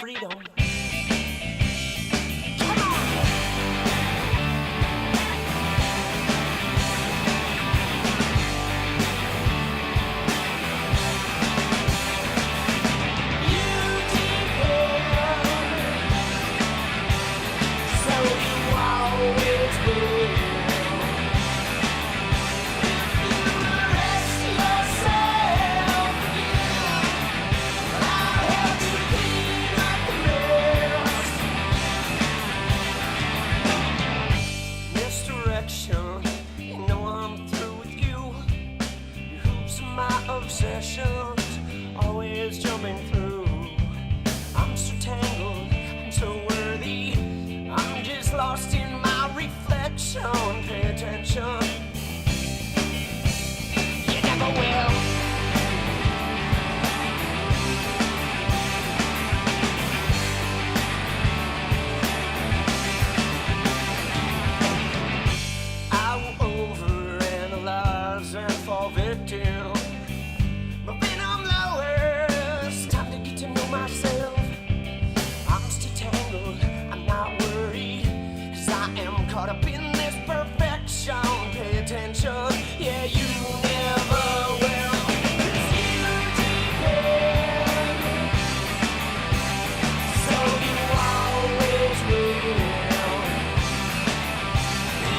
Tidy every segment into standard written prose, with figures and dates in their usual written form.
freedom. Always jumping through. I'm so tangled, I'm so worthy. I'm just lost in my reflection. Pay attention. You never will. I will overanalyze and fall victim. Myself, I'm still tangled, I'm not worried, 'cause I am caught up in this perfection. Pay attention, yeah, you never will, 'cause you depend, so you always will.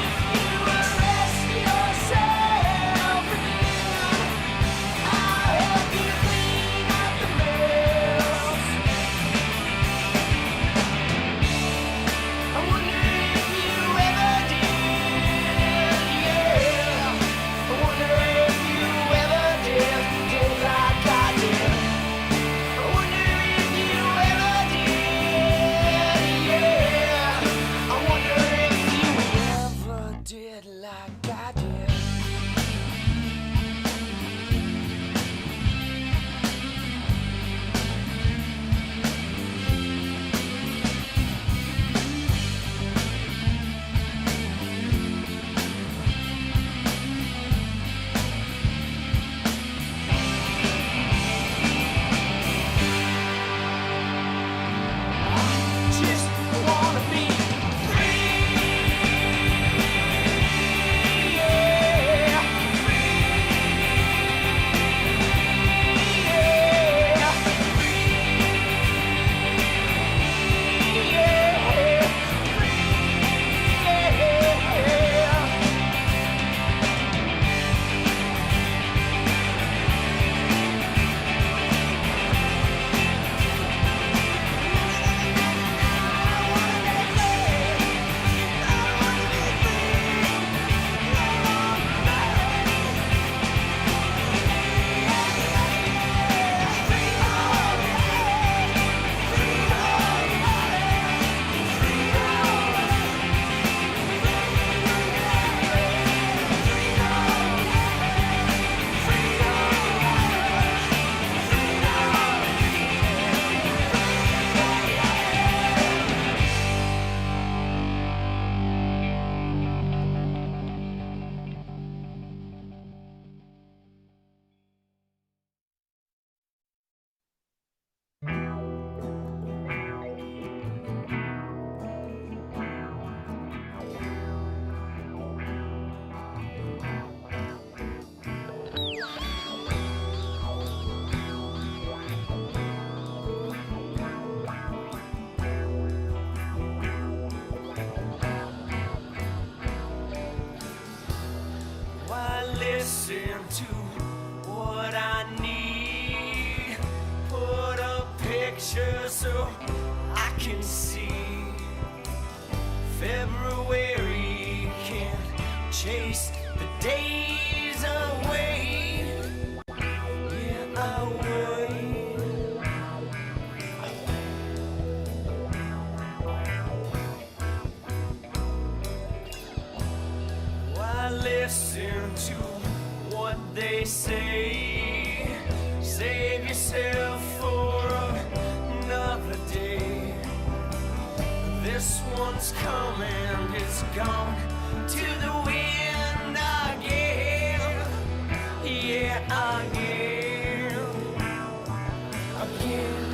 If you arrest yourself again, I'll help you clean up the mess. Listen to what I need. Put a picture so I can see. February can't chase the days away. Yeah, away. Why listen to what they say? Save yourself for another day. This one's coming, it's gone to the wind again. Yeah, again. Again.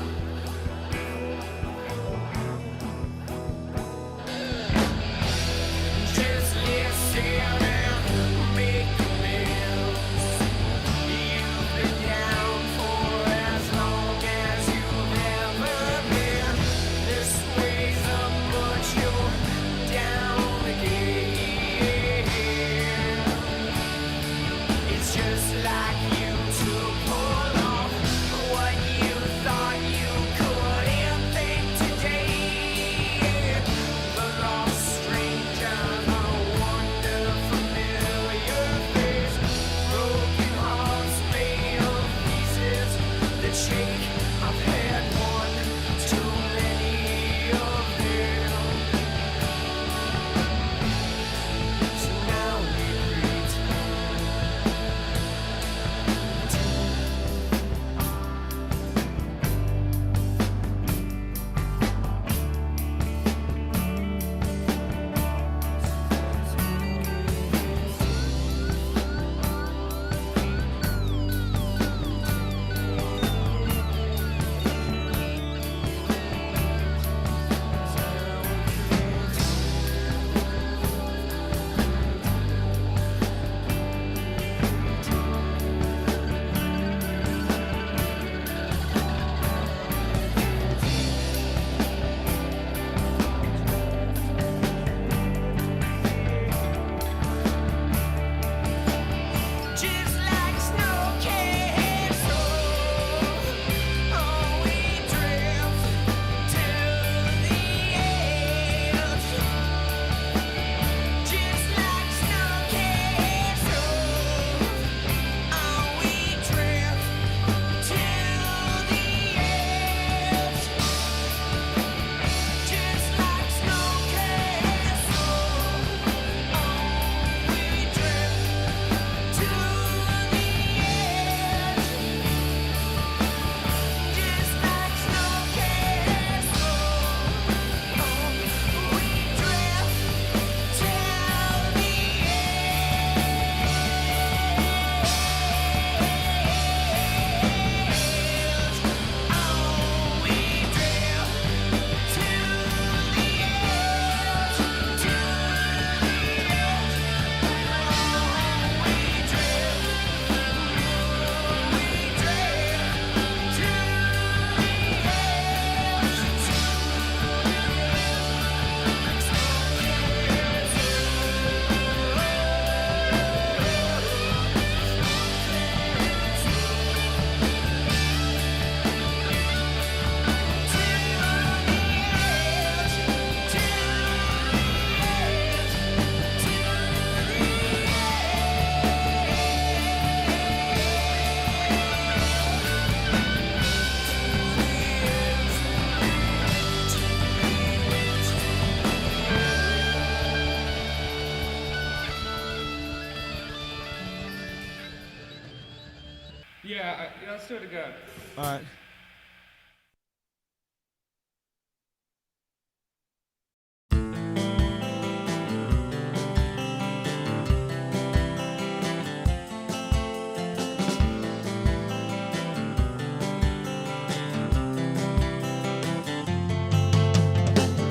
Yeah, let's do it again. All right.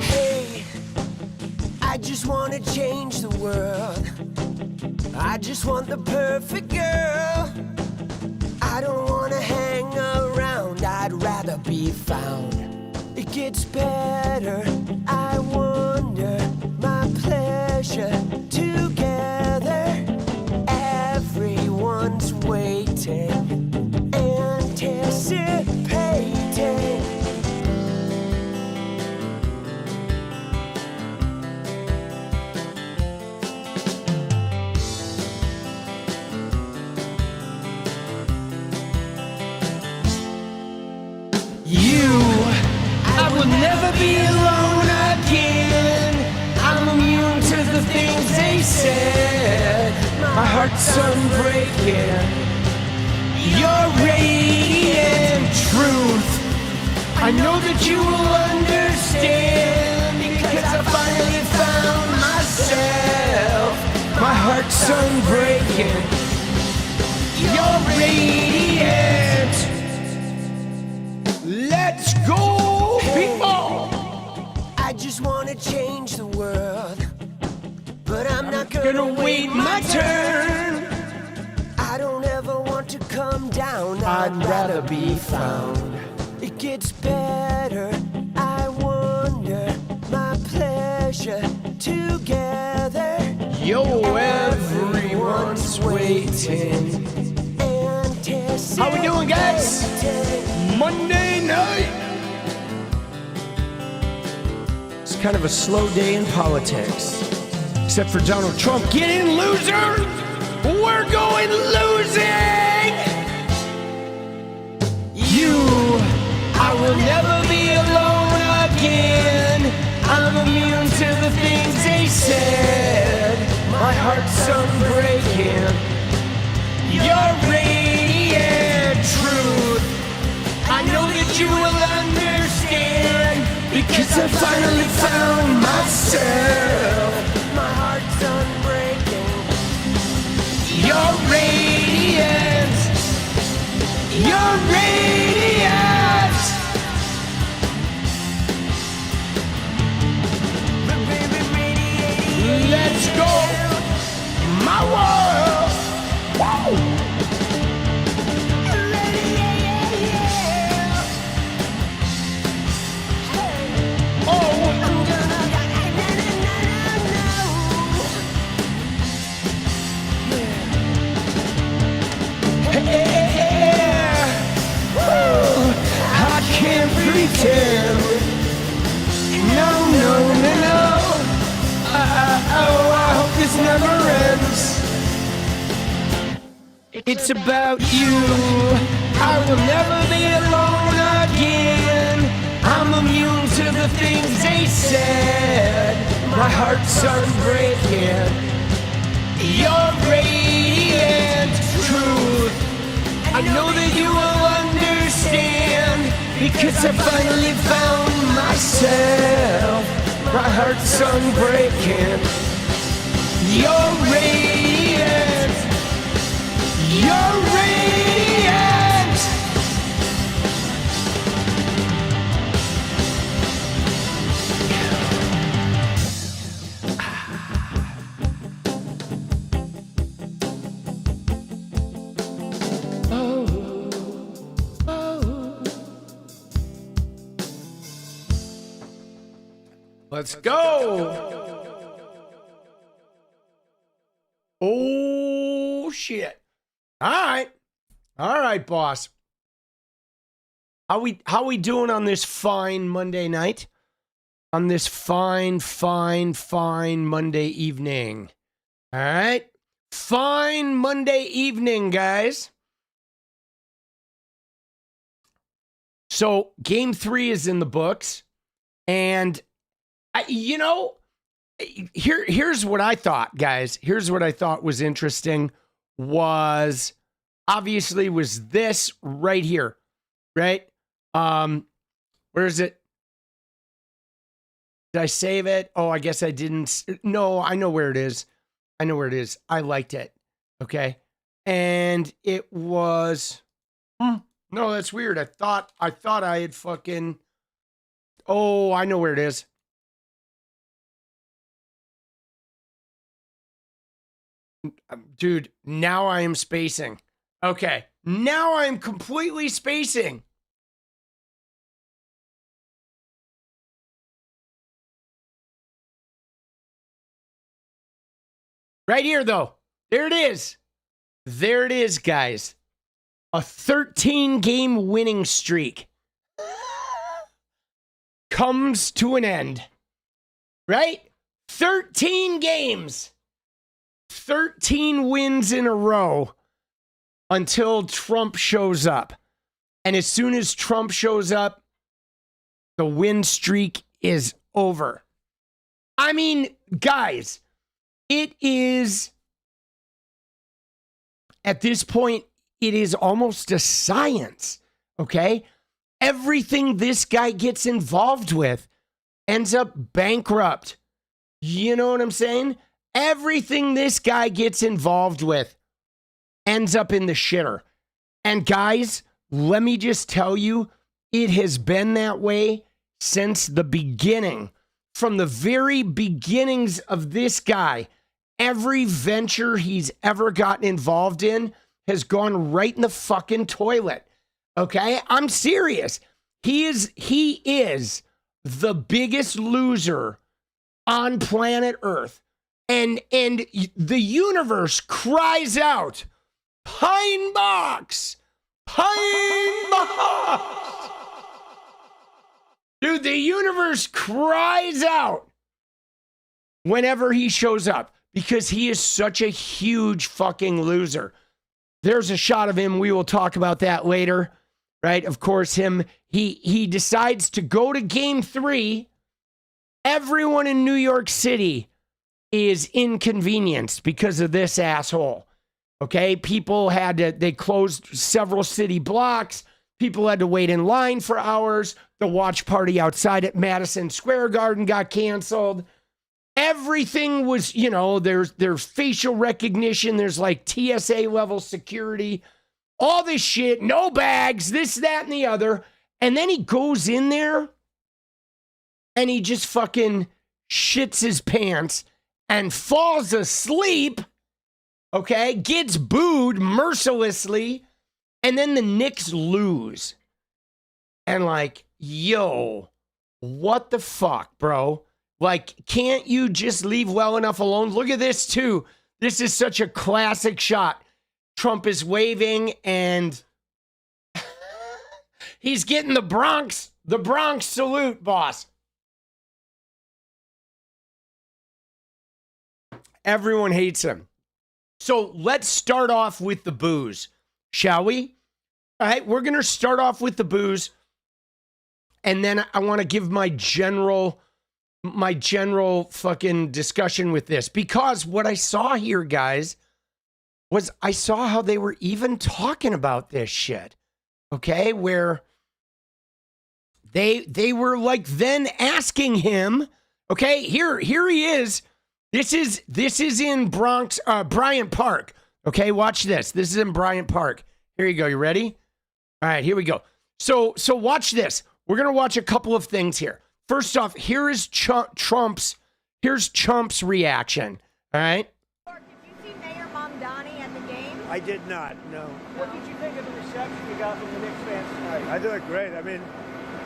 Hey, I just wanna change the world. I just want the perfect girl. I don't wanna hang around, I'd rather be found. It gets better, I wonder, my pleasure together. Everyone's waiting, anticipating. I will never be alone again. I'm immune to the things they said. My heart's unbreaking. You're radiant truth. I know that you will understand, because I finally found myself. My heart's unbreaking. You're radiant. Let's go, people! I just wanna change the world, but I'm not gonna wait my turn. I don't ever want to come down, I'd rather be found. It gets better, I wonder, my pleasure together. Yo, everyone's waiting. How we doing, guys? Monday night. It's kind of a slow day in politics, except for Donald Trump. Get in, loser! We're going losing! I will never be alone again. I'm immune to the things they said. My heart's unbreaking. You're radiant truth. I know that you will understand, because I finally found myself. My heart's unbreaking. You're radiant. You're radiant. Let's go. My world. Whoa. Pretend. No, no, no, no. I hope this never ends. It's about you. I will never be alone again. I'm immune to the things they said. My heart's unbreaking. You're radiant truth. I know that you will understand, because I finally found myself. My heart's unbreaking. You're radiant. You're radiant. Let's go. Oh, shit. All right, boss. How we doing on this fine Monday night? On this fine Monday evening. All right? Fine Monday evening, guys. So, game 3 is in the books, and here's what I thought, guys. Here's what I thought was interesting was obviously was this right here, right? Where is it? Did I save it? Oh, I guess I didn't. No, I know where it is. I know where it is. I liked it. Okay. And it was, no, that's weird. I thought I had fucking, oh, I know where it is. Dude, now I am spacing. Okay. Now I'm completely spacing. Right here, though. There it is. There it is, guys. A 13-game winning streak comes to an end. Right? 13 games. 13 wins in a row until Trump shows up. And as soon as Trump shows up, the win streak is over. I mean, guys, it is, at this point, it is almost a science, okay? Everything this guy gets involved with ends up bankrupt. You know what I'm saying? Everything this guy gets involved with ends up in the shitter. And guys, let me just tell you, it has been that way since the beginning. From the very beginnings of this guy, every venture he's ever gotten involved in has gone right in the fucking toilet. Okay? I'm serious. He is the biggest loser on planet Earth. And the universe cries out, Pine Box! Pine Box! Dude, the universe cries out whenever he shows up because he is such a huge fucking loser. There's a shot of him. We will talk about that later, right? Of course, he decides to go to game 3. Everyone in New York City is inconvenienced because of this asshole. Okay? People they closed several city blocks. People had to wait in line for hours. The watch party outside at Madison Square Garden got canceled. Everything was, there's facial recognition. There's like TSA level security. All this shit, no bags, this, that, and the other. And then he goes in there and he just fucking shits his pants and falls asleep, okay? Gets booed mercilessly, and then the Knicks lose. And like, yo, what the fuck, bro? Like, can't you just leave well enough alone? Look at this, too. This is such a classic shot. Trump is waving, and he's getting the Bronx salute, boss. Everyone hates him. So let's start off with the boos, shall we? All right, we're going to start off with the boos. And then I want to give my general fucking discussion with this. Because what I saw here, guys, was I saw how they were even talking about this shit. Okay, where they were like then asking him, okay, here he is. This is in Bryant Park. Okay, watch this. This is in Bryant Park. Here you go. You ready? All right, here we go. So watch this. We're gonna watch a couple of things here. First off, here's Trump's reaction. All right. Did you see Mayor Mamdani at the game? I did not. No. What did you think of the reception you got from the Knicks fans tonight? I thought great. I mean,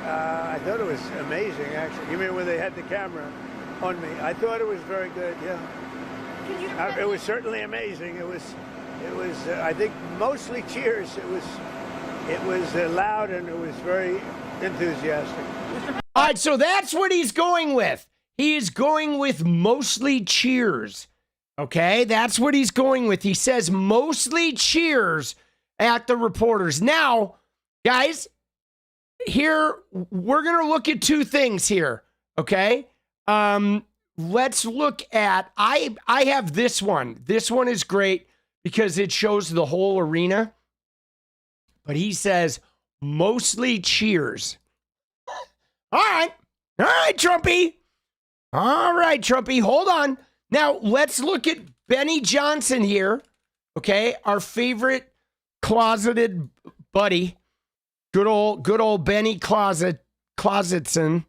I thought it was amazing. Actually, you mean when they had the camera on me? I thought it was very good. Yeah. It was certainly amazing. It was. I think mostly cheers. It was loud and it was very enthusiastic. All right, so that's what he's going with. He is going with mostly cheers. Okay, that's what he's going with. He says mostly cheers at the reporters. Now, guys, here we're going to look at two things here. Okay, let's look at. I have this one. This one is great because it shows the whole arena. but he says mostly cheers. All right, Trumpy. All right, Trumpy, hold on. Now, let's look at Benny Johnson here, okay? Our favorite closeted buddy. Good old Benny Closetson.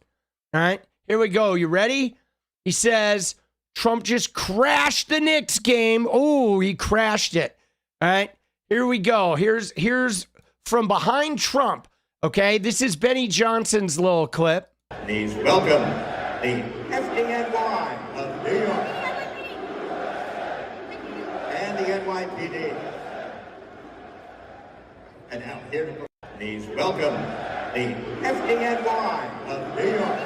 All right, here we go. You ready? He says, Trump just crashed the Knicks game. Oh, he crashed it. All right, here we go. Here's from behind Trump, okay? This is Benny Johnson's little clip. Please welcome the FDNY of New York and the NYPD. And now here to please welcome the FDNY of New York.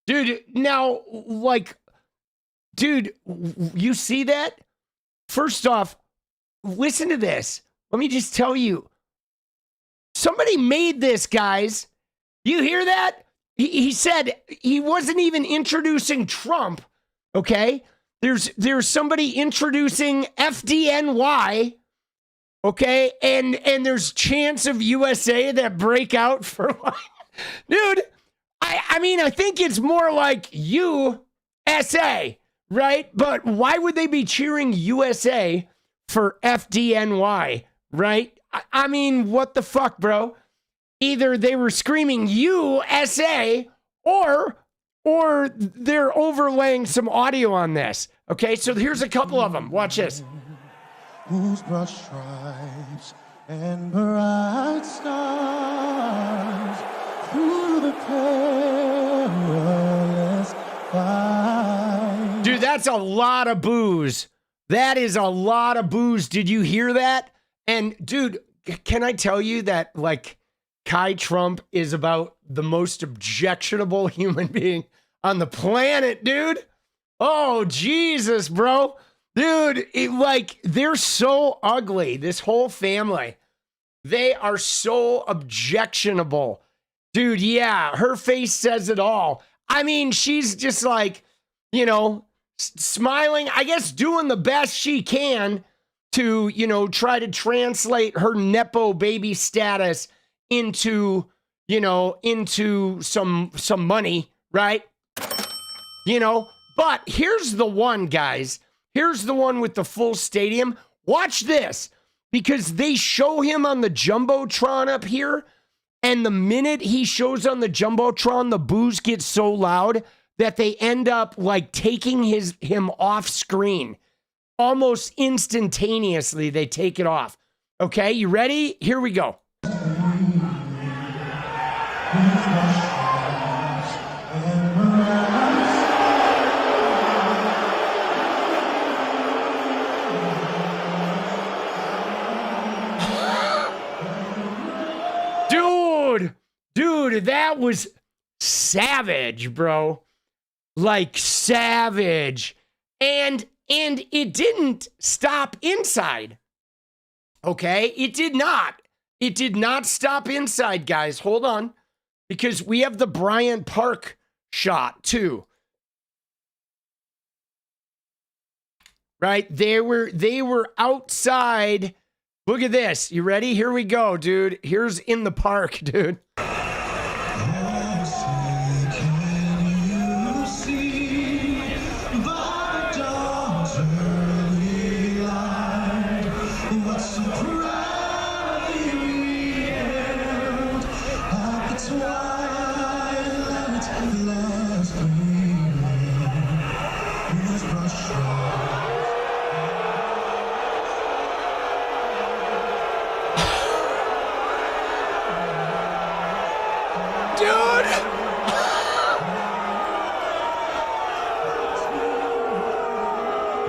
Dude, now, like, dude, you see that? First off, listen to this. Let me just tell you. Somebody made this, guys. You hear that? He said he wasn't even introducing Trump, okay? There's somebody introducing FDNY, okay? And there's chants of USA that break out for like, dude, I mean, I think it's more like USA, right? But why would they be cheering USA for FDNY, right? I mean, what the fuck, bro? Either they were screaming USA or they're overlaying some audio on this. Okay, so here's a couple of them. Watch this. Whose broad stripes and bright stars through the perilous fight. Dude, that's a lot of booze. That is a lot of booze. Did you hear that? And dude, can I tell you that like Trump is about the most objectionable human being on the planet, dude? Oh, Jesus, bro. Dude, they're so ugly. This whole family. They are so objectionable. Dude, yeah, her face says it all. I mean, she's just like, you know, smiling, I guess doing the best she can to, you know, try to translate her Nepo baby status into, you know, into some money, right? You know, but here's the one, guys. Here's the one with the full stadium. Watch this, because they show him on the Jumbotron up here, and the minute he shows on the Jumbotron, the boos get so loud that they end up like taking him off screen. Almost instantaneously, they take it off. Okay, you ready? Here we go. Dude, that was savage, bro. Like savage. And it didn't stop inside. Okay? It did not. It did not stop inside, guys. Hold on. Because we have the Bryant Park shot, too. Right? They were outside. Look at this. You ready? Here we go, dude. Here's in the park, dude.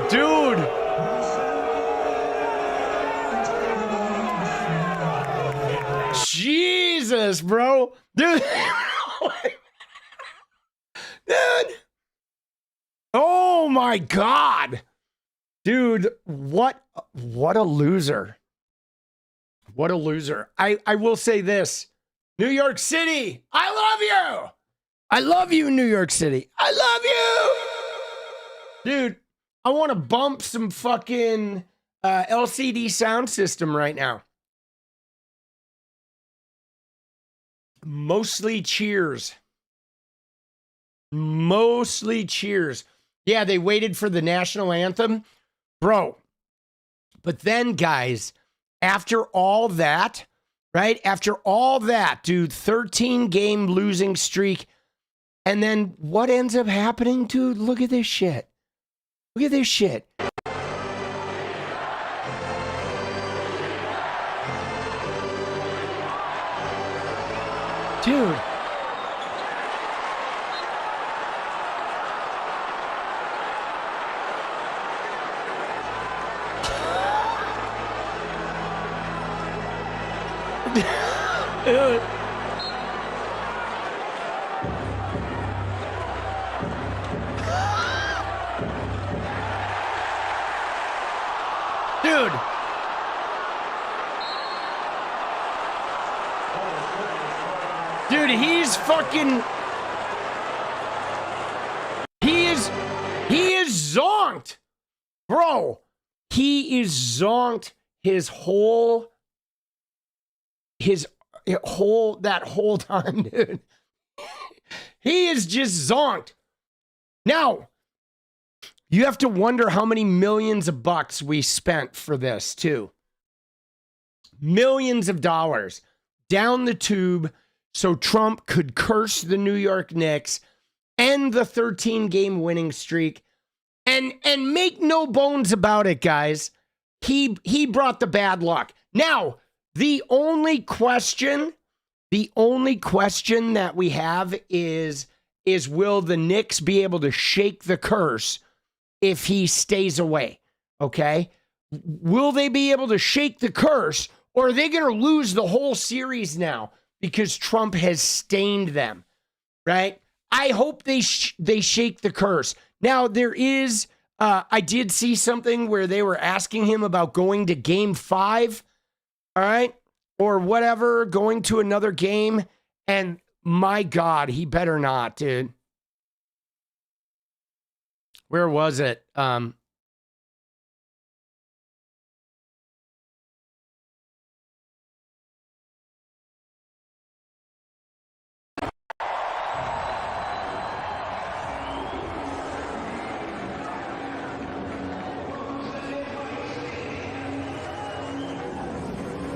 Dude. Jesus, bro. Dude. Dude. Oh my God. Dude, what a loser. What a loser. I will say this. New York City, I love you. I love you, New York City. I love you. Dude, I want to bump some fucking LCD sound system right now. Mostly cheers. Mostly cheers. Yeah, they waited for the national anthem. Bro. But then, guys, after all that, right? After all that, dude, 13-game losing streak. And then what ends up happening, dude? Look at this shit. Look at this shit. Dude. Dude. Dude, he's fucking... He is zonked. Bro, he is zonked his whole that whole time, dude. He is just zonked. Now, you have to wonder how many millions of bucks we spent for this, too. Millions of dollars down the tube so Trump could curse the New York Knicks, end the 13-game winning streak, and make no bones about it, guys. He brought the bad luck. Now, the only question that we have is will the Knicks be able to shake the curse if he stays away? Okay? Will they be able to shake the curse, or are they going to lose the whole series now because Trump has stained them? Right? I hope they shake the curse. Now, there is, I did see something where they were asking him about going to game 5. All right? Or whatever, going to another game. And my God, he better not, dude. Where was it?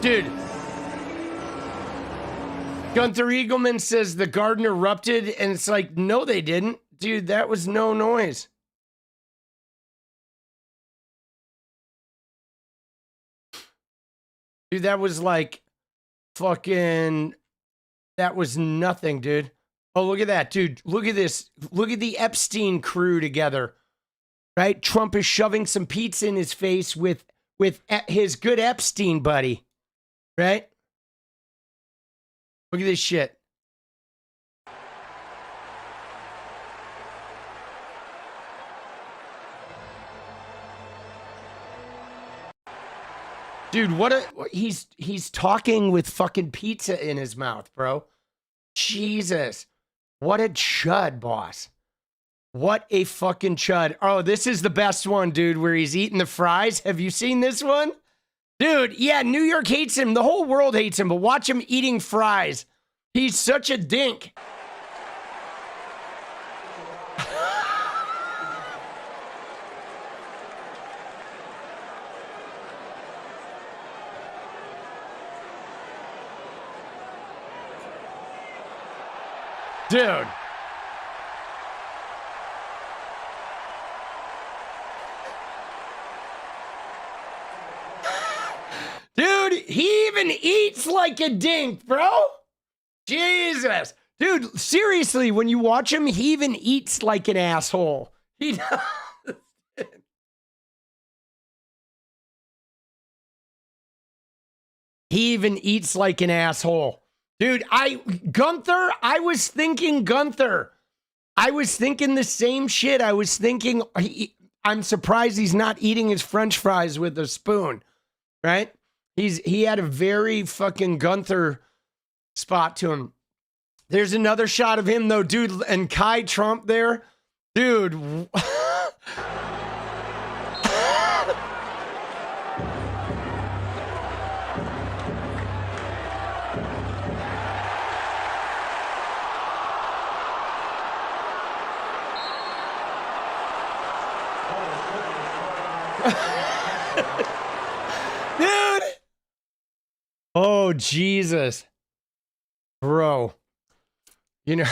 Dude. Gunther Eagleman says the garden erupted, and it's like, no, they didn't. Dude, that was no noise. Dude, that was like fucking, that was nothing, dude. Oh, look at that, dude. Look at this. Look at the Epstein crew together, right? Trump is shoving some pizza in his face with his good Epstein buddy, right? Look at this shit. Dude, he's talking with fucking pizza in his mouth, bro. Jesus. What a chud, boss. What a fucking chud. Oh, this is the best one, dude, where he's eating the fries. Have you seen this one? Dude, yeah, New York hates him. The whole world hates him, but watch him eating fries. He's such a dink. Dude. Dude, he even eats like a dink, bro. Jesus. Dude, seriously, when you watch him, he even eats like an asshole. He does. He even eats like an asshole. Dude, I was thinking Gunther. I was thinking the same shit. I was thinking, I'm surprised he's not eating his French fries with a spoon, right? He had a very fucking Gunther spot to him. There's another shot of him though, dude, and Kai Trump there. Dude. Dude. Oh, Jesus. Bro. You know,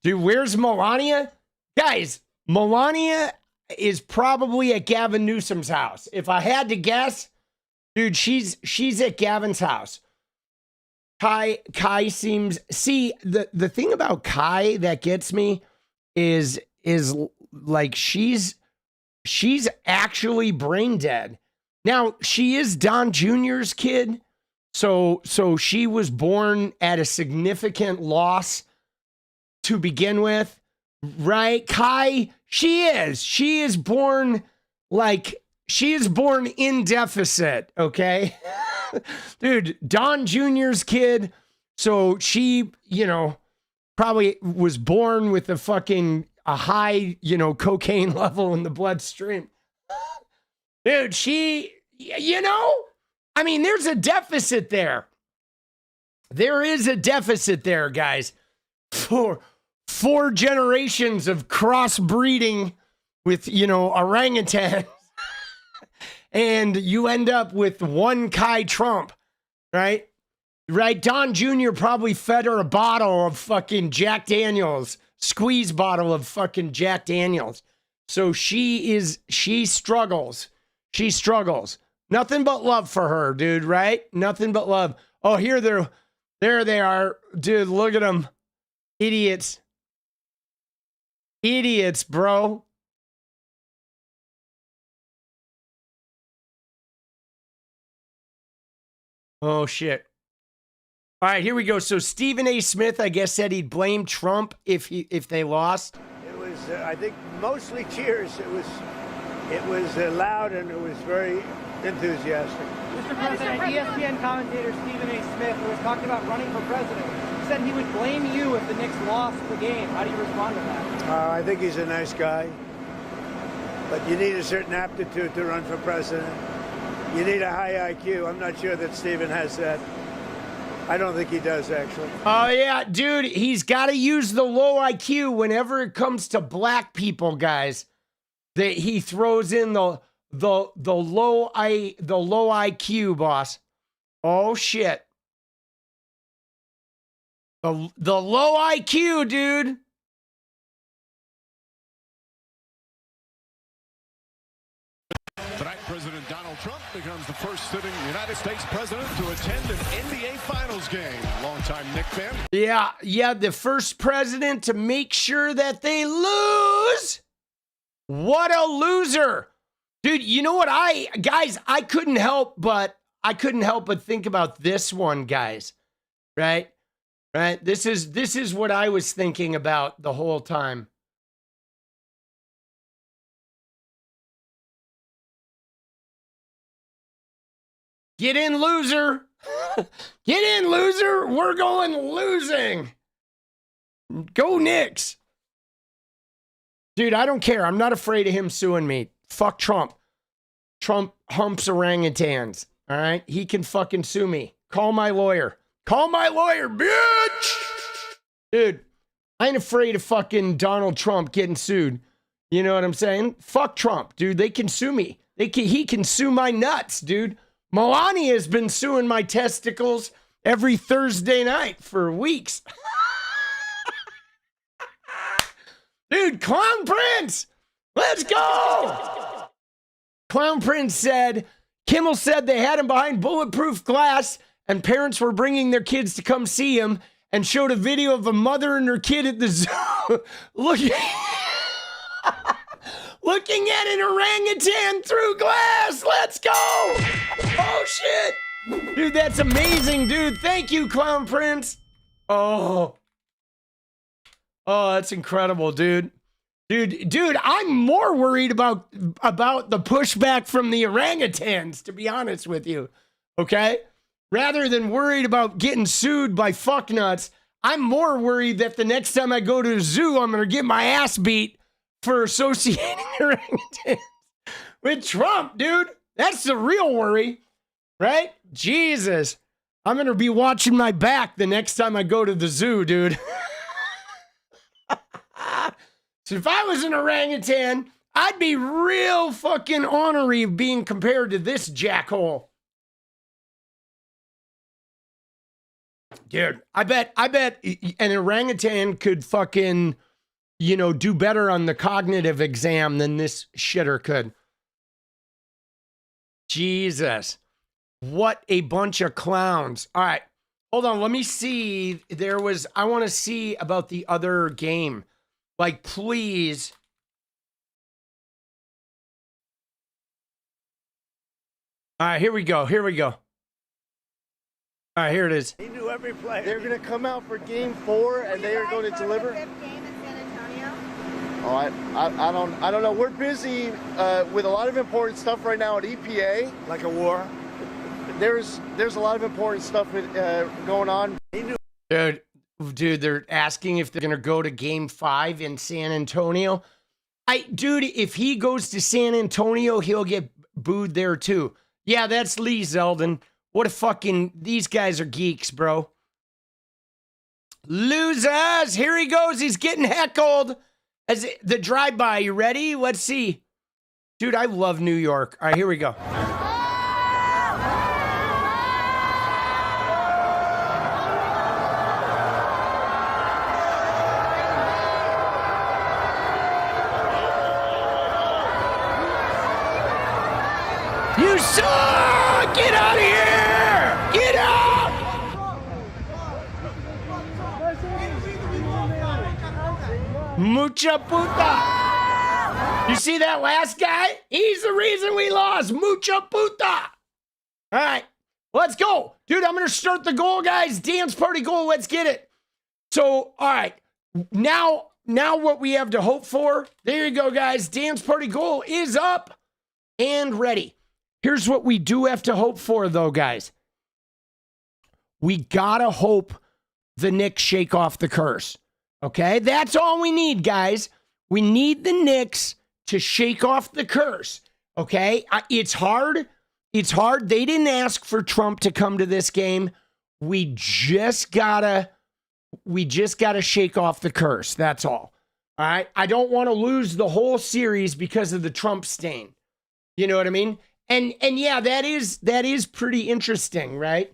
dude, where's Melania? Guys, Melania is probably at Gavin Newsom's house. If I had to guess, dude, she's at Gavin's house. Kai seems, see, the thing about Kai that gets me is like she's actually brain dead. Now, she is Don Jr.'s kid, so she was born at a significant loss to begin with, right? Kai, she is born in deficit, okay? Dude, Don Jr.'s kid, so she, you know, probably was born with a high, you know, cocaine level in the bloodstream. Dude, she, you know, I mean, there's a deficit there. There is a deficit there, guys. Four generations of crossbreeding with, you know, orangutan. And you end up with one Kai Trump, right? Right? Don Jr. probably fed her a bottle of fucking Jack Daniels, squeeze bottle of fucking Jack Daniels. So she struggles. She struggles. Nothing but love for her, dude, right? Nothing but love. Oh, there they are. Dude, look at them. Idiots. Idiots, bro. Oh, shit. All right, here we go. So Stephen A. Smith, I guess, said he'd blame Trump if they lost. It was, I think, mostly cheers. It was loud and it was very enthusiastic. Mr. President, ESPN commentator Stephen A. Smith, who was talking about running for president, said he would blame you if the Knicks lost the game. How do you respond to that? I think he's a nice guy, but you need a certain aptitude to run for president. You need a high IQ. I'm not sure that Stephen has that. I don't think he does, actually. Oh, yeah, dude, he's got to use the low IQ whenever it comes to black people, guys. That he throws in the low IQ, boss. Oh, shit. The low IQ, dude. Tonight, President Donald Trump becomes the first sitting United States president to attend an NBA Finals game. Longtime Knicks fan. Yeah, the first president to make sure that they lose. What a loser. Dude, you know what I couldn't help but think about this one, guys. Right? Right? This is what I was thinking about the whole time. Get in, loser. Get in, loser. We're going losing. Go Knicks. Dude, I don't care. I'm not afraid of him suing me. Fuck Trump. Trump humps orangutans. All right? He can fucking sue me. Call my lawyer. Call my lawyer, bitch. Dude, I ain't afraid of fucking Donald Trump getting sued. You know what I'm saying? Fuck Trump, dude. They can sue me. He can sue my nuts, dude. Melania has been suing my testicles every Thursday night for weeks. Dude, Clown Prince, let's go. Clown Prince said, Kimmel said they had him behind bulletproof glass and parents were bringing their kids to come see him and showed a video of a mother and her kid at the zoo looking at an orangutan through glass. Let's go. Oh, shit. Dude, that's amazing, dude. Thank you, Clown Prince. Oh, that's incredible, dude. Dude, I'm more worried about the pushback from the orangutans, to be honest with you. Okay? Rather than worried about getting sued by fucknuts, I'm more worried that the next time I go to a zoo, I'm going to get my ass beat for associating orangutans with Trump, dude. That's the real worry, right? Jesus. I'm going to be watching my back the next time I go to the zoo, dude. So if I was an orangutan, I'd be real fucking honorary of being compared to this jackhole. Dude, I bet an orangutan could fucking, you know, do better on the cognitive exam than this shitter could. Jesus. What a bunch of clowns. All right. Hold on. Let me see. I want to see about the other game. Like, please. All right. Here we go. All right. Here it is. He knew every player. They're going to come out for game 4 and they are going to deliver. Game in San Antonio? Oh, I don't know. We're busy with a lot of important stuff right now at EPA. Like a war. There's a lot of important stuff going on. Dude, they're asking if they're going to go to game 5 in San Antonio. Dude, if he goes to San Antonio, he'll get booed there too. Yeah, that's Lee Zeldin. What a fucking, these guys are geeks, bro. Losers, here he goes. He's getting heckled. As the drive-by, you ready? Let's see. Dude, I love New York. All right, here we go. You suck! Get out of here! Get out! Mucha puta! You see that last guy? He's the reason we lost. Mucha puta! All right, let's go. Dude, I'm going to start the goal, guys. Dance party goal. Let's get it. So, all right. Now what we have to hope for. There you go, guys. Dance party goal is up and ready. Here's what we do have to hope for, though, guys. We gotta hope the Knicks shake off the curse. Okay? That's all we need, guys. We need the Knicks to shake off the curse. Okay? It's hard. It's hard. They didn't ask for Trump to come to this game. We just gotta shake off the curse. That's all. All right? I don't want to lose the whole series because of the Trump stain. You know what I mean? And yeah, that is pretty interesting, right?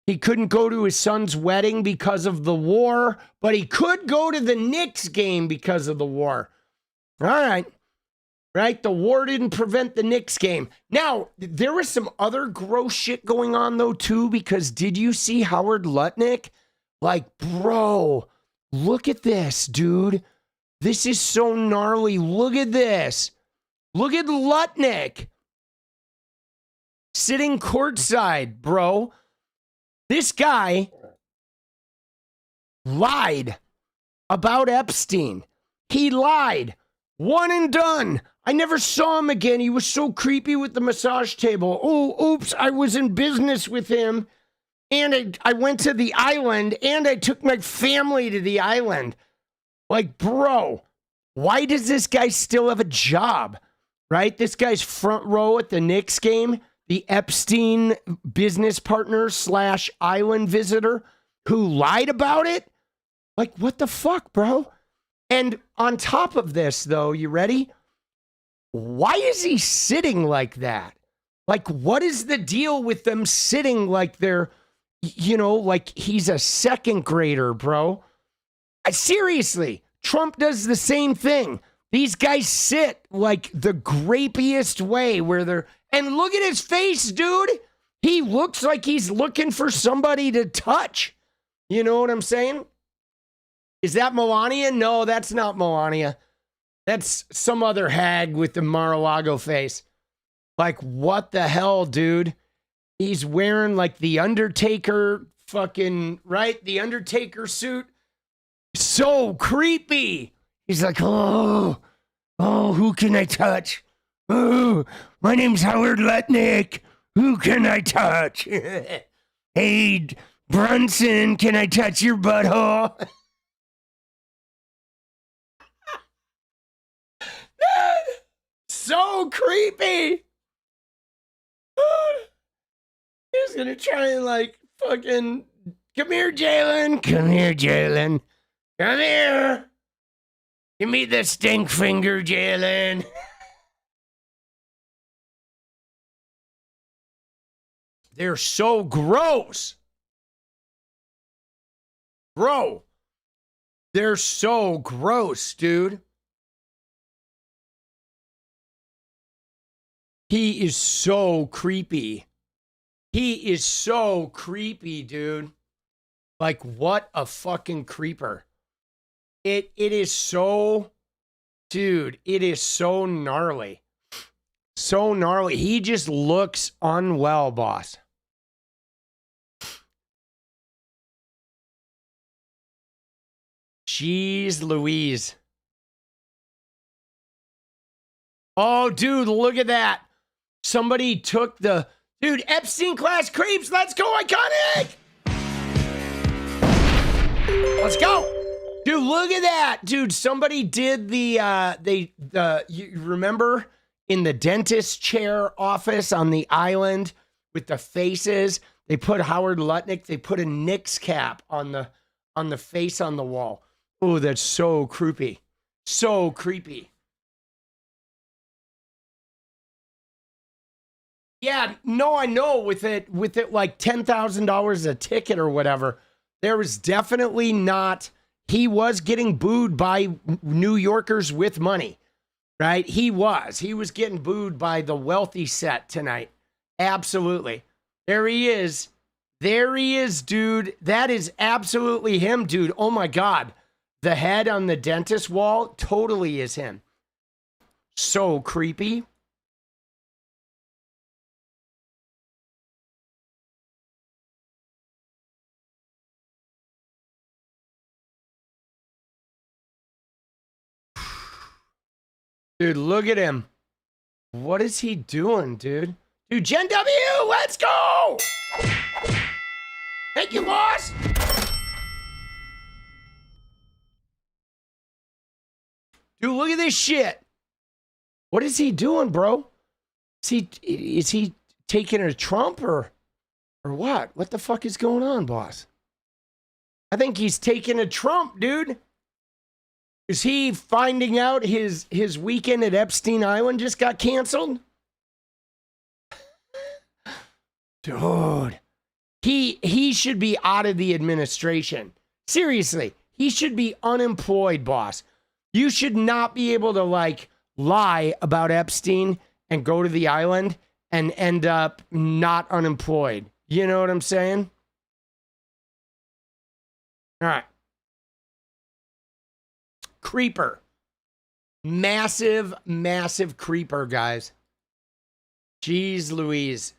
He couldn't go to his son's wedding because of the war, but he could go to the Knicks game because of the war. All right. Right? The war didn't prevent the Knicks game. Now, there was some other gross shit going on, though, too, because did you see Howard Lutnick? Like, bro, look at this, dude. This is so gnarly. Look at this. Look at Lutnick. Sitting courtside, bro. This guy lied about Epstein. He lied. One and done. I never saw him again. He was so creepy with the massage table. Oh, oops, I was in business with him. And I went to the island, and I took my family to the island. Like, bro, why does this guy still have a job? Right? This guy's front row at the Knicks game. The Epstein business partner / island visitor who lied about it? Like, what the fuck, bro? And on top of this, though, you ready? Why is he sitting like that? Like, what is the deal with them sitting like they're, you know, like he's a second grader, bro? Seriously, Trump does the same thing. These guys sit like the grapiest way where they're, and look at his face, dude. He looks like he's looking for somebody to touch. You know what I'm saying? Is that Melania? No, that's not Melania. That's some other hag with the Mar-a-Lago face. Like, what the hell, dude? He's wearing like the Undertaker fucking, right? The Undertaker suit. So creepy. He's like, oh, who can I touch? Oh, my name's Howard Lutnick. Who can I touch? Hey, Brunson, can I touch your butthole? So creepy. He's gonna try and like fucking, come here, Jalen. Come here, Jalen. Come here. Give me the stink finger, Jalen. they're so gross. Bro, they're so gross, dude. He is so creepy. He is so creepy, dude. Like, what a fucking creeper. It is so, dude, it is so gnarly. So gnarly. He just looks unwell, boss. Jeez Louise. Oh, dude, look at that. Somebody took the... Dude, Epstein class creeps. Let's go, iconic. Let's go. Dude, look at that. Dude, somebody did the, you remember in the dentist chair office on the island with the faces? They put Howard Lutnick, they put a Knicks cap on the face on the wall. Oh, that's so creepy. So creepy. Yeah, no, I know with it like $10,000 a ticket or whatever, there was definitely not, he was getting booed by New Yorkers with money, right? He was getting booed by the wealthy set tonight. Absolutely. There he is. There he is, dude. That is absolutely him, dude. Oh my God. The head on the dentist wall totally is him. So creepy. Dude, look at him. What is he doing, dude? Dude, Gen W, let's go! Thank you, boss! Dude, look at this shit. What is he doing, bro? Is he taking a Trump or what? What the fuck is going on, boss? I think he's taking a Trump, dude. Is he finding out his weekend at Epstein Island just got canceled? Dude, he should be out of the administration. Seriously, he should be unemployed, boss. You should not be able to like lie about Epstein and go to the island and end up not unemployed. You know what I'm saying? All right. Creeper. Massive, massive creeper, guys. Jeez Louise.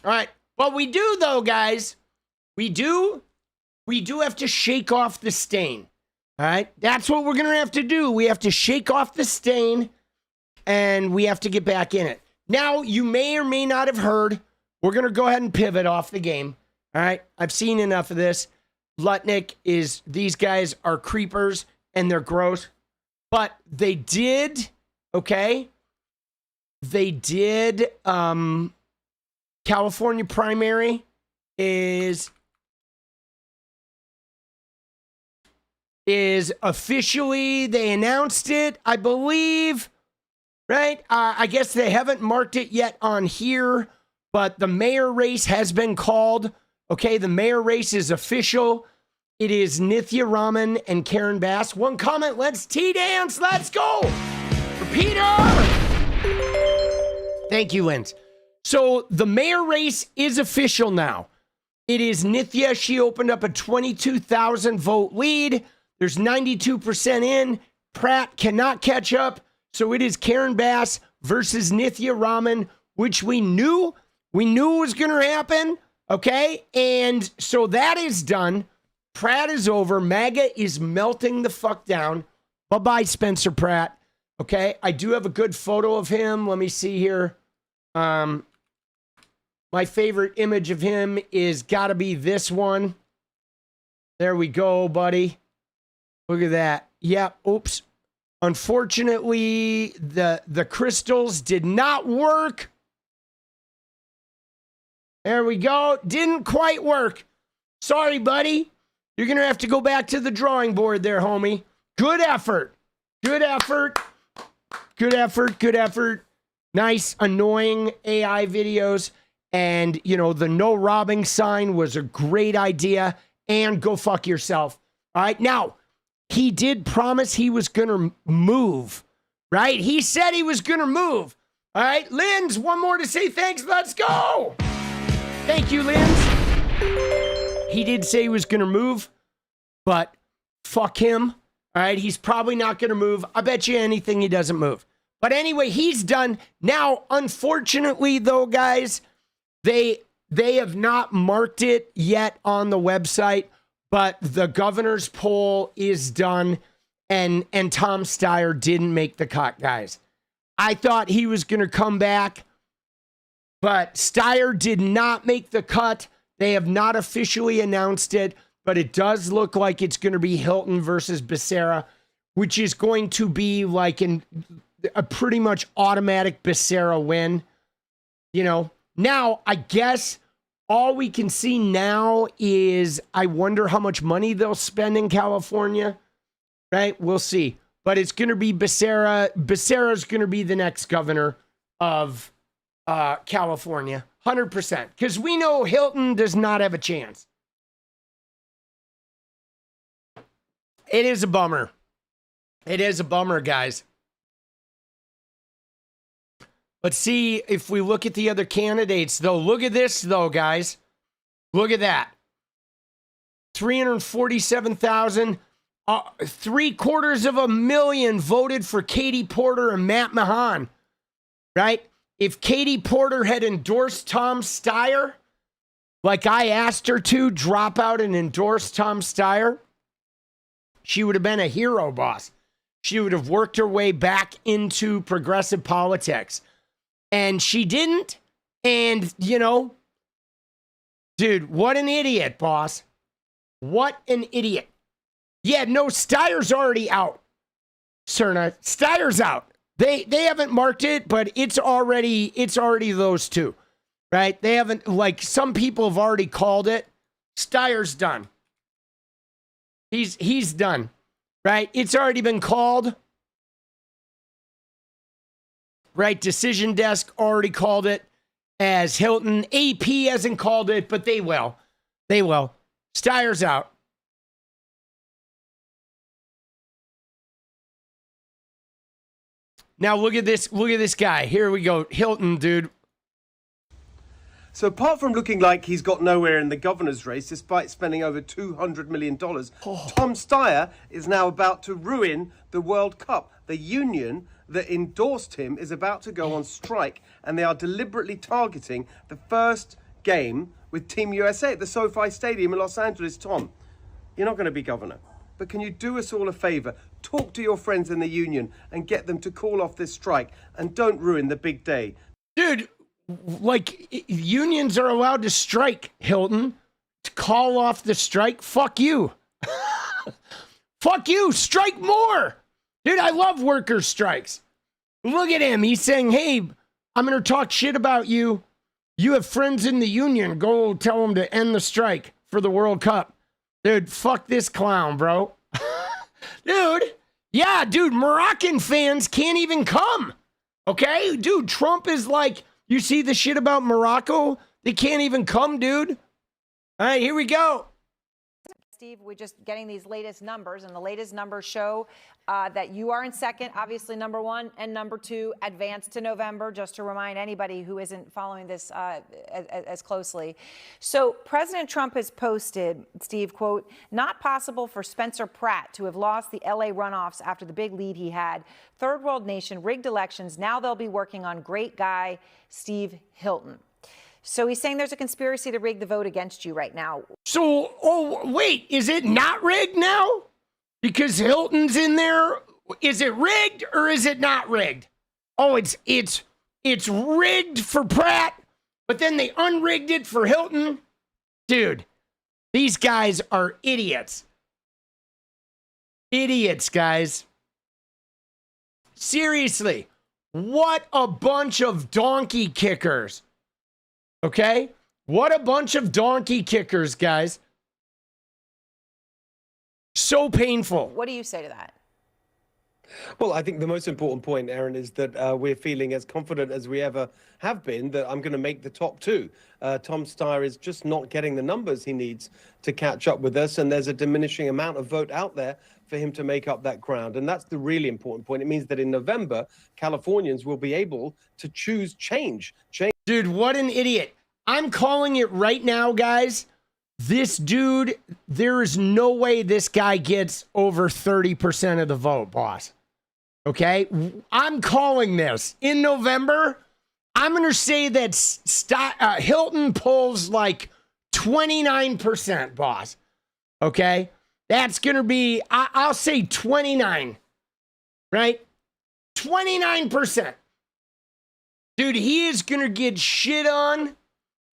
All right. What we do, though, guys, we do have to shake off the stain. All right. That's what we're going to have to do. We have to shake off the stain and we have to get back in it. Now, you may or may not have heard, we're going to go ahead and pivot off the game. All right, I've seen enough of this. Lutnick is, these guys are creepers and they're gross. But they did, okay? They did, California primary is officially, they announced it, I believe, right? I guess they haven't marked it yet on here, but the mayor race has been called. Okay, the mayor race is official. It is Nithya Raman and Karen Bass. One comment, let's T-dance, let's go! For Peter! Thank you, Lynn. So the mayor race is official now. It is Nithya. She opened up a 22,000 vote lead. There's 92% in. Pratt cannot catch up. So it is Karen Bass versus Nithya Raman, which we knew was going to happen. Okay, and so that is done. Pratt is over. Maga is melting the fuck down. Bye-bye, Spencer Pratt. Okay, I do have a good photo of him. Let me see here. My favorite image of him is gotta be this one. There we go, buddy. Look at that. Yeah, oops. Unfortunately, the crystals did not work. There we go. Didn't quite work. Sorry, buddy. You're going to have to go back to the drawing board there, homie. Good effort. Good effort. Good effort. Good effort. Nice, annoying AI videos. And, you know, the no robbing sign was a great idea. And go fuck yourself. All right. Now, he did promise he was going to move, right? He said he was going to move. All right. Linz, one more to say thanks. Let's go. Thank you, Linz. He did say he was going to move, but fuck him. All right. He's probably not going to move. I bet you anything he doesn't move. But anyway, he's done. Now, unfortunately, though, guys, they have not marked it yet on the website, but the governor's poll is done, and Tom Steyer didn't make the cut, guys. I thought he was going to come back, but Steyer did not make the cut. They have not officially announced it, but it does look like it's going to be Hilton versus 𝗙𝗍𝗍, which is going to be like a pretty much automatic 𝗙𝗍𝗍 win. You know, now I guess all we can see now is I wonder how much money they'll spend in California, right? We'll see. But it's going to be 𝗙𝗍𝗍. 𝗙𝗍𝗍 is going to be the next governor of California, 100%. Because we know Hilton does not have a chance. It is a bummer. It is a bummer, guys. Let's see if we look at the other candidates, though. Look at this, though, guys. Look at that. 347,000. 750,000 voted for Katie Porter and Matt Mahan, right? If Katie Porter had endorsed Tom Steyer, like I asked her to drop out and endorse Tom Steyer, she would have been a hero, boss. She would have worked her way back into progressive politics. And she didn't. And, you know, dude, what an idiot, boss. What an idiot. Yeah, no, Steyer's already out. Cerna, Steyer's out. They haven't marked it, but it's already those two, right? They haven't, like, some people have already called it. Steyer's done. He's done, right? It's already been called. Right, Decision Desk already called it as Hilton. AP hasn't called it, but they will. They will. Steyer's out. Now look at this. Look at this guy. Here we go. Hilton, dude. So apart from looking like he's got nowhere in the governor's race, despite spending over $200 million, Tom Steyer is now about to ruin the World Cup. The union that endorsed him is about to go on strike, and they are deliberately targeting the first game with Team USA at the SoFi Stadium in Los Angeles. Tom, you're not going to be governor, but can you do us all a favor? Talk to your friends in the union and get them to call off this strike, and don't ruin the big day. Dude, like, unions are allowed to strike, Hilton. To call off the strike? Fuck you. Fuck you. Strike more. Dude, I love worker strikes. Look at him. He's saying, hey, I'm going to talk shit about you. You have friends in the union. Go tell them to end the strike for the World Cup. Dude, fuck this clown, bro. Dude, yeah, dude, Moroccan fans can't even come. Okay? Dude, Trump is like, you see the shit about Morocco? They can't even come, dude. All right, here we go. Steve, we're just getting these latest numbers, and the latest numbers show that you are in second, obviously number one, and number two, advanced to November, just to remind anybody who isn't following this as closely. So President Trump has posted, Steve, quote, not possible for Spencer Pratt to have lost the LA runoffs after the big lead he had. Third world nation, rigged elections. Now they'll be working on great guy Steve Hilton. So he's saying there's a conspiracy to rig the vote against you right now. So, oh, wait, is it not rigged now? Because Hilton's in there? Is it rigged or is it not rigged? Oh, it's rigged for Pratt, but then they unrigged it for Hilton? Dude, these guys are idiots. Idiots, guys. Seriously, what a bunch of donkey kickers. Okay? What a bunch of donkey kickers, guys. So painful. What do you say to that? Well, I think the most important point, Aaron, is that we're feeling as confident as we ever have been that I'm going to make the top two. Tom Steyer is just not getting the numbers he needs to catch up with us, and there's a diminishing amount of vote out there for him to make up that ground. And that's the really important point. It means that in November, Californians will be able to choose change. Dude, what an idiot. I'm calling it right now, guys. This dude, there is no way this guy gets over 30% of the vote, boss. Okay? I'm calling this. In November, I'm going to say that Hilton pulls like 29%, boss. Okay? That's going to be, I'll say 29. Right? 29%. Dude, he is going to get shit on.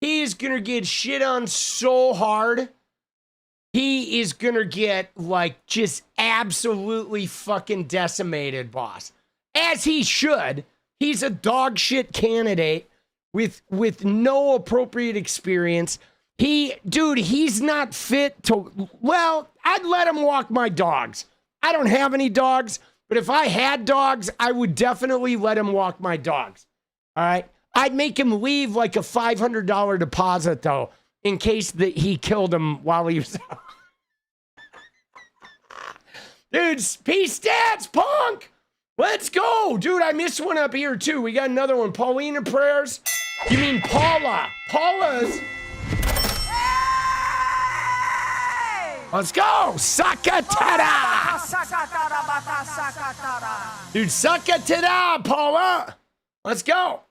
He is going to get shit on so hard. He is going to get, like, just absolutely fucking decimated, boss. As he should. He's a dog shit candidate with no appropriate experience. Dude, he's not fit to, well, I'd let him walk my dogs. I don't have any dogs, but if I had dogs, I would definitely let him walk my dogs. All right? I'd make him leave like a $500 deposit, though, in case that he killed him while he was out. Dude, peace stats, punk! Let's go! Dude, I missed one up here, too. We got another one. Paulina prayers? You mean Paula. Paula's... Hey! Let's go! Sakatara! Dude, Sakatara, Paula! Let's go!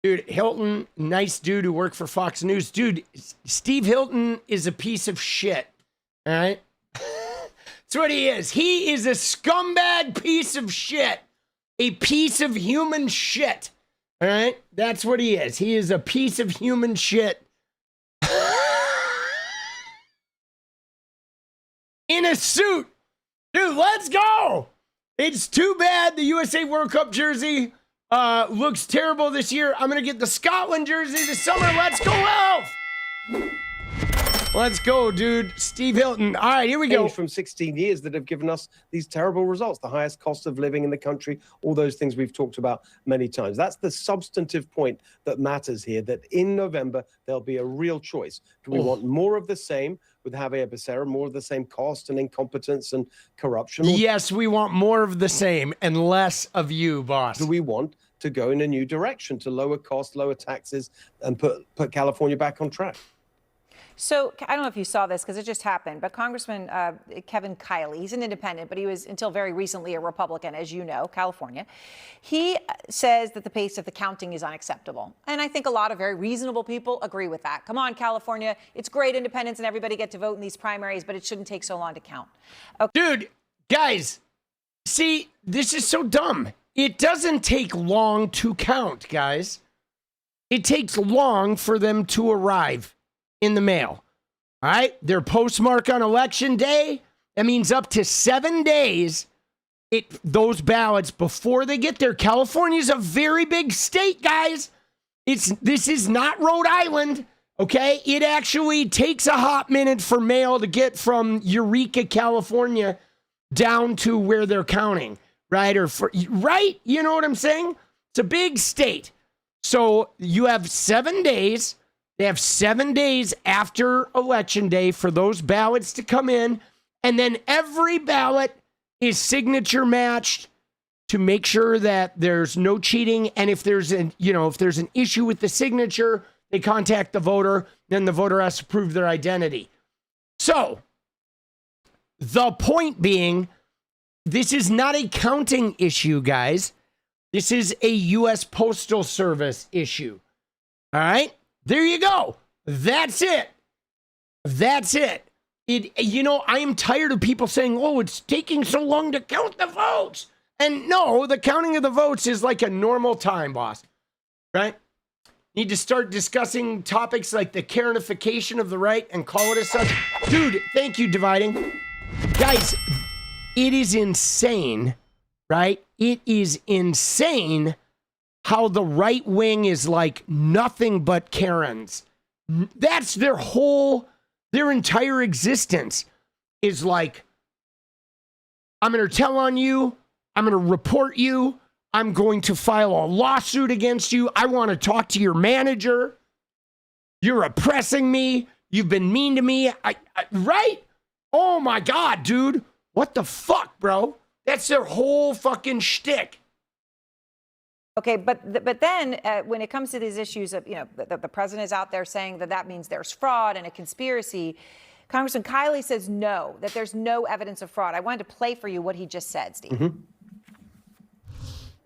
Dude, Hilton, nice dude who worked for Fox News. Dude, Steve Hilton is a piece of shit. All right? That's what he is. He is a scumbag piece of shit. A piece of human shit. All right? That's what he is. He is a piece of human shit. In a suit. Dude, let's go. It's too bad the USA World Cup jersey looks terrible this year. I'm going to get the Scotland jersey this summer. Let's go, Elf. Let's go, dude. Steve Hilton. All right, here we go. From 16 years that have given us these terrible results, the highest cost of living in the country, all those things we've talked about many times. That's the substantive point that matters here, that in November, there'll be a real choice. Do we want more of the same with 𝗍𝗪𝗍𝗪, more of the same cost and incompetence and corruption? Yes, we want more of the same and less of you, boss. Do we want to go in a new direction to lower costs, lower taxes, and put California back on track? So I don't know if you saw this because it just happened, but Congressman Kevin Kiley, he's an independent, but he was until very recently a Republican, as you know, California. He says that the pace of the counting is unacceptable. And I think a lot of very reasonable people agree with that. Come on, California. It's great independence and everybody get to vote in these primaries, but it shouldn't take so long to count. Okay. Dude, guys, see, this is so dumb. It doesn't take long to count, guys. It takes long for them to arrive in the mail. All right? Their postmark on election day, that means up to 7 days, those ballots before they get there. California's a very big state, guys. This is not Rhode Island, okay? It actually takes a hot minute for mail to get from Eureka, California, down to where they're counting, right? Right? You know what I'm saying? It's a big state. So you have 7 days. They have 7 days after Election Day for those ballots to come in. And then every ballot is signature matched to make sure that there's no cheating. And if there's an issue with the signature, they contact the voter. Then the voter has to prove their identity. So the point being, this is not a counting issue, guys. This is a U.S. Postal Service issue. All right? There you go. That's it. That's it. I am tired of people saying, oh, it's taking so long to count the votes. And no, the counting of the votes is like a normal time, boss. Right? Need to start discussing topics like the Karenification of the right and call it as such. Dude, thank you, Dividing. Guys, it is insane, right? It is insane how the right wing is like nothing but Karens. That's their entire existence is like, I'm going to tell on you. I'm going to report you. I'm going to file a lawsuit against you. I want to talk to your manager. You're oppressing me. You've been mean to me. Right? Oh my God, dude. What the fuck, bro? That's their whole fucking shtick. Okay, but then when it comes to these issues of, the president is out there saying that means there's fraud and a conspiracy, Congressman Kiley says no, that there's no evidence of fraud. I wanted to play for you what he just said, Steve. Mm-hmm.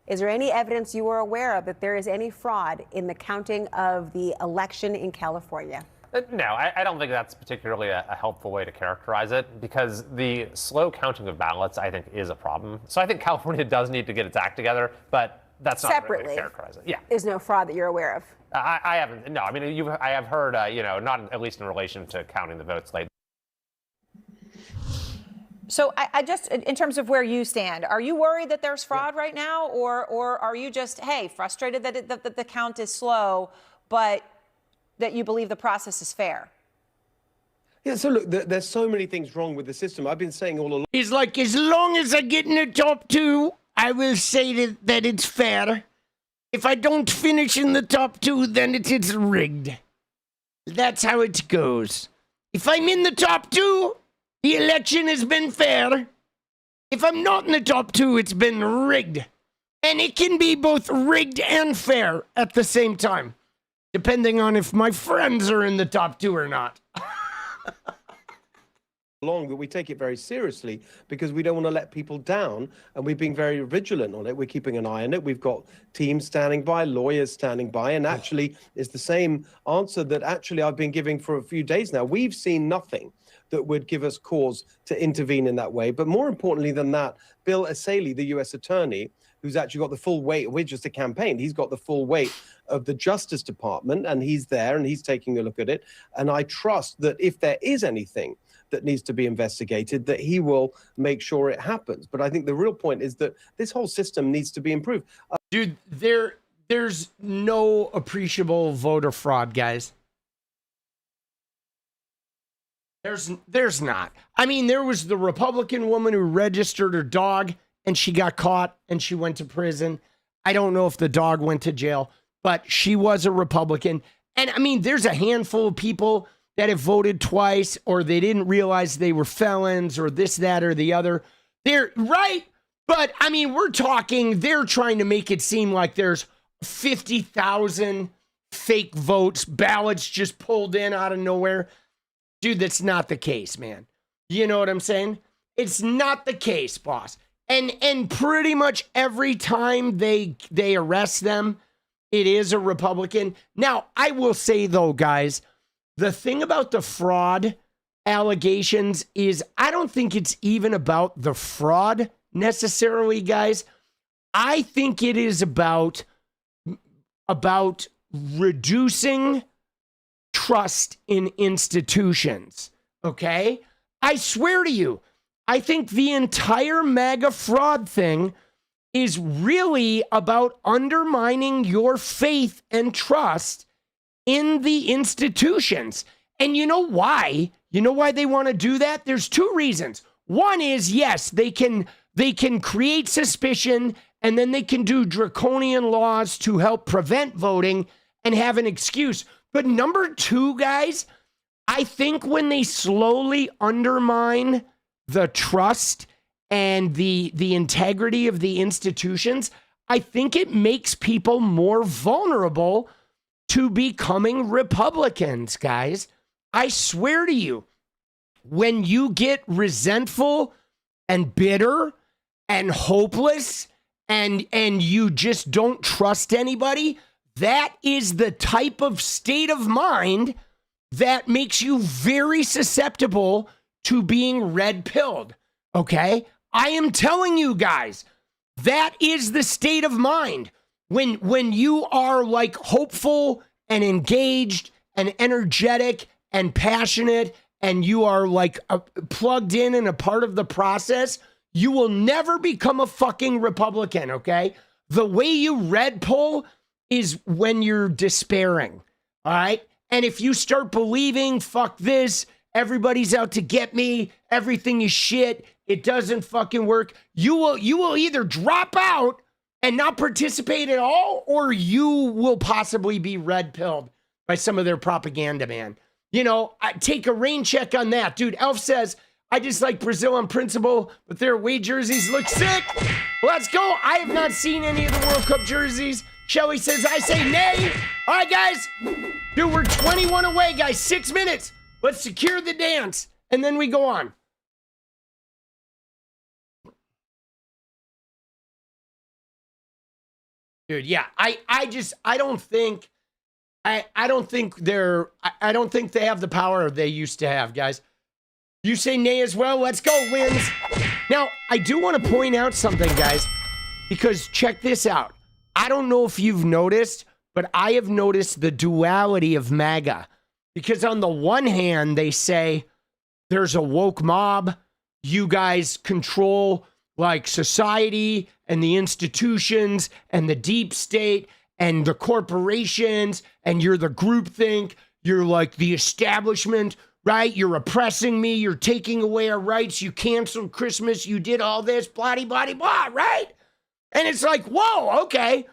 Is there any evidence you are aware of that there is any fraud in the counting of the election in California? No, I don't think that's particularly a helpful way to characterize it, because the slow counting of ballots, I think, is a problem. So I think California does need to get its act together, but that's not the right way to characterize it. Yeah. There's no fraud that you're aware of? I haven't. No, I mean, I have heard, not at least in relation to counting the votes late. So I just, in terms of where you stand, are you worried that there's fraud right now, or are you just, hey, frustrated that the count is slow, but that you believe the process is fair? Yeah, so look, there's so many things wrong with the system. I've been saying all along. He's like, as long as I get in the top two, I will say that it's fair. If I don't finish in the top two, then it's rigged. That's how it goes. If I'm in the top two, the election has been fair. If I'm not in the top two, it's been rigged. And it can be both rigged and fair at the same time, depending on if my friends are in the top two or not. But we take it very seriously because we don't want to let people down, and we've been very vigilant on it. We're keeping an eye on it. We've got teams standing by, lawyers standing by, and actually it's the same answer that actually I've been giving for a few days now. We've seen nothing that would give us cause to intervene in that way. But more importantly than that, 𝗙𝗪cie, the U.S. attorney, who's actually got the full weight, we're just a campaign, he's got the full weight of the Justice Department, and he's there and he's taking a look at it. And I trust that if there is anything that needs to be investigated, that he will make sure it happens. But I think the real point is that this whole system needs to be improved. Dude, there's no appreciable voter fraud, guys. There's not. I mean, there was the Republican woman who registered her dog and she got caught and she went to prison. I don't know if the dog went to jail, but she was a Republican. And I mean, there's a handful of people that have voted twice, or they didn't realize they were felons, or this, that, or the other. They're right. But I mean, we're talking, they're trying to make it seem like there's 50,000 fake votes, ballots just pulled in out of nowhere. Dude, that's not the case, man. You know what I'm saying? It's not the case, boss. And pretty much every time they arrest them, it is a Republican. Now, I will say though, guys, the thing about the fraud allegations is I don't think it's even about the fraud necessarily, guys. I think it is about reducing trust in institutions, okay? I swear to you, I think the entire MAGA fraud thing is really about undermining your faith and trust in the institutions. And you know why? You know why they want to do that? There's two reasons. One is, yes, they can create suspicion, and then they can do draconian laws to help prevent voting and have an excuse. But number two, guys, I think when they slowly undermine the trust and the integrity of the institutions, I think it makes people more vulnerable to becoming Republicans, guys. I swear to you, when you get resentful and bitter and hopeless and you just don't trust anybody, that is the type of state of mind that makes you very susceptible to being red-pilled, okay? I am telling you guys, that is the state of mind. When you are like hopeful and engaged and energetic and passionate and you are like plugged in and a part of the process, you will never become a fucking Republican, okay? The way you red pill is when you're despairing, all right? And if you start believing, fuck this, everybody's out to get me, everything is shit, it doesn't fucking work, you will either drop out and not participate at all, or you will possibly be red pilled by some of their propaganda, man. You know, take a rain check on that. Dude, Elf says, I just like Brazil on principle, but their away jerseys look sick. Let's go. I have not seen any of the World Cup jerseys. Shelly says, I say nay. All right, guys. Dude, we're 21 away, guys. 6 minutes. Let's secure the dance, and then we go on. Dude, yeah. I don't think they have the power they used to have, guys. You say nay as well. Let's go, wins. Now, I do want to point out something, guys, because check this out. I don't know if you've noticed, but I have noticed the duality of MAGA. Because on the one hand, they say there's a woke mob. You guys control like society and the institutions and the deep state and the corporations, and you're the groupthink. You're like the establishment, right? You're oppressing me. You're taking away our rights. You canceled Christmas. You did all this, blah, blah, blah, right? And it's like, whoa, okay.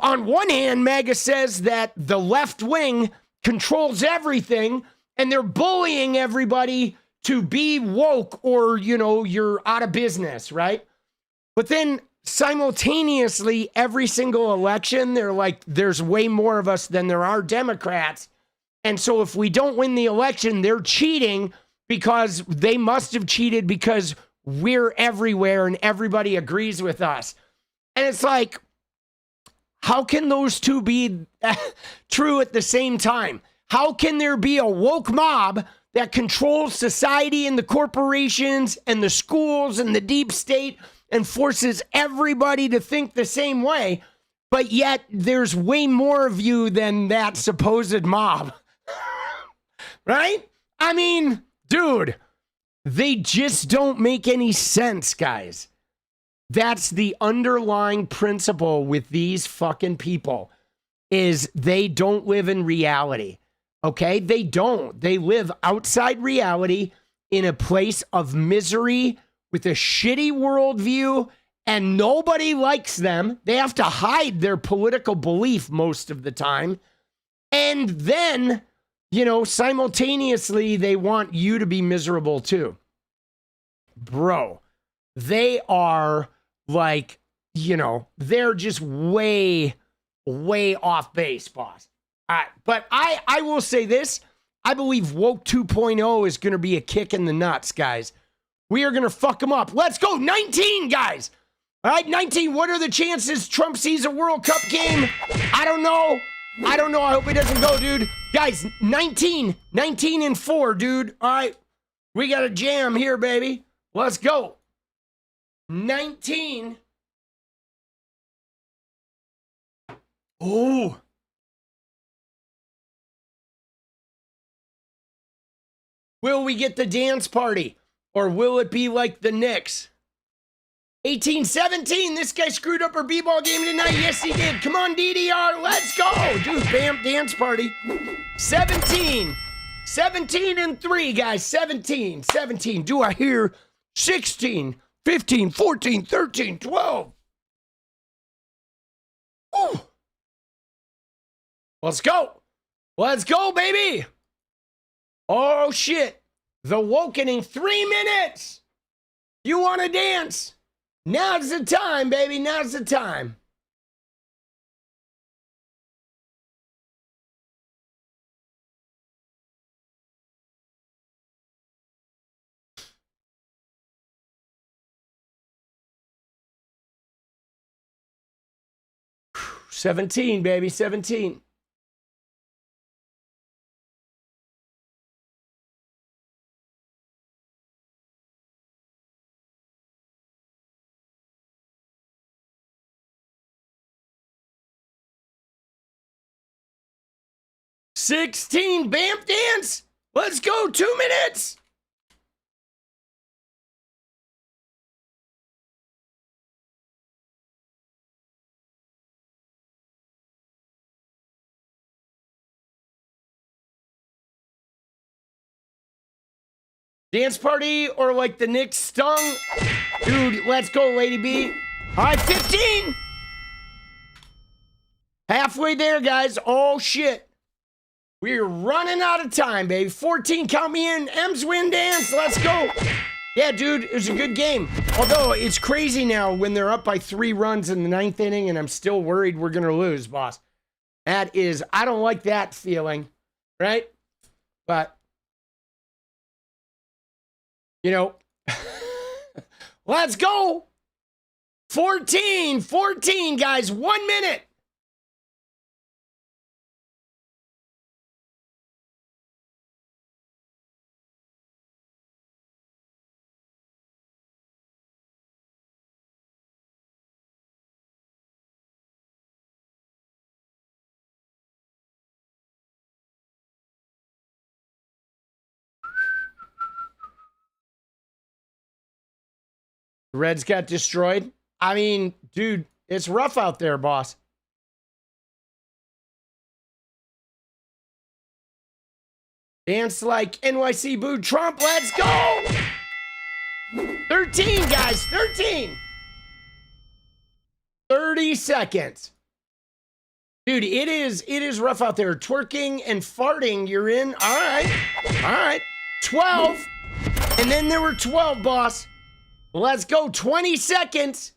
On one hand, MAGA says that the left wing controls everything, and they're bullying everybody to be woke, or, you know, you're out of business, right? But then simultaneously, every single election, they're like, there's way more of us than there are Democrats. And so if we don't win the election, they're cheating, because they must have cheated because we're everywhere and everybody agrees with us. And it's like, how can those two be true at the same time? How can there be a woke mob that controls society and the corporations and the schools and the deep state and forces everybody to think the same way, but yet there's way more of you than that supposed mob? Right? I mean, dude, they just don't make any sense, guys. That's the underlying principle with these fucking people, is they don't live in reality. Okay? They don't. They live outside reality in a place of misery with a shitty worldview, and nobody likes them. They have to hide their political belief most of the time. And then, you know, simultaneously, they want you to be miserable too. Bro, they are like, you know, they're just way, way off base, boss. All right, but I will say this. I believe Woke 2.0 is going to be a kick in the nuts, guys. We are going to fuck them up. Let's go. 19, guys. All right, 19. What are the chances Trump sees a World Cup game? I don't know. I hope he doesn't go, dude. Guys, 19 and 4, dude. All right, we got a jam here, baby. Let's go. 19. Oh. Will we get the dance party, or will it be like the Knicks? 18-17, this guy screwed up our b-ball game tonight. Yes, he did. Come on, DDR, let's go. Dude, bam, dance party. 17 and 3, guys. 17. Do I hear 16, 15, 14, 13, 12? Ooh. Let's go, baby. Oh, shit. The Wokening, 3 minutes. You want to dance? Now's the time, baby. Now's the time. Whew, 17, baby. 17. $16, bam dance. Let's go, 2 minutes. Dance party or like the Knicks stung? Dude, let's go, Lady B. All right, 15. Halfway there, guys. Oh, shit. We're running out of time, baby. 14, count me in. M's win dance. Let's go. Yeah, dude, it was a good game. Although it's crazy now when they're up by 3 runs in the 9th inning and I'm still worried we're going to lose, boss. That is, I don't like that feeling, right? But, you know, let's go. 14, guys, 1 minute. The Reds got destroyed. I mean, dude, it's rough out there, boss. Dance like NYC boo Trump. Let's go. 13, guys. 13. 30 seconds. Dude, it is rough out there. Twerking and farting, you're in. All right. 12. And then there were 12, boss. Let's go. 20 seconds.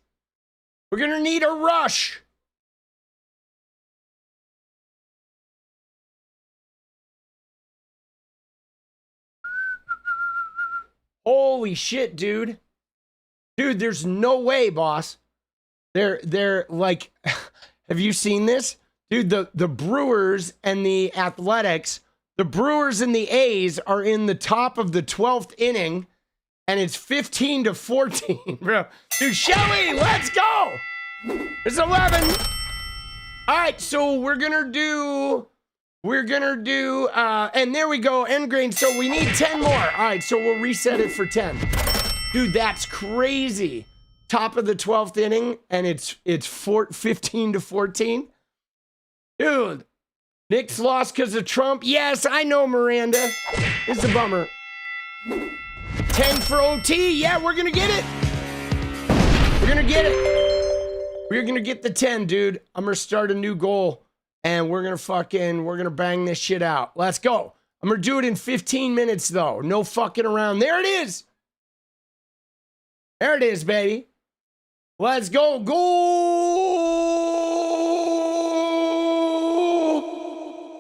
We're going to need a rush. Holy shit, dude. Dude, there's no way, boss. They're like, have you seen this? Dude, the Brewers and the Athletics, the Brewers and the A's are in the top of the 12th inning. And it's 15-14, bro. Dude, Shelly, let's go. It's 11. All right, so we're gonna do, and there we go, end grain. So we need 10 more. All right, so we'll reset it for 10. Dude, that's crazy. Top of the 12th inning, and it's 15-14. Dude, Knicks lost because of Trump. Yes, I know, Miranda. It's a bummer. 10 for OT. Yeah, we're going to get it. We're going to get it. We're going to get the 10, dude. I'm going to start a new goal, and we're going to bang this shit out. Let's go. I'm going to do it in 15 minutes, though. No fucking around. There it is. There it is, baby. Let's go. Go.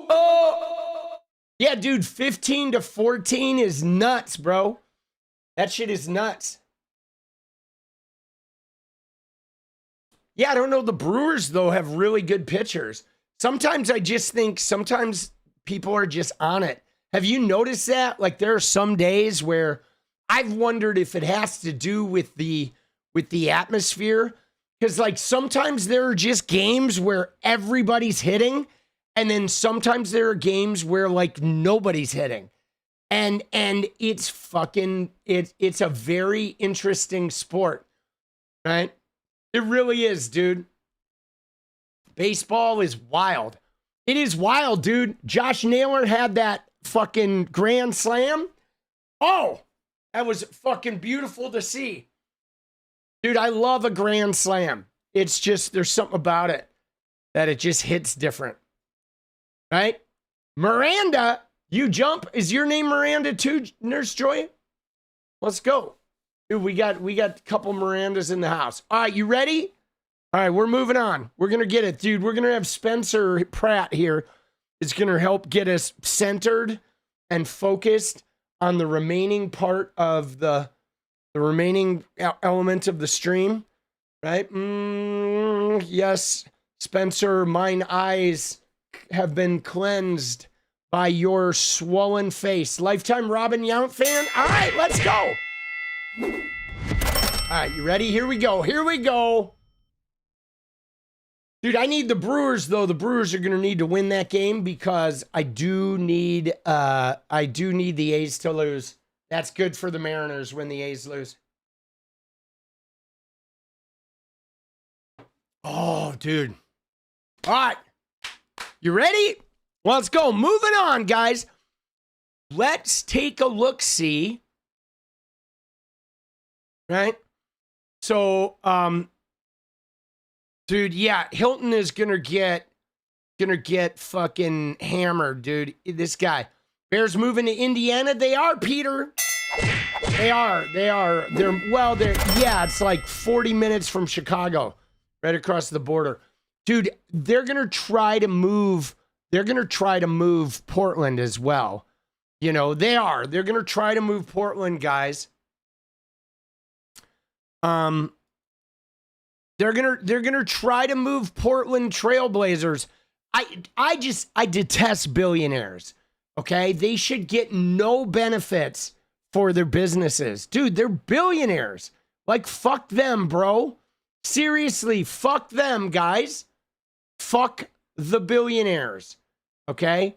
Oh. Yeah, dude, 15-14 is nuts, bro. That shit is nuts. Yeah, I don't know. The Brewers, though, have really good pitchers. Sometimes I just think sometimes people are just on it. Have you noticed that? Like, there are some days where I've wondered if it has to do with the atmosphere. Because, like, sometimes there are just games where everybody's hitting. And then sometimes there are games where, like, nobody's hitting. And it's fucking, it's a very interesting sport, right? It really is, dude. Baseball is wild. It is wild, dude. Josh Naylor had that fucking grand slam. Oh, that was fucking beautiful to see. Dude, I love a grand slam. It's just, there's something about it that it just hits different, right? Miranda. You jump. Is your name Miranda too, Nurse Joy? Let's go. Dude, we got a couple Mirandas in the house. All right, you ready? All right, we're moving on. We're going to get it, dude. We're going to have Spencer Pratt here. It's going to help get us centered and focused on the remaining part of the remaining element of the stream, right? Yes, Spencer, mine eyes have been cleansed by your swollen face. Lifetime Robin Yount fan? All right, let's go. All right, you ready? Here we go. Here we go. Dude, I need the Brewers, though. The Brewers are going to need to win that game because I do need the A's to lose. That's good for the Mariners when the A's lose. Oh, dude. All right. You ready? Let's go. Moving on, guys. Let's take a look-see right? So, dude, yeah, Hilton is gonna get fucking hammered, dude. This guy. Bears moving to Indiana. They are, Peter. They are. Yeah, it's like 40 minutes from Chicago, right across the border. Dude, they're going to try to move Portland as well. You know, they are. They're going to try to move Portland, guys. They're going to try to move Portland Trailblazers. I detest billionaires. Okay? They should get no benefits for their businesses. Dude, they're billionaires. Like, fuck them, bro. Seriously, fuck them, guys. Fuck the billionaires. Okay?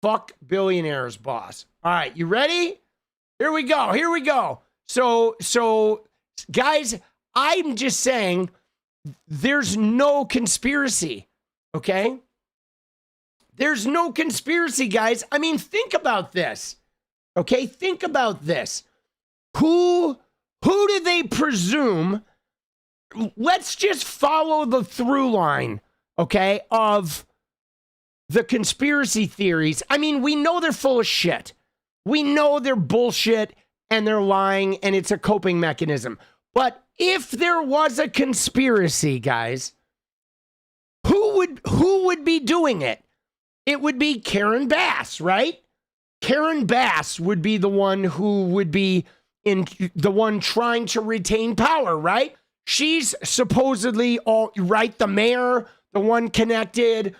Fuck billionaires, boss. All right, you ready? Here we go. So guys, I'm just saying there's no conspiracy. Okay? There's no conspiracy, guys. I mean, think about this. Okay, think about this. Who do they presume? Let's just follow the through line, okay, of the conspiracy theories. I mean, we know they're full of shit. We know they're bullshit and they're lying and it's a coping mechanism. But if there was a conspiracy, guys, who would be doing it? It would be Karen Bass, right? Karen Bass would be the one who would be the one trying to retain power, right? She's supposedly the mayor, the one connected.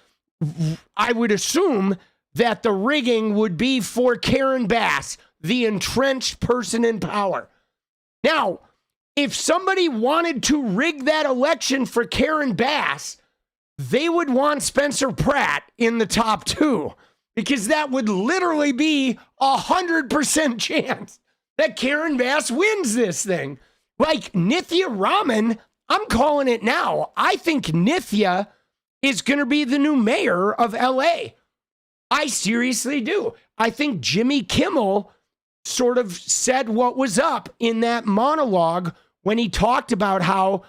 I would assume that the rigging would be for Karen Bass, the entrenched person in power. Now, if somebody wanted to rig that election for Karen Bass, they would want Spencer Pratt in the top two. Because that would literally be 100% chance that Karen Bass wins this thing. Like Nithya Raman, I'm calling it now. I think Nithya is going to be the new mayor of LA. I seriously do. I think Jimmy Kimmel sort of said what was up in that monologue when he talked about how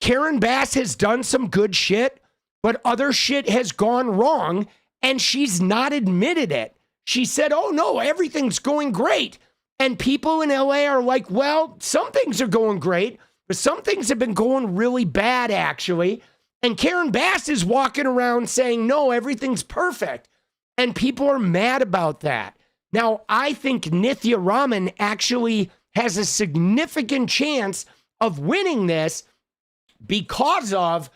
Karen Bass has done some good shit, but other shit has gone wrong. And she's not admitted it. She said, oh no, everything's going great. And people in LA are like, well, some things are going great, but some things have been going really bad, actually. And Karen Bass is walking around saying, no, everything's perfect. And people are mad about that. Now, I think Nithya Raman actually has a significant chance of winning this because of,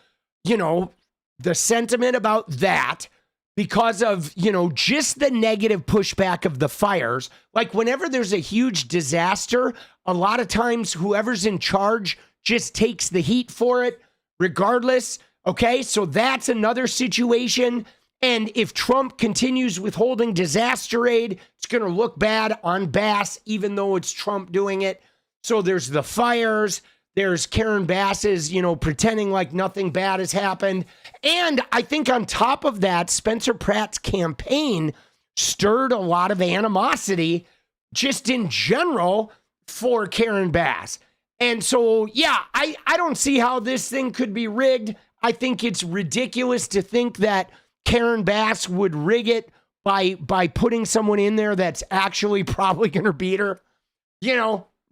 the sentiment about that. Because of, just the negative pushback of the fires. Like whenever there's a huge disaster, a lot of times whoever's in charge just takes the heat for it regardless. Okay, so that's another situation. And if Trump continues withholding disaster aid, it's going to look bad on Bass, even though it's Trump doing it. So there's the fires. There's Karen Bass's, pretending like nothing bad has happened. And I think on top of that, Spencer Pratt's campaign stirred a lot of animosity just in general for Karen Bass. And so, yeah, I don't see how this thing could be rigged. I think it's ridiculous to think that Karen Bass would rig it by putting someone in there that's actually probably going to beat her.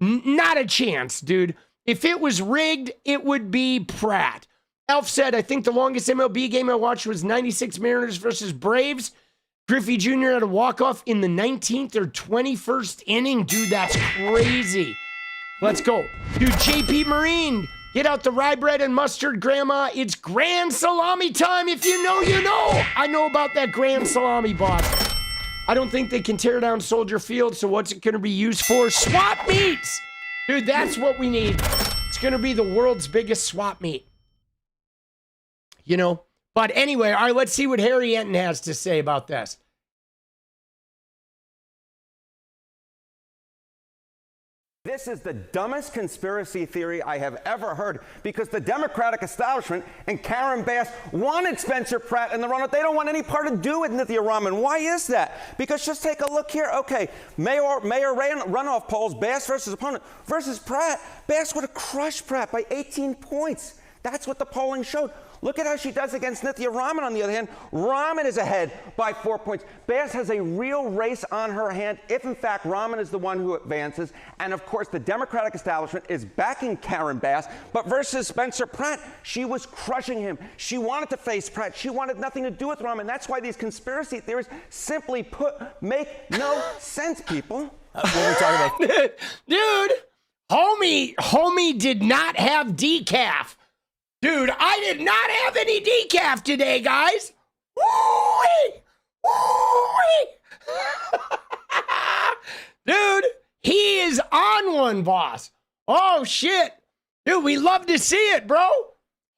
Not a chance, dude. If it was rigged, it would be Pratt. Elf said, I think the longest MLB game I watched was 96 Mariners versus Braves. Griffey Jr. had a walk-off in the 19th or 21st inning. Dude, that's crazy. Let's go. Dude, JP Marine, get out the rye bread and mustard, Grandma. It's grand salami time. If you know, you know. I know about that grand salami, boss. I don't think they can tear down Soldier Field, so what's it going to be used for? Swap meets. Dude, that's what we need. It's going to be the world's biggest swap meet. But anyway, all right, let's see what Harry Enten has to say about this. This This is the dumbest conspiracy theory I have ever heard, because the Democratic establishment and Karen Bass wanted Spencer Pratt in the runoff. They don't want any part to do with 𝗙cie 𝗻𝗋. Why is that? Because just take a look here. Okay, mayor runoff polls, Bass versus opponent versus Pratt. Bass would have crushed Pratt by 18 points. That's what the polling showed. Look at how she does against 𝗙cie 𝗻𝗋. On the other hand, 𝗻𝗋 is ahead by 4 points. Bass has a real race on her hand if, in fact, 𝗻𝗋 is the one who advances. And, of course, the Democratic establishment is backing Karen Bass. But versus Spencer Pratt, she was crushing him. She wanted to face Pratt. She wanted nothing to do with 𝗻𝗋. And that's why these conspiracy theories, simply put, make no sense, people. What are we talking about? Dude, homie did not have decaf. Dude, I did not have any decaf today, guys. Woo-wee! Woo-wee! Dude, he is on one, boss. Oh, shit. Dude, we love to see it, bro.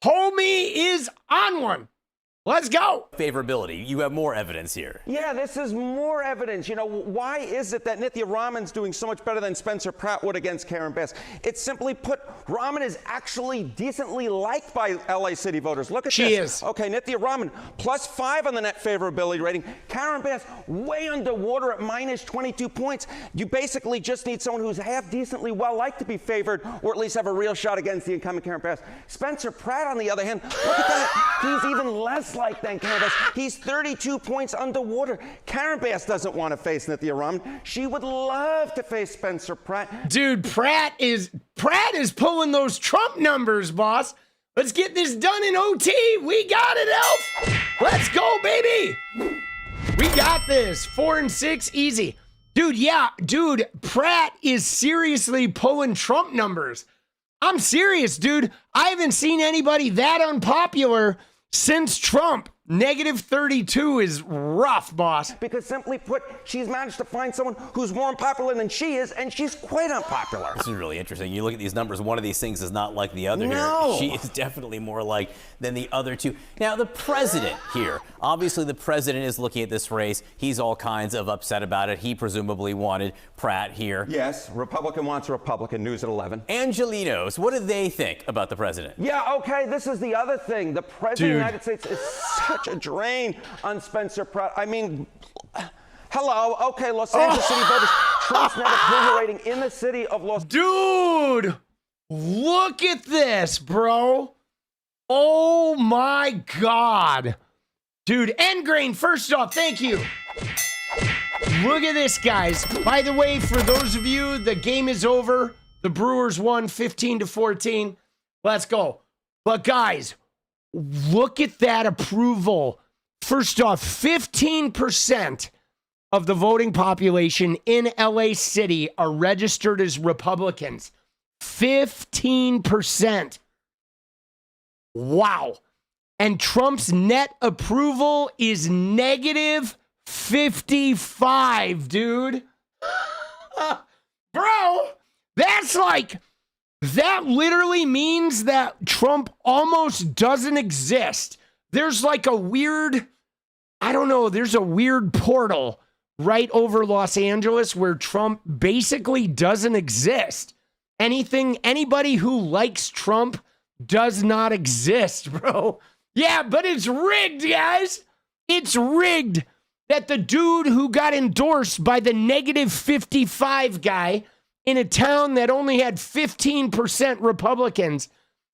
Homie is on one. Let's go. Favorability. You have more evidence here. Yeah, this is more evidence. You know, why is it that 𝗙cie 𝗻𝗋's doing so much better than Spencer Pratt would against Karen Bass? It's simply put, 𝗻𝗋 is actually decently liked by LA City voters. Look at this. She is. Okay, 𝗙cie 𝗻𝗋 +5 on the net favorability rating. Karen Bass way underwater at -22 points. You basically just need someone who's half decently well liked to be favored, or at least have a real shot against the incumbent Karen Bass. Spencer Pratt, on the other hand, look at that. He's even less like than Karen Bass. He's 32 points underwater. Karen Bass doesn't want to face 𝗙cie 𝗻𝗋. She would love to face Spencer Pratt. Dude, Pratt is pulling those Trump numbers, boss. Let's get this done in OT. We got it, Elf. Let's go, baby. We got this. 4 and 6, easy. Dude, Pratt is seriously pulling Trump numbers. I'm serious, dude. I haven't seen anybody that unpopular since Trump. -32 is rough, boss. Because simply put, she's managed to find someone who's more unpopular than she is, and she's quite unpopular. This is really interesting. You look at these numbers, one of these things is not like the other No. here. She is definitely more like than the other two. Now, the president here. Obviously, the president is looking at this race. He's all kinds of upset about it. He presumably wanted Pratt here. Yes, Republican wants a Republican. News at 11. Angelinos, what do they think about the president? Yeah, okay, this is the other thing. The president of the United States is such a drain on Spencer Pratt. I mean, hello, okay, Los Angeles City voters. Trump's net approval rating in the city of Los Angeles. Dude, look at this, bro. Oh my God. Dude, Ingraham, first off, thank you. Look at this, guys. By the way, for those of you, the game is over. The Brewers won 15-14. Let's go. But guys, look at that approval. First off, 15% of the voting population in LA City are registered as Republicans. 15%. Wow. And Trump's net approval is -55, dude. Bro, that's like, that literally means that Trump almost doesn't exist. There's like a weird, I don't know, there's a weird portal right over Los Angeles where Trump basically doesn't exist. Anybody who likes Trump does not exist, bro. Yeah, but it's rigged, guys. It's rigged that the dude who got endorsed by the -55 guy in a town that only had 15% Republicans,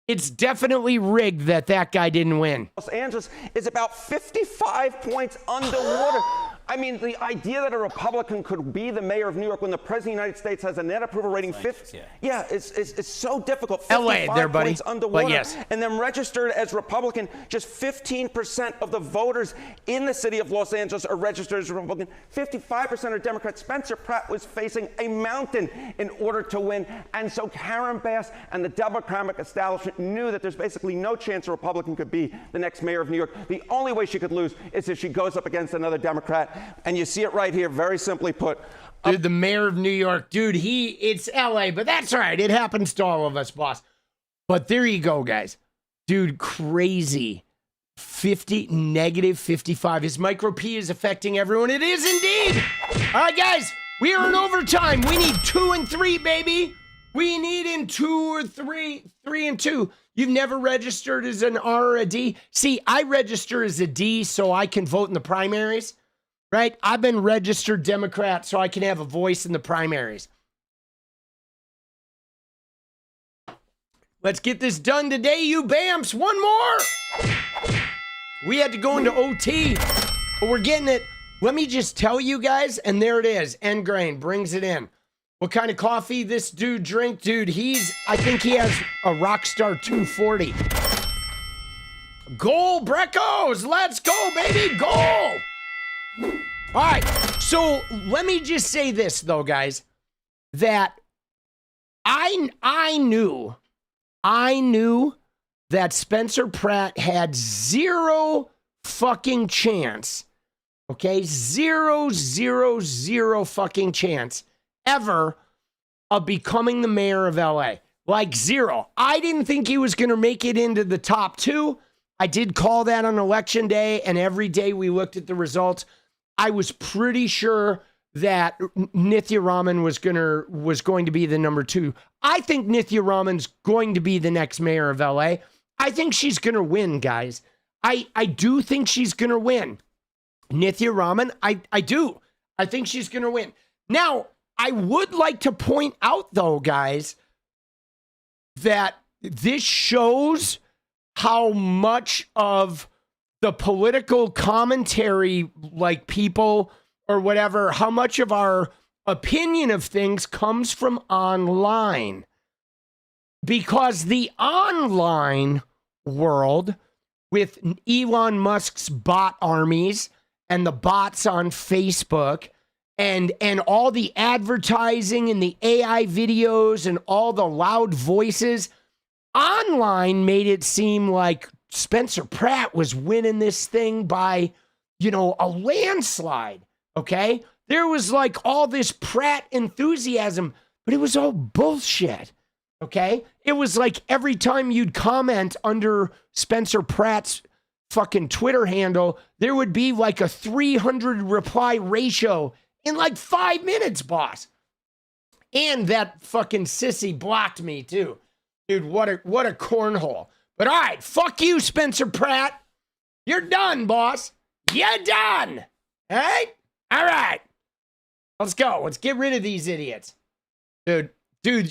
it's definitely rigged that that guy didn't win. Los Angeles is about 55 points underwater. I mean, the idea that a Republican could be the mayor of New York when the president of the United States has a net approval rating 50, it's so difficult. 55 LA there, buddy. points underwater, but yes. And then registered as Republican. Just 15% of the voters in the city of Los Angeles are registered as Republican. 55% are Democrats. Spencer Pratt was facing a mountain in order to win, and so Karen Bass and the Democratic establishment knew that there's basically no chance a Republican could be the next mayor of New York. The only way she could lose is if she goes up against another Democrat. And you see it right here, very simply put. Dude, the mayor of New York, dude, it's LA, but that's all right. It happens to all of us, boss. But there you go, guys. Dude, crazy. -55. His micro P is affecting everyone. It is indeed. All right, guys, we are in overtime. We need 2 and 3, baby. We need in 2 or 3 and 2. You've never registered as an R or a D. See, I register as a D so I can vote in the primaries, right? I've been registered Democrat so I can have a voice in the primaries. Let's get this done today, you BAMFs. One more. We had to go into OT, but we're getting it. Let me just tell you guys, and there it is. Ingraham brings it in. What kind of coffee this dude drink? Dude, I think he has a Rockstar 240. Goal, Breckos. Let's go, baby. Goal. All right. So let me just say this, though, guys, that I knew that Spencer Pratt had zero fucking chance. Okay? Zero fucking chance ever of becoming the mayor of LA. Like zero. I didn't think he was going to make it into the top 2. I did call that on election day, and every day we looked at the results. I was pretty sure that 𝗙cie𝗋𝗋 was going to be the number 2. I think 𝗙cie𝗋𝗋's going to be the next mayor of LA. I think she's going to win, guys. I do think she's going to win. 𝗙cie𝗋𝗋, I do. I think she's going to win. Now, I would like to point out, though, guys, that this shows how much of the political commentary, like people or whatever, how much of our opinion of things comes from online. Because the online world, with Elon Musk's bot armies and the bots on Facebook, and all the advertising and the AI videos and all the loud voices, online made it seem like Spencer Pratt was winning this thing by, a landslide, okay? There was like all this Pratt enthusiasm, but it was all bullshit, okay? It was like every time you'd comment under Spencer Pratt's fucking Twitter handle, there would be like a 300 reply ratio in like 5 minutes, boss. And that fucking sissy blocked me too. Dude, what a cornhole. But all right, fuck you, Spencer Pratt. You're done, boss. You're done. All right? All right. Let's go. Let's get rid of these idiots. Dude,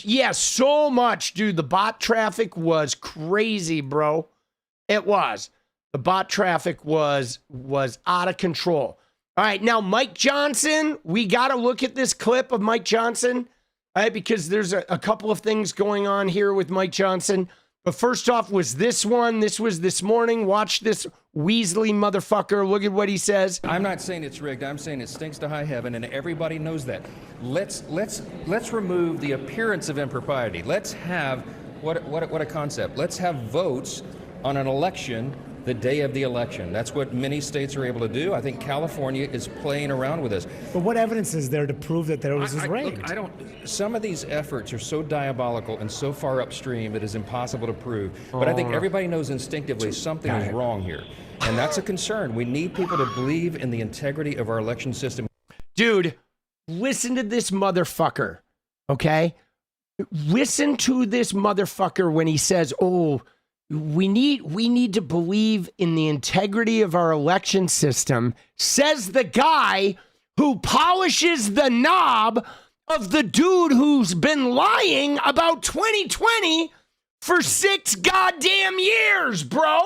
yeah, so much, dude. The bot traffic was crazy, bro. It was. The bot traffic was out of control. All right, now Mike Johnson, we got to look at this clip of Mike Johnson, all right, because there's a couple of things going on here with Mike Johnson. But first off was this one. This was this morning. Watch this Weasley motherfucker. Look at what he says. I'm not saying it's rigged. I'm saying it stinks to high heaven, and everybody knows that. Let's remove the appearance of impropriety. Let's have what a concept. Let's have votes on an election the day of the election. That's what many states are able to do. I think California is playing around with this. But what evidence is there to prove that there was rigged? Some of these efforts are so diabolical and so far upstream it is impossible to prove. But I think everybody knows instinctively something is wrong here. And that's a concern. We need people to believe in the integrity of our election system. Dude, listen to this motherfucker, okay? Listen to this motherfucker when he says, we need to believe in the integrity of our election system, says the guy who polishes the knob of the dude who's been lying about 2020 for 6 goddamn years, bro.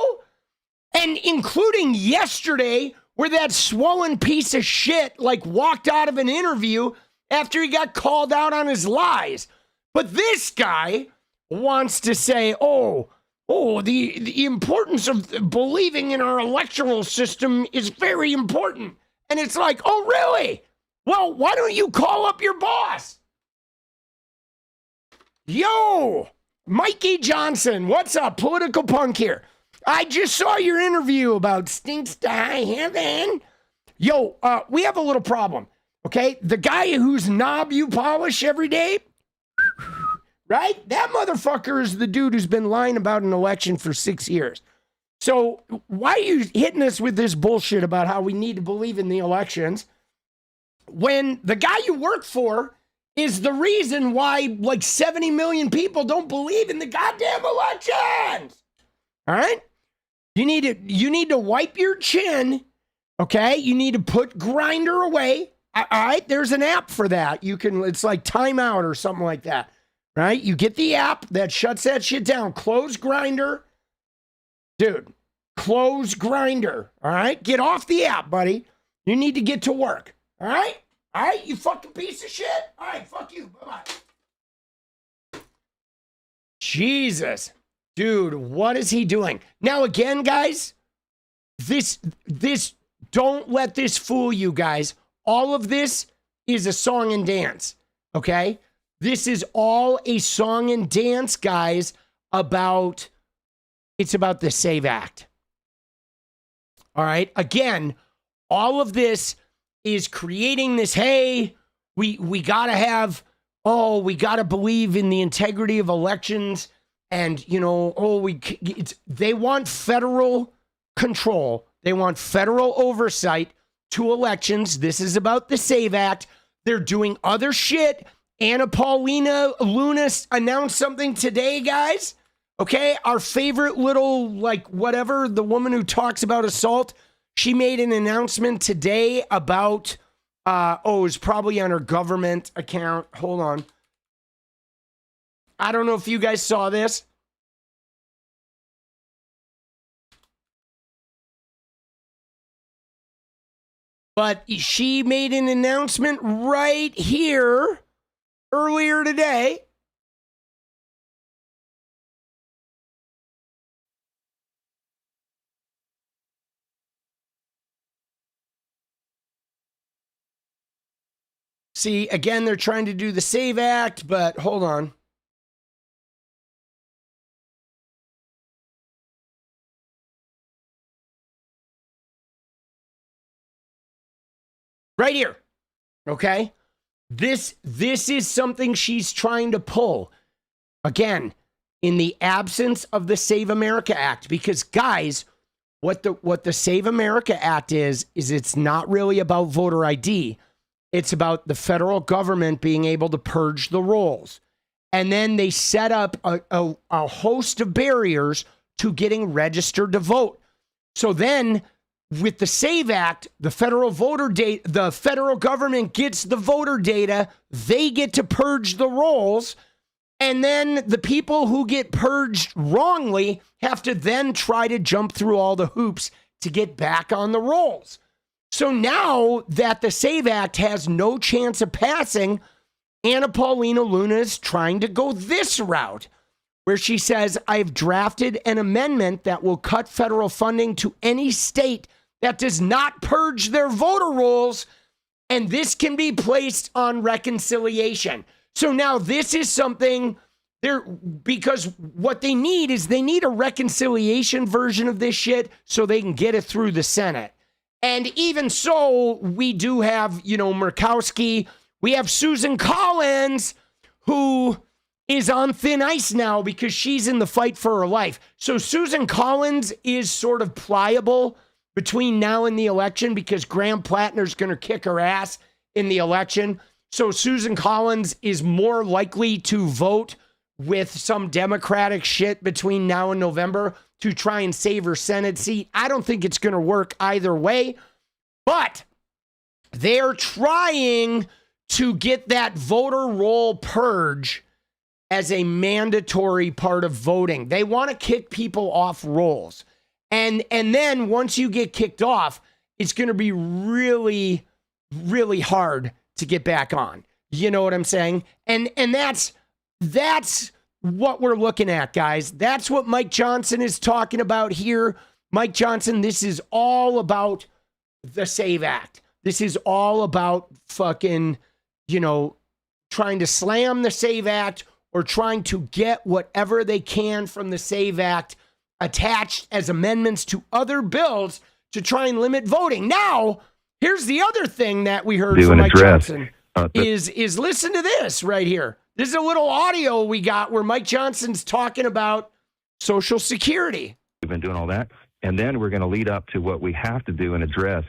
And including yesterday, where that swollen piece of shit walked out of an interview after he got called out on his lies. But this guy wants to say, the importance of believing in our electoral system is very important. And it's like, oh, really? Well, why don't you call up your boss? Yo, Mikey Johnson, what's up? Political punk here. I just saw your interview about stinks to high heaven. Yo, we have a little problem, okay? The guy whose knob you polish every day, right? That motherfucker is the dude who's been lying about an election for 6 years. So why are you hitting us with this bullshit about how we need to believe in the elections when the guy you work for is the reason why like 70 million people don't believe in the goddamn elections. All right? You need to wipe your chin, okay? You need to put Grindr away. All right? There's an app for that. It's like timeout or something like that. Right? You get the app that shuts that shit down. Close Grindr. Dude, close Grindr. All right? Get off the app, buddy. You need to get to work. All right? All right, you fucking piece of shit. All right, fuck you. Bye-bye. Jesus. Dude, what is he doing? Now, again, guys, this, don't let this fool you guys. All of this is a song and dance, okay? This is all a song and dance, guys, it's about the SAVE Act. All right? Again, all of this is creating this, hey, we got to we got to believe in the integrity of elections. And, they want federal control. They want federal oversight to elections. This is about the SAVE Act. They're doing other shit. Anna Paulina Luna announced something today, guys. Okay, our favorite little, whatever, the woman who talks about assault, she made an announcement today about, it was probably on her government account. Hold on. I don't know if you guys saw this. But she made an announcement right here earlier today. See, again, they're trying to do the SAVE Act, but hold on. Right here. Okay? This is something she's trying to pull. Again, in the absence of the Save America Act. Because, guys, what the Save America Act is it's not really about voter ID. It's about the federal government being able to purge the rolls. And then they set up a host of barriers to getting registered to vote. So then, with the SAVE Act, the federal government gets the voter data. They get to purge the rolls. And then the people who get purged wrongly have to then try to jump through all the hoops to get back on the rolls. So now that the SAVE Act has no chance of passing, Anna Paulina Luna is trying to go this route, where she says, I've drafted an amendment that will cut federal funding to any state that does not purge their voter rolls, and this can be placed on reconciliation. So now this is something because what they need a reconciliation version of this shit so they can get it through the Senate. And even so, we do have, Murkowski. We have Susan Collins, who is on thin ice now because she's in the fight for her life. So Susan Collins is sort of pliable between now and the election because Graham Platner's going to kick her ass in the election. So Susan Collins is more likely to vote with some Democratic shit between now and November to try and save her Senate seat. I don't think it's going to work either way, but they're trying to get that voter roll purge as a mandatory part of voting. They want to kick people off rolls. And then once you get kicked off, it's going to be really, really hard to get back on. You know what I'm saying? And that's what we're looking at, guys. That's what Mike Johnson is talking about here. Mike Johnson, this is all about the SAVE Act. This is all about fucking, trying to slam the SAVE Act or trying to get whatever they can from the SAVE Act attached as amendments to other bills to try and limit voting. Now, here's the other thing that we heard from Mike Johnson is listen to this right here. This is a little audio we got where Mike Johnson's talking about Social Security. We've been doing all that. And then we're going to lead up to what we have to do and address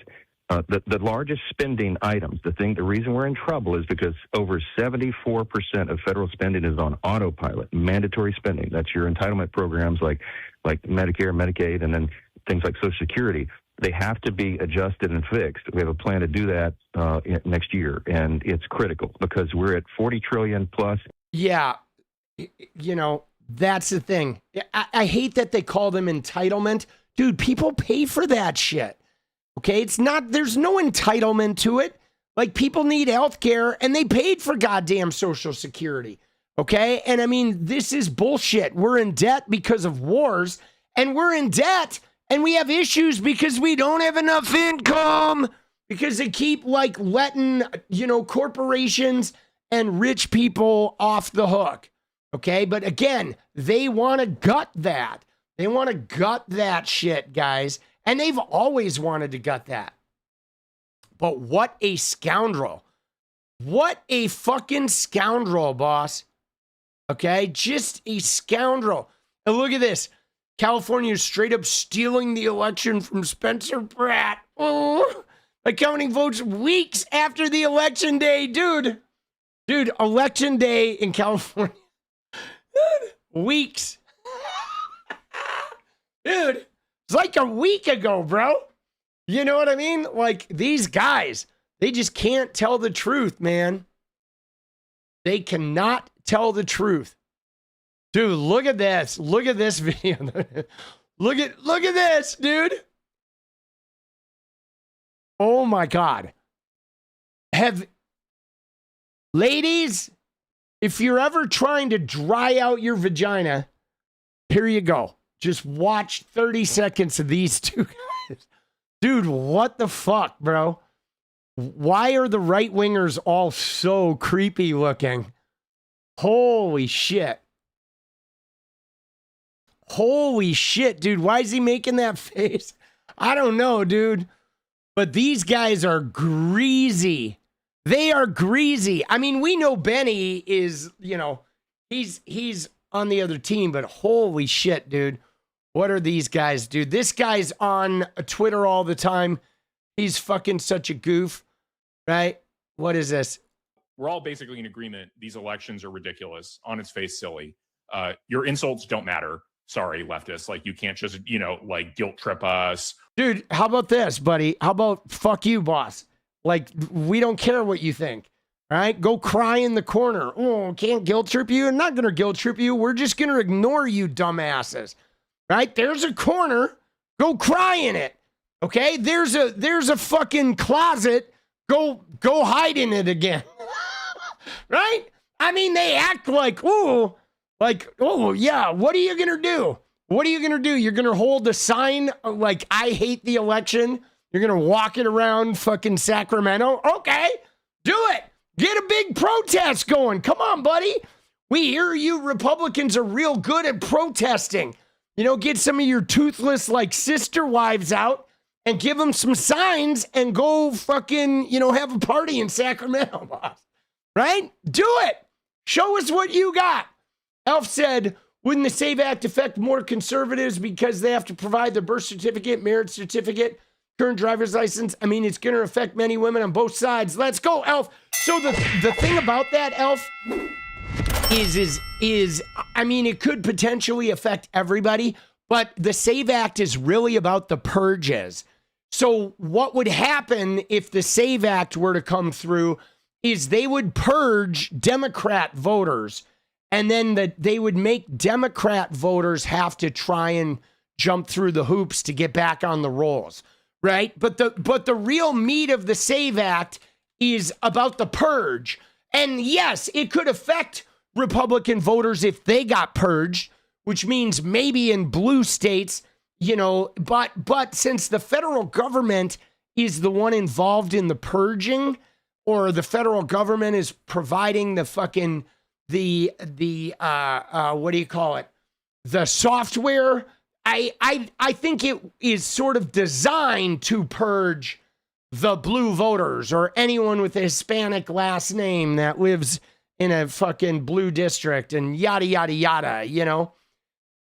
the largest spending items, the reason we're in trouble is because over 74% of federal spending is on autopilot, mandatory spending. That's your entitlement programs like Medicare, Medicaid, and then things like Social Security. They have to be adjusted and fixed. We have a plan to do that next year, and it's critical because we're at 40 trillion plus. Yeah, you know, that's the thing. I hate that they call them entitlement. Dude, people pay for that shit. Okay, it's not, there's no entitlement to it. Like, people need health care and they paid for goddamn Social Security. Okay, and I mean, this is bullshit. We're in debt because of wars, and we're in debt and we have issues because we don't have enough income, because they keep like letting, you know, corporations and rich people off the hook. Okay, but again, they want to gut that. They want to gut that shit, guys. And they've always wanted to gut that. But what a scoundrel. What a fucking scoundrel, boss. Okay, just a scoundrel. And look at this. California is straight up stealing the election from Spencer Pratt. Oh, accounting votes weeks after the election day. Dude, election day in California. Weeks. Dude. It's like a week ago, bro. You know what I mean? Like, these guys, they just can't tell the truth, man. They cannot tell the truth. Dude, look at this. Look at this video. look at this, dude. Oh my God. Ladies, if you're ever trying to dry out your vagina, here you go. Just watch 30 seconds of these two guys. Dude, what the fuck, bro? Why are the right-wingers all so creepy looking? Holy shit. Holy shit, dude. Why is he making that face? I don't know, dude. But these guys are greasy. They are greasy. I mean, we know Benny is, you know, he's on the other team, but holy shit, dude. What are these guys, dude? This guy's on Twitter all the time. He's fucking such a goof, right? What is this? We're all basically in agreement. These elections are ridiculous, on its face, silly. Your insults don't matter. Sorry, leftists. Like, you can't just, you know, like, guilt trip us. Dude, how about this, buddy? How about fuck you, boss? Like, we don't care what you think. All right? Go cry in the corner. Oh, can't guilt trip you? I'm not going to guilt trip you. We're just going to ignore you, dumbasses. Right? There's a corner. Go cry in it. Okay? There's a fucking closet. Go hide in it again. Right? I mean, they act like, oh yeah, what are you going to do? What are you going to do? You're going to hold a sign like, I hate the election. You're going to walk it around fucking Sacramento. Okay, do it. Get a big protest going. Come on, buddy. We hear you Republicans are real good at protesting. You know, get some of your toothless, like, sister wives out and give them some signs and go fucking, you know, have a party in Sacramento, boss. Right? Do it. Show us what you got. Elf said, wouldn't the SAVE Act affect more conservatives because they have to provide their birth certificate, marriage certificate, current driver's license? I mean, it's going to affect many women on both sides. Let's go, Elf. So the thing about that, Elf, is I mean, it could potentially affect everybody, but the SAVE Act is really about the purges. So what would happen if the SAVE Act were to come through is they would purge Democrat voters, and then they would make Democrat voters have to try and jump through the hoops to get back on the rolls, right? But the real meat of the SAVE Act is about the purge. And yes, it could affect Republican voters if they got purged, which means maybe in blue states, you know, but since the federal government is the one involved in the purging, or the federal government is providing the fucking the what do you call it? The software. I think it is sort of designed to purge the blue voters or anyone with a Hispanic last name that lives in a fucking blue district and yada, yada, yada, you know?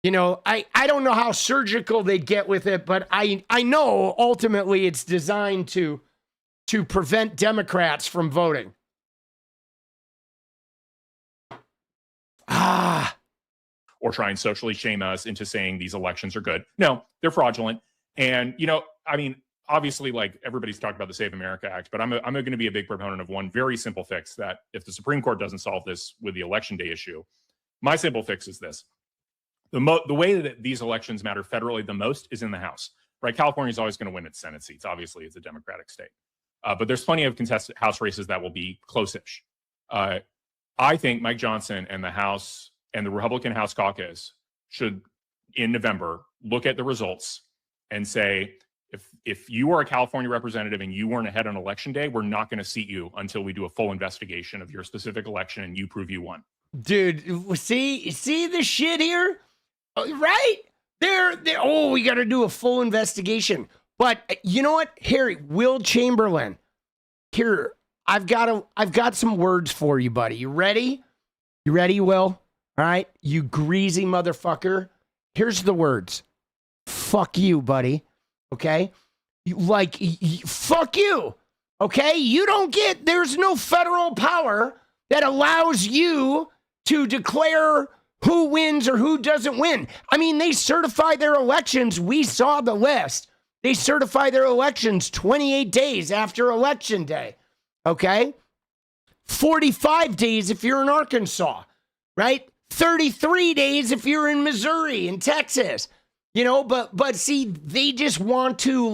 You know, I don't know how surgical they get with it, but I know ultimately it's designed to prevent Democrats from voting. Or try and socially shame us into saying these elections are good. No, they're fraudulent. And, you know, I mean, obviously, like everybody's talked about the Save America Act, but I'm going to be a big proponent of one very simple fix that if the Supreme Court doesn't solve this with the election day issue, my simple fix is this. The way that these elections matter federally the most is in the House, right? California is always going to win its Senate seats. Obviously, it's a Democratic state. But there's plenty of contested House races that will be close-ish. I think Mike Johnson and the House and the Republican House caucus should, in November, look at the results and say, if you are a California representative and you weren't ahead on election day, we're not going to seat you until we do a full investigation of your specific election and you prove you won. Dude, see the shit here? Right? Oh, we got to do a full investigation. But you know what, Harry, Will Chamberlain, here, I've got some words for you, buddy. You ready? You ready, Will? All right, you greasy motherfucker. Here's the words. Fuck you, buddy. Okay? Fuck you. Okay? There's no federal power that allows you to declare who wins or who doesn't win. I mean, they certify their elections. We saw the list. They certify their elections 28 days after election day. Okay? 45 days if you're in Arkansas, right? 33 days if you're in Missouri and Texas, you know, but see, they just want to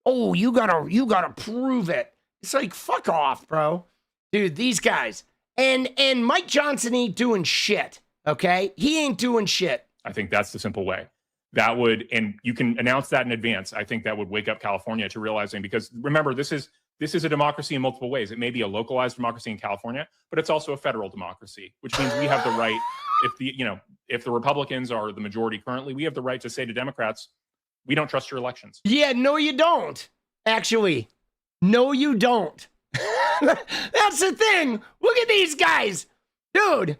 you gotta prove it. It's like, fuck off, bro. Dude, these guys. And Mike Johnson ain't doing shit, okay? He ain't doing shit. I think that's the simple way. That would, and you can announce that in advance. I think that would wake up California to realizing, because remember, this is a democracy in multiple ways. It may be a localized democracy in California, but it's also a federal democracy, which means we have the right, if the Republicans are the majority currently, we have the right to say to Democrats, we don't trust your elections. Yeah, no, you don't. Actually, no, you don't. That's the thing. Look at these guys. Dude,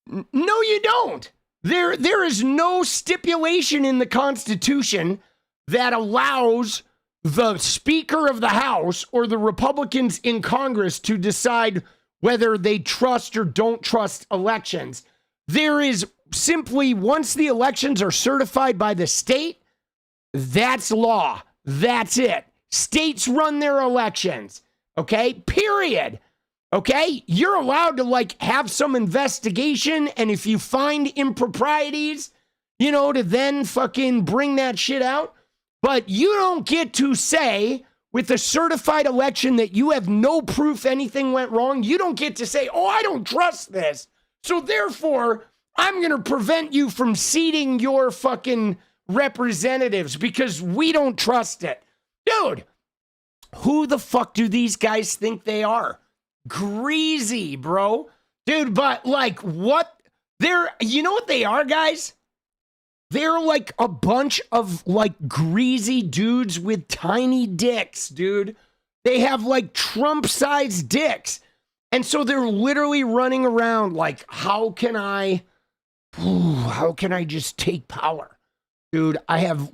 no, you don't. There is no stipulation in the Constitution that allows the Speaker of the House or the Republicans in Congress to decide whether they trust or don't trust elections. There is simply, once the elections are certified by the state, that's law. That's it. States run their elections. Okay? Period. Okay? You're allowed to have some investigation, and if you find improprieties, to then fucking bring that shit out. But you don't get to say with a certified election that you have no proof anything went wrong. You don't get to say, oh, I don't trust this, so therefore I'm going to prevent you from seating your fucking representatives because we don't trust it. Dude, who the fuck do these guys think they are? Greasy, bro. Dude, but what? You know what they are, guys? They're like a bunch of greasy dudes with tiny dicks, dude. They have Trump-sized dicks. And so they're literally running around how can I just take power? Dude, I have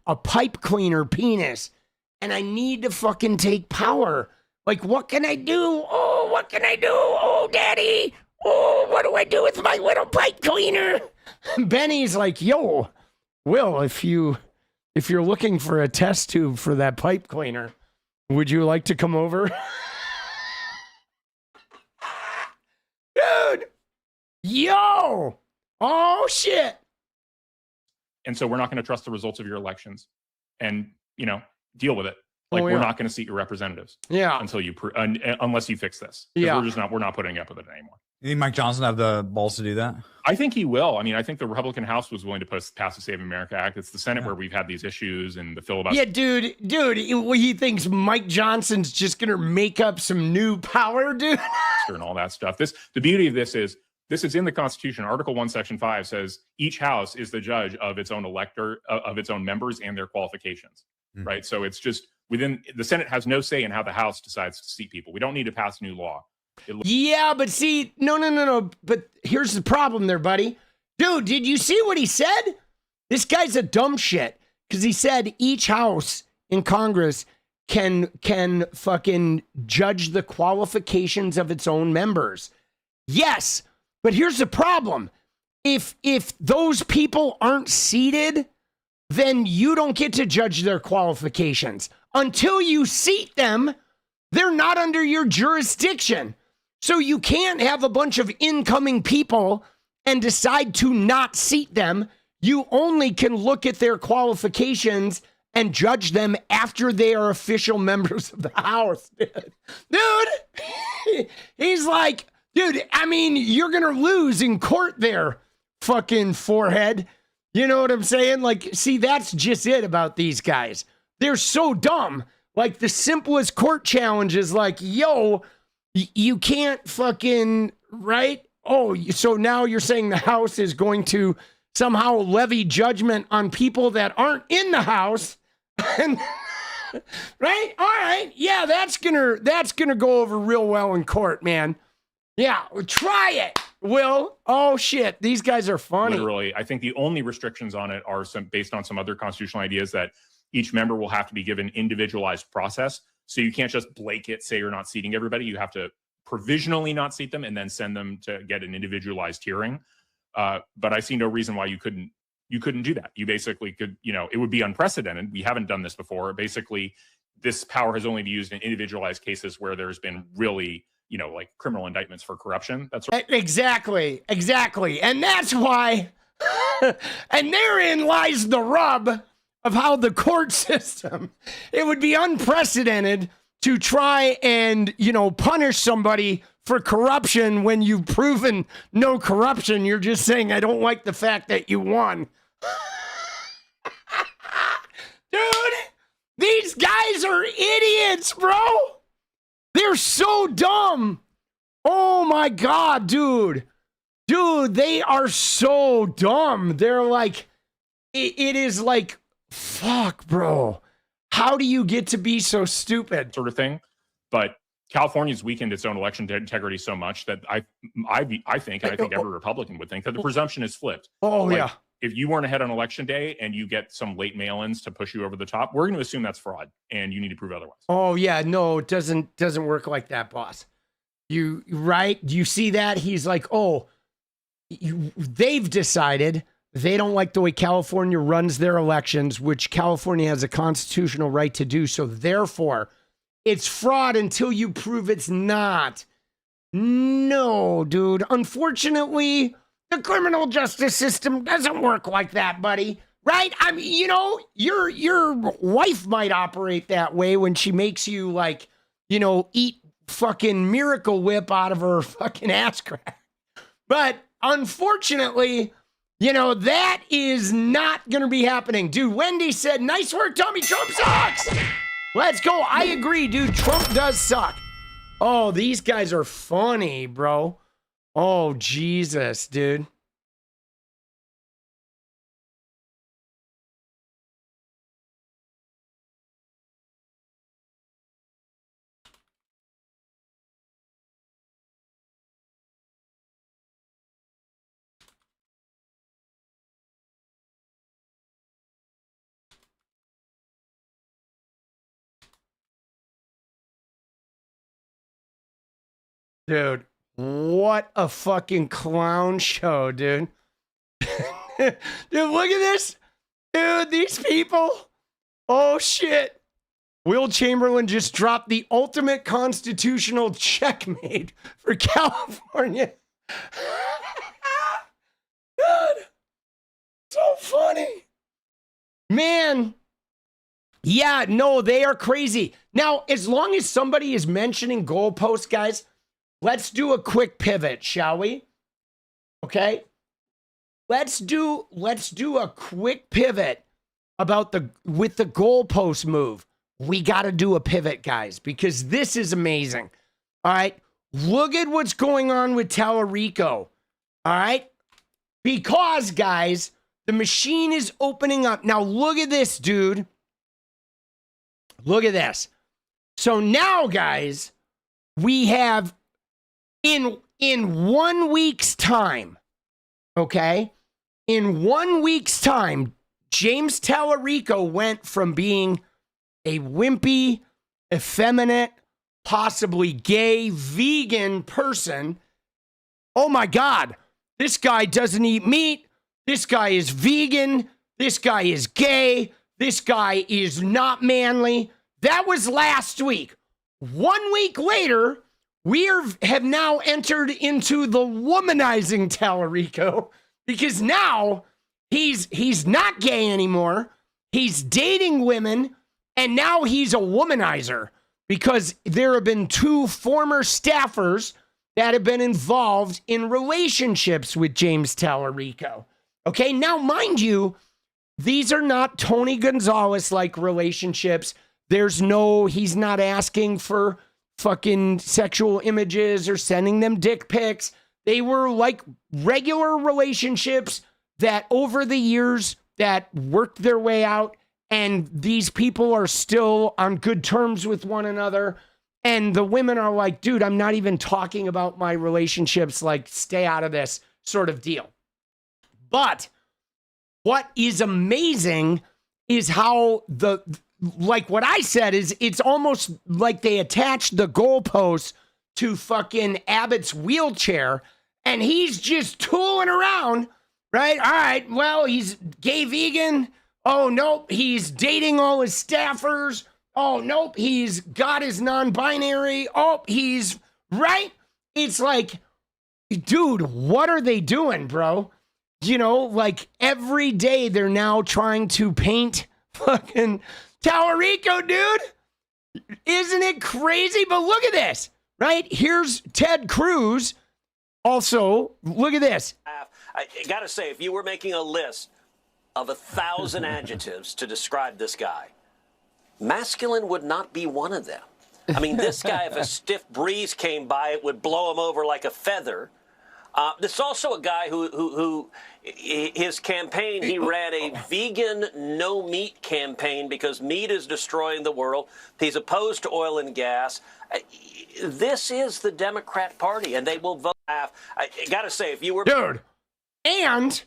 a pipe cleaner penis and I need to fucking take power. What can I do? Oh, what can I do? Oh, daddy. Oh, what do I do with my little pipe cleaner? Benny's like, yo, Will, if you're looking for a test tube for that pipe cleaner, would you like to come over? Dude, yo, oh shit. And so we're not going to trust the results of your elections and, deal with it. We're not going to seat your representatives. Yeah. Until unless you fix this. Yeah. We're not putting up with it anymore. You think Mike Johnson have the balls to do that? I think he will. I mean, I think the Republican House was willing to pass the Save America Act. It's the Senate where we've had these issues and the filibuster. Yeah, dude, he thinks Mike Johnson's just going to make up some new power, dude. And all that stuff. The beauty of this is in the Constitution. Article 1, Section 5 says each house is the judge of its own of its own members and their qualifications, right? So it's just the Senate has no say in how the House decides to seat people. We don't need to pass new law. Yeah, but see, no. But here's the problem there, buddy. Dude, did you see what he said? This guy's a dumb shit. Because he said each house in Congress can fucking judge the qualifications of its own members. Yes, but here's the problem. If those people aren't seated, then you don't get to judge their qualifications. Until you seat them, they're not under your jurisdiction. So you can't have a bunch of incoming people and decide to not seat them. You only can look at their qualifications and judge them after they are official members of the House. Dude, he's like, dude, I mean, you're going to lose in court there, fucking forehead. You know what I'm saying? Like, see, that's just it about these guys. They're so dumb. Like, the simplest court challenge is like, yo, you can't fucking, right? Oh, so now you're saying the House is going to somehow levy judgment on people that aren't in the House. And, right? All right. Yeah, that's gonna go over real well in court, man. Yeah, try it, Will. Oh, shit. These guys are funny. Literally, I think the only restrictions on it are based on some other constitutional ideas that each member will have to be given individualized process. So you can't just blanket say you're not seating everybody. You have to provisionally not seat them and then send them to get an individualized hearing. But I see no reason why you couldn't do that. You basically could, it would be unprecedented. We haven't done this before. Basically, this power has only been used in individualized cases where there's been really, like criminal indictments for corruption. That's right. Exactly. And that's why, and therein lies the rub of how the court system, it would be unprecedented to try and, punish somebody for corruption when you've proven no corruption. You're just saying, I don't like the fact that you won. Dude, these guys are idiots, bro. They're so dumb. Oh my God, dude. Dude, they are so dumb. They're like, it is like, fuck, bro. How do you get to be so stupid? Sort of thing. But California's weakened its own election integrity so much that I think, and I think every Republican would think, that the presumption is flipped. Oh, yeah. If you weren't ahead on election day and you get some late mail-ins to push you over the top, we're going to assume that's fraud, and you need to prove otherwise. Oh, yeah. No, it doesn't work like that, boss. Right? Do you see that? He's like, they've decided they don't like the way California runs their elections, which California has a constitutional right to do. So therefore, it's fraud until you prove it's not. No, dude. Unfortunately, the criminal justice system doesn't work like that, buddy. Right? I mean, your wife might operate that way when she makes you eat fucking Miracle Whip out of her fucking ass crack. But unfortunately, that is not going to be happening. Dude, Wendy said, nice work, Tommy. Trump sucks. Let's go. I agree, dude. Trump does suck. Oh, these guys are funny, bro. Oh, Jesus, dude. Dude, what a fucking clown show, dude. Dude, look at this. Dude, these people. Oh, shit. Will Chamberlain just dropped the ultimate constitutional checkmate for California. Dude, so funny. Man. Yeah, no, they are crazy. Now, as long as somebody is mentioning goalposts, guys, let's do a quick pivot, shall we? Okay. Let's do a quick pivot with the goalpost move. We got to do a pivot, guys, because this is amazing. All right. Look at what's going on with Talarico. All right. Because, guys, the machine is opening up. Now, look at this, dude. Look at this. So now, guys, we have In 1 week's time, okay? In 1 week's time, James Talarico went from being a wimpy, effeminate, possibly gay, vegan person. Oh my God, this guy doesn't eat meat. This guy is vegan. This guy is gay. This guy is not manly. That was last week. 1 week later, we have now entered into the womanizing Talarico because now he's not gay anymore. He's dating women, and now he's a womanizer because there have been 2 former staffers that have been involved in relationships with James Talarico. Okay, now mind you, these are not Tony Gonzalez-like relationships. He's not asking for fucking sexual images or sending them dick pics. They were like regular relationships that over the years that worked their way out, and these people are still on good terms with one another. And the women are like, dude, I'm not even talking about my relationships. Like, stay out of this sort of deal. But what is amazing is how what I said is it's almost like they attached the goalposts to fucking Abbott's wheelchair and he's just tooling around, right? All right, well, he's gay vegan. Oh, nope, he's dating all his staffers. Oh, nope, he's got his non-binary. Oh, he's right. It's like, dude, what are they doing, bro? You know, like every day they're now trying to paint fucking Talarico, dude. Isn't it crazy? But look at this, right? Here's Ted Cruz. Also, look at this. I gotta say, if you were making a list of 1,000 adjectives to describe this guy, masculine would not be one of them. I mean, this guy, if a stiff breeze came by, it would blow him over like a feather. This is also a guy who his campaign, he ran a vegan no meat campaign because meat is destroying the world. He's opposed to oil and gas. This is the Democrat Party, and they will vote. I got to say, if you were... Dude, and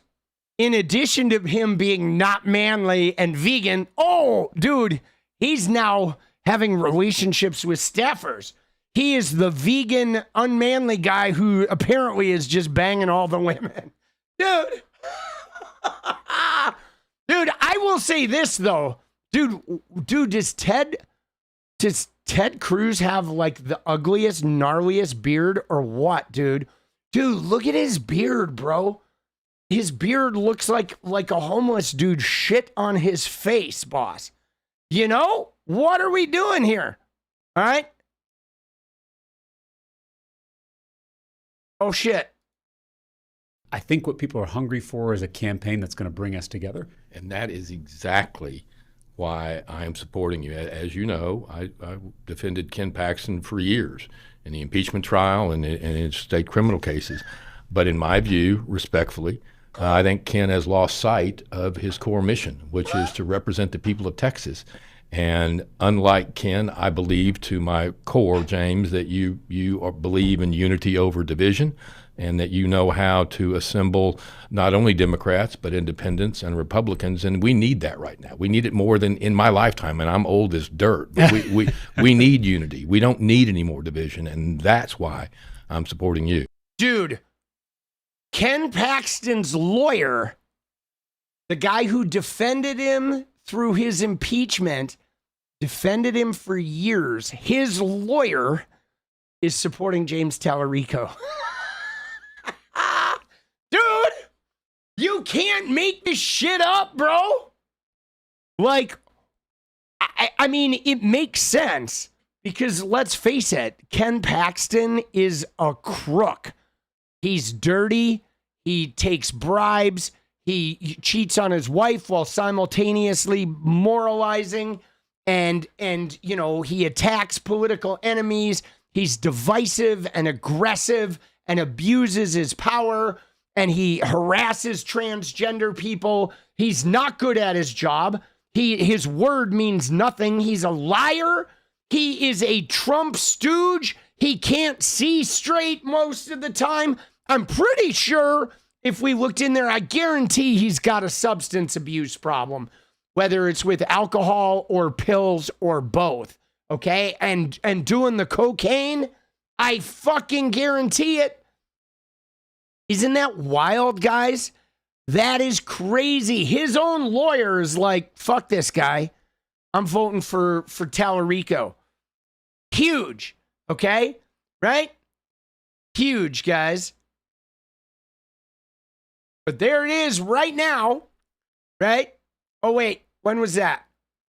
in addition to him being not manly and vegan, oh, dude, he's now having relationships with staffers. He is the vegan, unmanly guy who apparently is just banging all the women. Dude. Dude, I will say this, though. Dude, does Ted Cruz have, like, the ugliest, gnarliest beard or what, dude? Dude, look at his beard, bro. His beard looks like a homeless dude shit on his face, boss. You know? What are we doing here? All right? Oh, shit. I think what people are hungry for is a campaign that's going to bring us together. And that is exactly why I am supporting you. As you know, I defended Ken Paxton for years in the impeachment trial and in state criminal cases. But in my view, respectfully, I think Ken has lost sight of his core mission, which is to represent the people of Texas. And unlike Ken, I believe to my core, James, that you believe in unity over division and that you know how to assemble not only Democrats, but independents and Republicans. And we need that right now. We need it more than in my lifetime, and I'm old as dirt. But we need unity. We don't need any more division, and that's why I'm supporting you. Dude, Ken Paxton's lawyer, the guy who defended him through his impeachment, defended him for years. His lawyer is supporting James Talarico. Dude, you can't make this shit up, bro. Like, I mean, it makes sense because let's face it, Ken Paxton is a crook. He's dirty. He takes bribes. He cheats on his wife while simultaneously moralizing and you know, he attacks political enemies. He's divisive and aggressive and abuses his power, and he harasses transgender people. He's not good at his job. His word means nothing. He's a liar. He is a Trump stooge. He can't see straight most of the time. I'm pretty sure if we looked in there, I guarantee he's got a substance abuse problem, whether it's with alcohol or pills or both. Okay? And doing the cocaine, I fucking guarantee it. Isn't that wild, guys? That is crazy. His own lawyer is like, fuck this guy. I'm voting for Talarico. Huge. Okay? Right? Huge, guys. But there it is right now. Right? Oh, wait. When was that?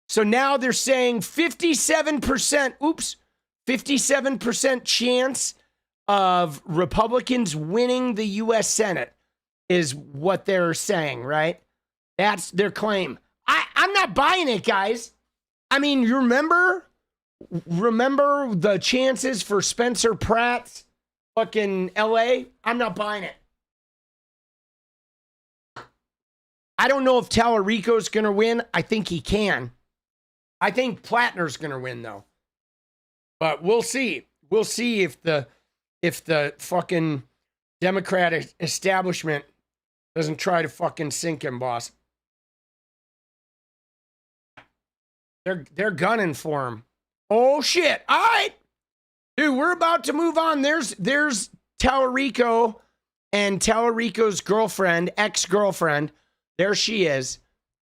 So now they're saying 57% chance of Republicans winning the U.S. Senate is what they're saying, right? That's their claim. I'm not buying it, guys. I mean, you remember the chances for Spencer Pratt's fucking L.A.? I'm not buying it. I don't know if Talarico's going to win. I think he can. I think Platner's going to win, though. But we'll see. We'll see if the fucking Democratic establishment doesn't try to fucking sink him, boss. They're gunning for him. Oh shit! All right, dude, we're about to move on. There's Talarico and Talarico's girlfriend, ex-girlfriend. There she is,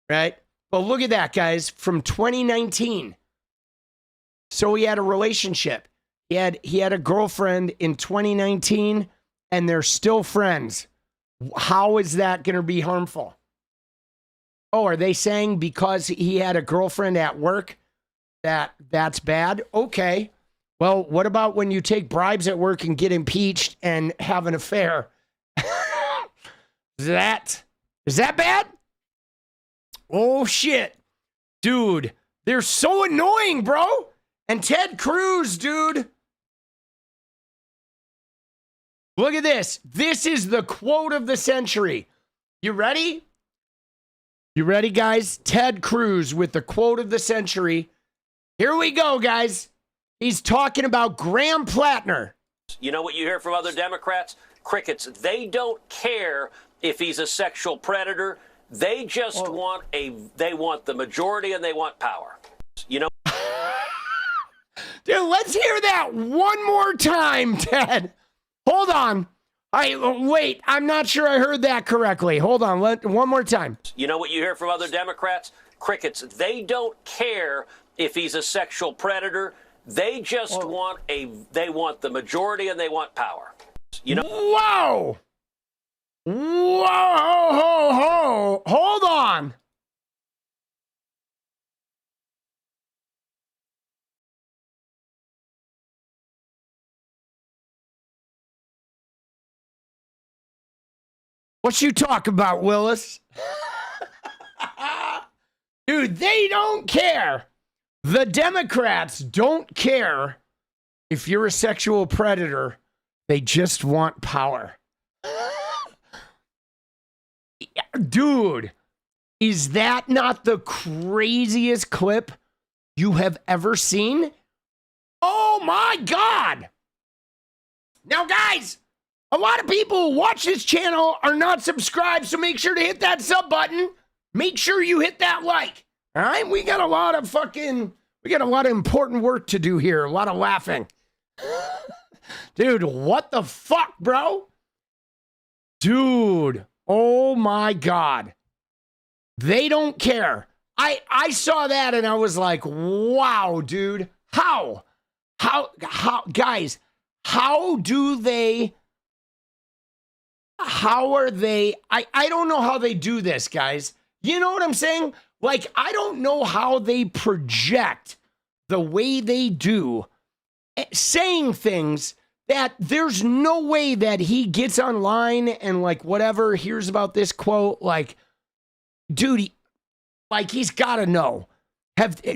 right? But look at that, guys, from 2019. So he had a relationship. He had a girlfriend in 2019, and they're still friends. How is that going to be harmful? Oh, are they saying because he had a girlfriend at work that's bad? Okay. Well, what about when you take bribes at work and get impeached and have an affair? Is that bad? Oh, shit. Dude, they're so annoying, bro. And Ted Cruz, dude. Look at this. This is the quote of the century. You ready? You ready, guys? Ted Cruz with the quote of the century. Here we go, guys. He's talking about Graham Platner. You know what you hear from other Democrats? Crickets. They don't care if he's a sexual predator. They just want the majority and they want power. You know? Dude, let's hear that one more time, Ted. Hold on. Wait, I'm not sure I heard that correctly. Hold on, one more time. You know what you hear from other Democrats? Crickets. They don't care if he's a sexual predator. They just want the majority and they want power. You know? Whoa! Whoa! Hold on. What you talk about, Willis? Dude, they don't care. The Democrats don't care if you're a sexual predator. They just want power. Dude, is that not the craziest clip you have ever seen? Oh my God. Now, guys, a lot of people who watch this channel are not subscribed, so make sure to hit that sub button. Make sure you hit that like. All right? We got a lot of important work to do here. A lot of laughing. Dude, what the fuck, bro? Dude, oh my God. They don't care. I saw that and I was like, wow, dude. How, guys, how are they, I don't know how they do this, guys. You know what I'm saying? Like, I don't know how they project the way they do, saying things that there's no way that he gets online and like whatever, hears about this quote, like, dude, he's got to know.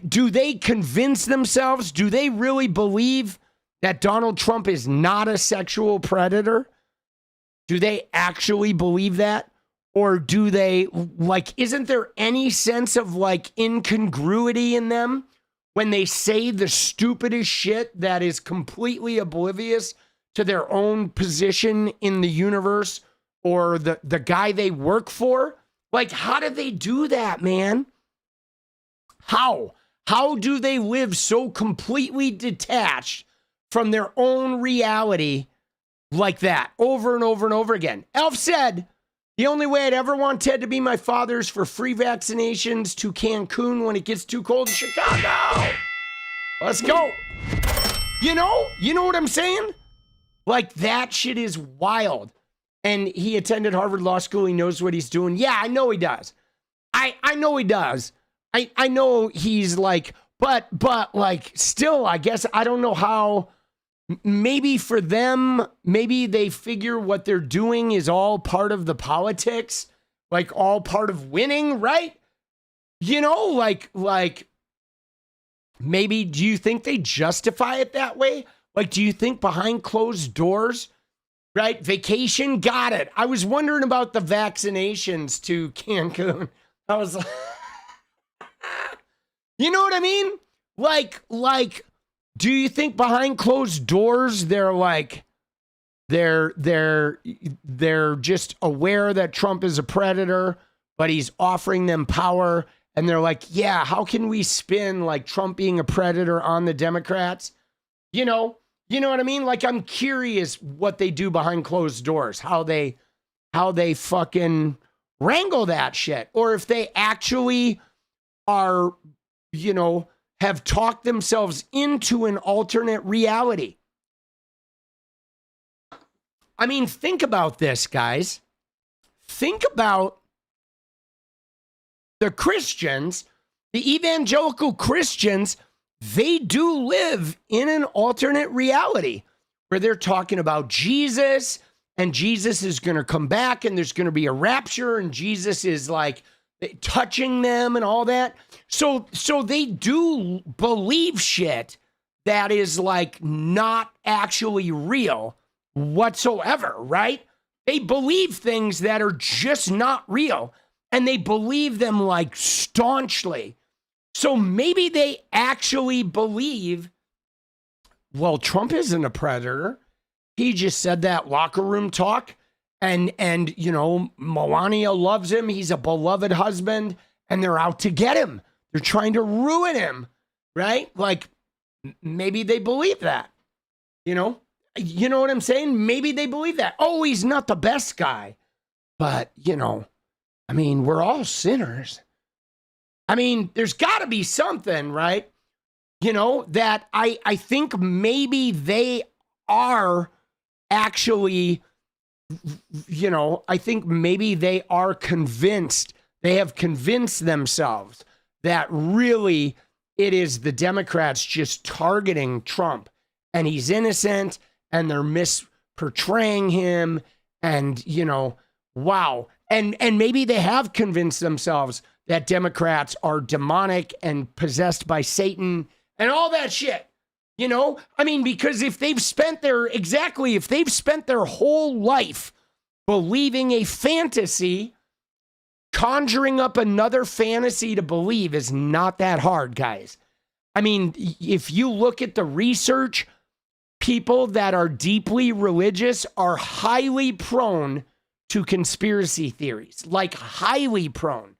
Do they convince themselves? Do they really believe that Donald Trump is not a sexual predator? Do they actually believe that? Or do they, isn't there any sense of, incongruity in them when they say the stupidest shit that is completely oblivious to their own position in the universe or the guy they work for? Like, how do they do that, man? How? How do they live so completely detached from their own reality like that over and over and over again? Elf said, the only way I'd ever want Ted to be my father is for free vaccinations to Cancun when it gets too cold in Chicago. Let's go. You know what I'm saying? Like, that shit is wild. And he attended Harvard Law School. He knows what he's doing. Yeah, I know he does. I know he does. I know he's like, but like, still, I guess, I don't know how. Maybe for them, maybe they figure what they're doing is all part of the politics, like all part of winning, right? You know, like maybe, do you think they justify it that way? Like, do you think behind closed doors, right? Vacation, got it. I was wondering about the vaccinations to Cancun. I was like, you know what I mean? Like, do you think behind closed doors they're like they're just aware that Trump is a predator, but he's offering them power, and they're like, yeah, how can we spin like Trump being a predator on the Democrats? You know what I mean? Like, I'm curious what they do behind closed doors, how they fucking wrangle that shit, or if they actually are, have talked themselves into an alternate reality. I mean, think about this, guys. Think about the Christians, the evangelical Christians. They do live in an alternate reality where they're talking about Jesus, and Jesus is going to come back, and there's going to be a rapture, and Jesus is like touching them and all that. So they do believe shit that is like not actually real whatsoever, right? They believe things that are just not real, and they believe them like staunchly. So maybe they actually believe, well, Trump isn't a predator. He just said that locker room talk, and Melania loves him. He's a beloved husband, and they're out to get him. They're trying to ruin him, right? Like, maybe they believe that, you know what I'm saying? Maybe they believe that. Oh, he's not the best guy, but I mean, we're all sinners. I mean, there's got to be something, right? That I think maybe they are actually, I think maybe they are convinced, they have convinced themselves that really it is the Democrats just targeting Trump, and he's innocent, and they're misportraying him, and, wow. And maybe they have convinced themselves that Democrats are demonic and possessed by Satan and all that shit. I mean, because if they've spent their whole life believing a fantasy, conjuring up another fantasy to believe is not that hard, guys. I mean, if you look at the research, people that are deeply religious are highly prone to conspiracy theories, like highly prone,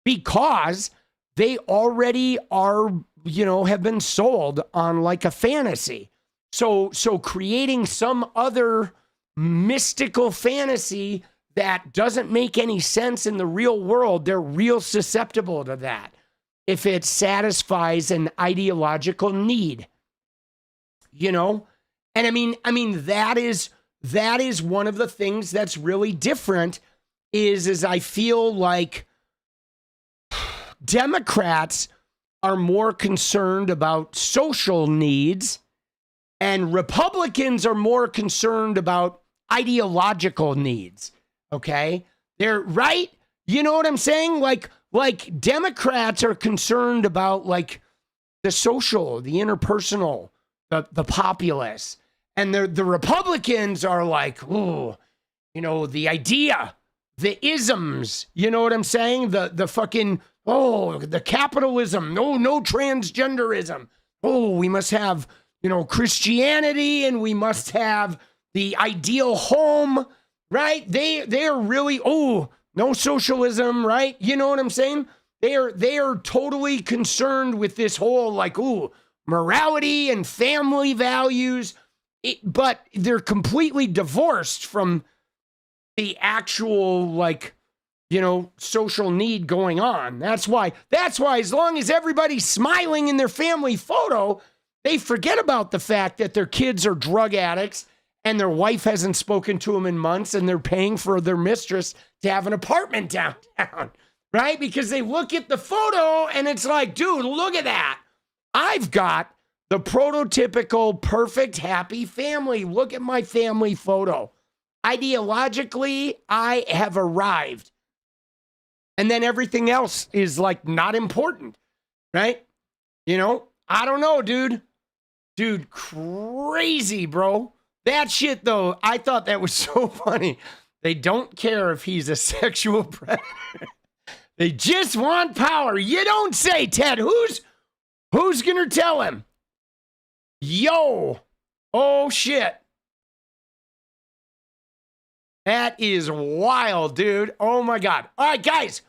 because they already are, have been sold on like a fantasy. So creating some other mystical fantasy that doesn't make any sense in the real world, they're real susceptible to that if it satisfies an ideological need, And I mean that is one of the things that's really different is I feel like Democrats are more concerned about social needs, and Republicans are more concerned about ideological needs. Okay? They're right. You know what I'm saying? Like Democrats are concerned about like the social, the interpersonal, the populace. And the Republicans are like, oh, the idea, isms. You know what I'm saying? The fucking, the capitalism. No transgenderism. We must have, Christianity, and we must have the ideal home, right? They are really, no socialism, right? You know what I'm saying? They are totally concerned with this whole morality and family values, but they're completely divorced from the actual social need going on. That's why as long as everybody's smiling in their family photo, they forget about the fact that their kids are drug addicts and their wife hasn't spoken to them in months, and they're paying for their mistress to have an apartment downtown, right? Because they look at the photo and it's like, dude, look at that. I've got the prototypical perfect happy family. Look at my family photo. Ideologically, I have arrived. And then everything else is not important, right? I don't know, dude. Dude, crazy, bro. That shit, though, I thought that was so funny. They don't care if he's a sexual predator. They just want power. You don't say, Ted. Who's going to tell him? Yo. Oh, shit. That is wild, dude. Oh, my God. All right, guys.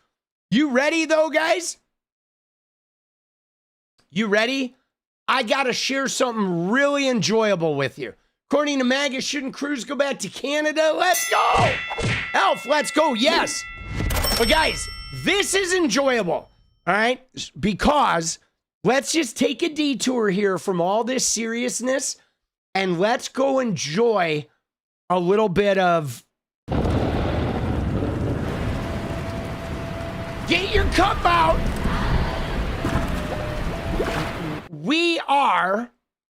You ready, though, guys? You ready? I got to share something really enjoyable with you. According to Maga, shouldn't Cruz go back to Canada? Let's go! Elf, let's go, yes. But guys, this is enjoyable, all right? Because let's just take a detour here from all this seriousness and let's go enjoy a little bit of... Get your cup out!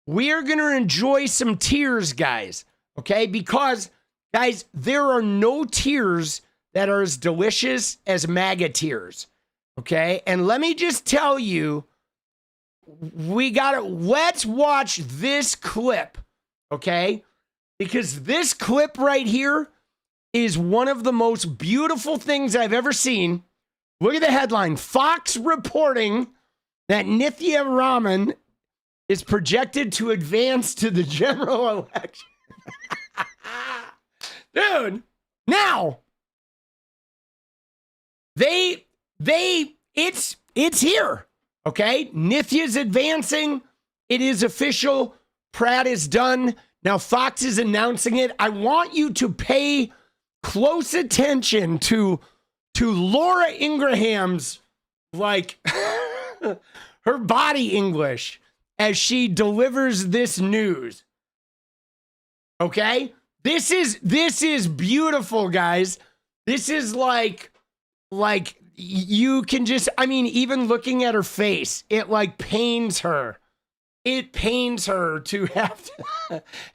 We're going to enjoy some tears, guys, okay? Because, guys, there are no tears that are as delicious as Maga tears, okay? And let me just tell you, let's watch this clip, okay? Because this clip right here is one of the most beautiful things I've ever seen. Look at the headline. Fox reporting that 𝗙cie𝗹𝗹𝗀 is projected to advance to the general election. Dude, now, it's here, okay? 𝗙cie's advancing. It is official. Pratt is done. Now Fox is announcing it. I want you to pay close attention to Laura Ingraham's, her body English as she delivers this news. Okay? This is beautiful, guys. This is like you can just, even looking at her face, it pains her. It pains her to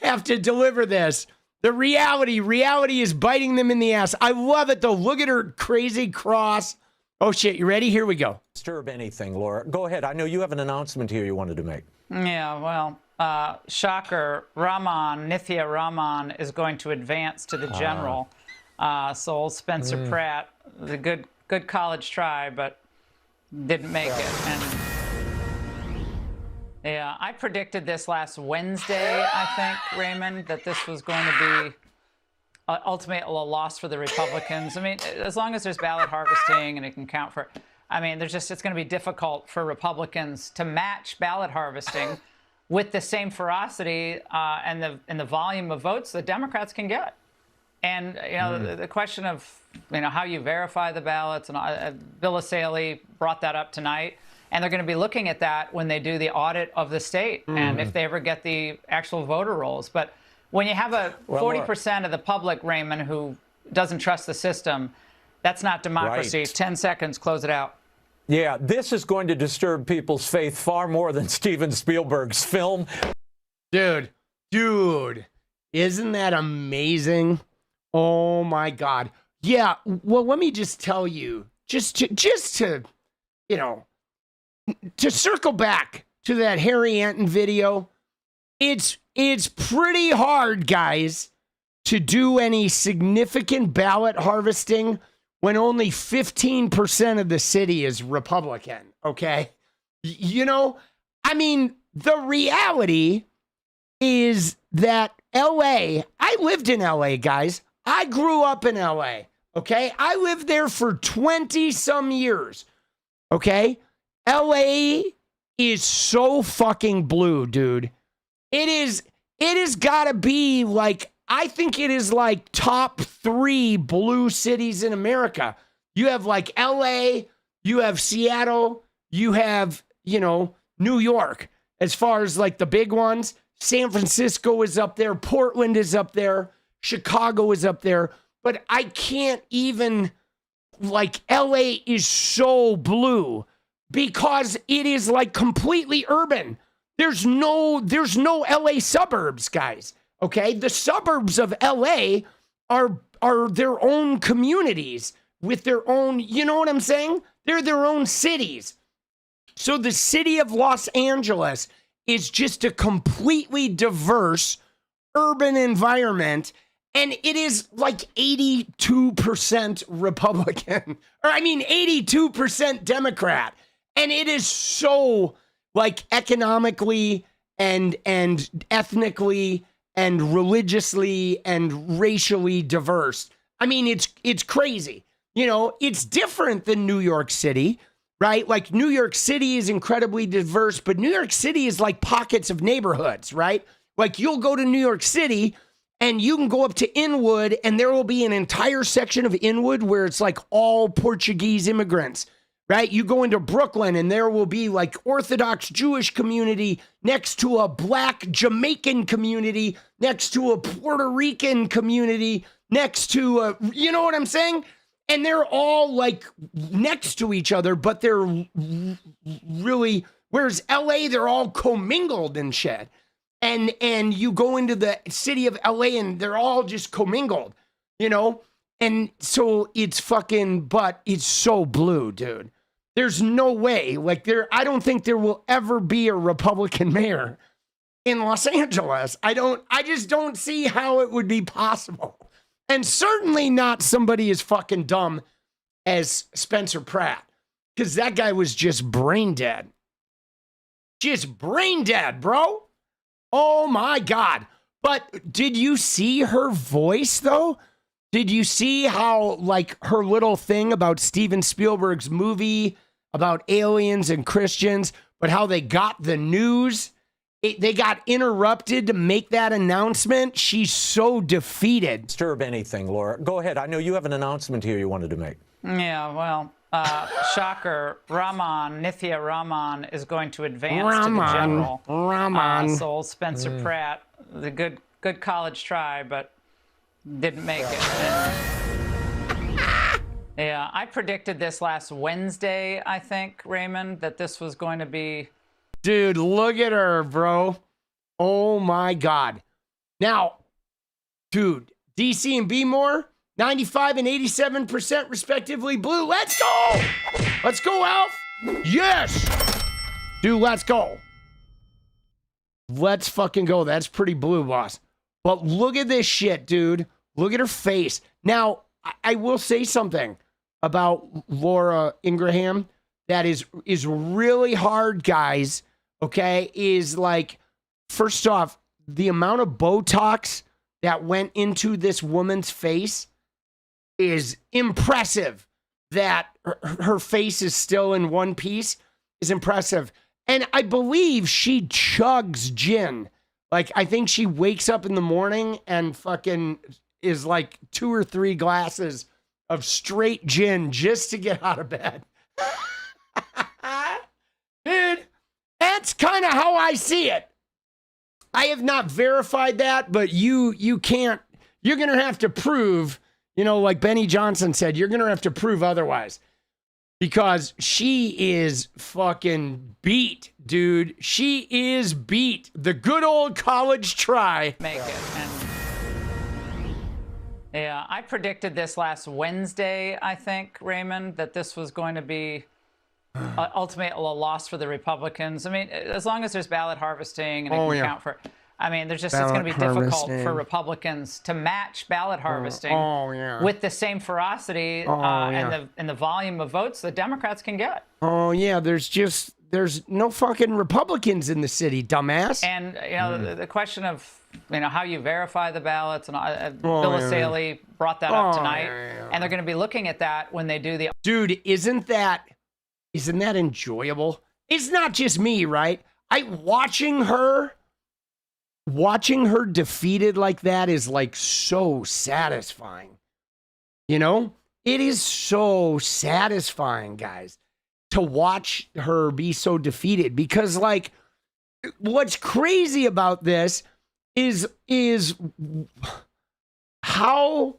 have to deliver this. The reality is biting them in the ass. I love it though. Look at her crazy cross. Oh shit, you ready? Here we go. Disturb anything, Laura. Go ahead. I know you have an announcement here you wanted to make. Yeah, well, shocker, 𝗙cie𝗹𝗹𝗀 is going to advance to the general. So old Spencer Pratt, the good college try, but didn't make it. And yeah, I predicted this last Wednesday, I think, Raymond, that this was going to be ultimately a loss for the Republicans. As long as there's ballot harvesting and it can count for, it's going to be difficult for Republicans to match ballot harvesting with the same ferocity and the volume of votes the Democrats can get. And the question of how you verify the ballots, and Bill 𝗙cie brought that up tonight. And they're going to be looking at that when they do the audit of the state and if they ever get the actual voter rolls. But when you have a 40% of the public, Raymond, who doesn't trust the system, that's not democracy. Right. 10 seconds, close it out. Yeah, this is going to disturb people's faith far more than Steven Spielberg's film. Dude, isn't that amazing? Oh my God. Yeah, well, let me just tell you, just to circle back to that Harry Enten video, it's pretty hard, guys, to do any significant ballot harvesting when only 15% of the city is Republican, okay? You know, I mean, the reality is that LA, I lived in LA, guys. I grew up in LA, okay? I lived there for 20 some years, okay? LA is so fucking blue, dude. It has got to be like, I think it is like top 3 blue cities in America. You have like LA, you have Seattle, you have, you know, New York. As far as like the big ones, San Francisco is up there, Portland is up there, Chicago is up there. But I can't even, like, LA is so blue because it is like completely urban. There's no LA suburbs, guys. Okay, the suburbs of LA are their own communities with their own, you know what I'm saying? They're their own cities. So the city of Los Angeles is just a completely diverse urban environment, and it is like 82% Republican, or I mean 82% Democrat, and it is so like economically and ethnically and religiously and racially diverse. I mean, it's crazy. You know, it's different than New York City, right? Like New York City is incredibly diverse, but New York City is like pockets of neighborhoods, right? Like you'll go to New York City and you can go up to Inwood and there will be an entire section of Inwood where it's like all Portuguese immigrants, right? You go into Brooklyn and there will be like Orthodox Jewish community next to a black Jamaican community, next to a Puerto Rican community, next to a, you know what I'm saying? And they're all like next to each other, but they're really, whereas LA, they're all commingled and shit. And you go into the city of LA and they're all just commingled, you know? And so it's fucking, but it's so blue, dude. There's no way, like I don't think there will ever be a Republican mayor in Los Angeles. I just don't see how it would be possible. And certainly not somebody as fucking dumb as Spencer Pratt, because that guy was just brain dead. Just brain dead, bro. Oh my God. But did you see her voice though? Did you see how like her little thing about Steven Spielberg's movie about aliens and Christians, but how they got the news? They got interrupted to make that announcement. She's so defeated. Disturb anything, Laura. Go ahead. I know you have an announcement here you wanted to make. Yeah, well, shocker. Nithya Raman is going to advance to the general. So old Spencer Pratt, the good college try, but didn't make it. Yeah, I predicted this last Wednesday, I think, Raymond, that this was going to be... Dude, look at her, bro. Oh, my God. Now, dude, DC and 𝗵𝗡, 95 and 87% respectively blue. Let's go. Let's go, Alf. Yes. Dude, let's go. Let's fucking go. That's pretty blue, boss. But look at this shit, dude. Look at her face. Now, I will say something about Laura Ingraham that is really hard, guys. Okay, is like, first off, the amount of Botox that went into this woman's face is impressive. That her face is still in one piece is impressive. And I believe she chugs gin. Like, I think she wakes up in the morning and fucking is like 2 or 3 glasses of straight gin just to get out of bed. Dude, that's kind of how I see it. I have not verified that, but you can't, you're going to have to prove, you know, like Benny Johnson said, you're going to have to prove otherwise. Because she is fucking beat, dude. She is beat. The good old college try. Make it. Yeah, I predicted this last Wednesday, I think, Raymond, that this was going to be ultimately a loss for the Republicans. I mean, as long as there's ballot harvesting and it can count for... I mean, it's Ballot going to be difficult harvesting. for Republicans to match ballot harvesting yeah. with the same ferocity yeah. and the volume of votes that Democrats can get. Oh, yeah, there's no fucking Republicans in the city, dumbass. And, you know, the question of, you know, how you verify the ballots, and 𝗙𝗪𝗡𝗍 brought that up tonight. And they're going to be looking at that when they do the... Dude, isn't that enjoyable? It's not just me, right? Watching her defeated like that is like so satisfying. You know? It is so satisfying, guys, to watch her be so defeated, because like what's crazy about this is how,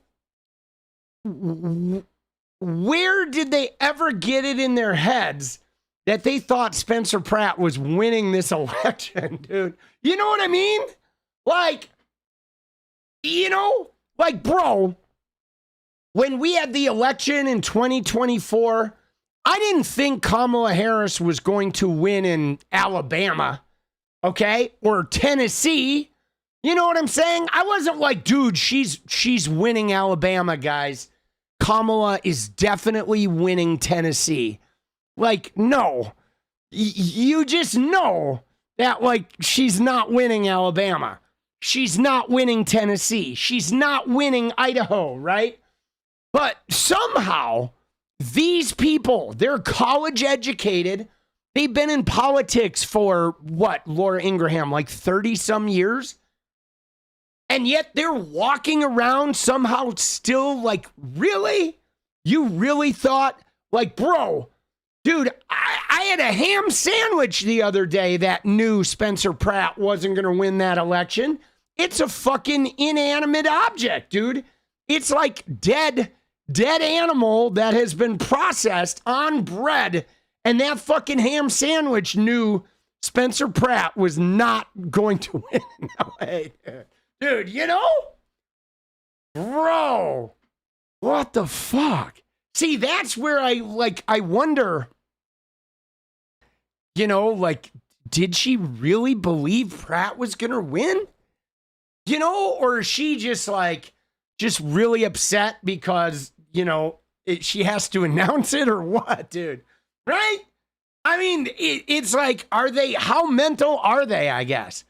where did they ever get it in their heads that they thought Spencer Pratt was winning this election, dude? You know what I mean? Like, you know, like, bro, when we had the election in 2024, I didn't think Kamala Harris was going to win in Alabama, okay, or Tennessee. You know what I'm saying? I wasn't like, dude, she's winning Alabama, guys. Kamala is definitely winning Tennessee. Like, no. You just know that, like, she's not winning Alabama. She's not winning Tennessee. She's not winning Idaho, right? But somehow, these people, they're college educated. They've been in politics for, what, Laura Ingraham, like 30-some years? And yet they're walking around somehow still like, really? You really thought, like, bro, dude, I had a ham sandwich the other day that knew Spencer Pratt wasn't going to win that election. It's a fucking inanimate object, dude. It's like dead animal that has been processed on bread. And that fucking ham sandwich knew Spencer Pratt was not going to win in LA. Dude, you know? Bro, what the fuck? See, that's where I wonder, you know, like, did she really believe Pratt was going to win? You know, or is she just really upset because, you know, she has to announce it or what, dude? Right? I mean, it's like, how mental are they, I guess?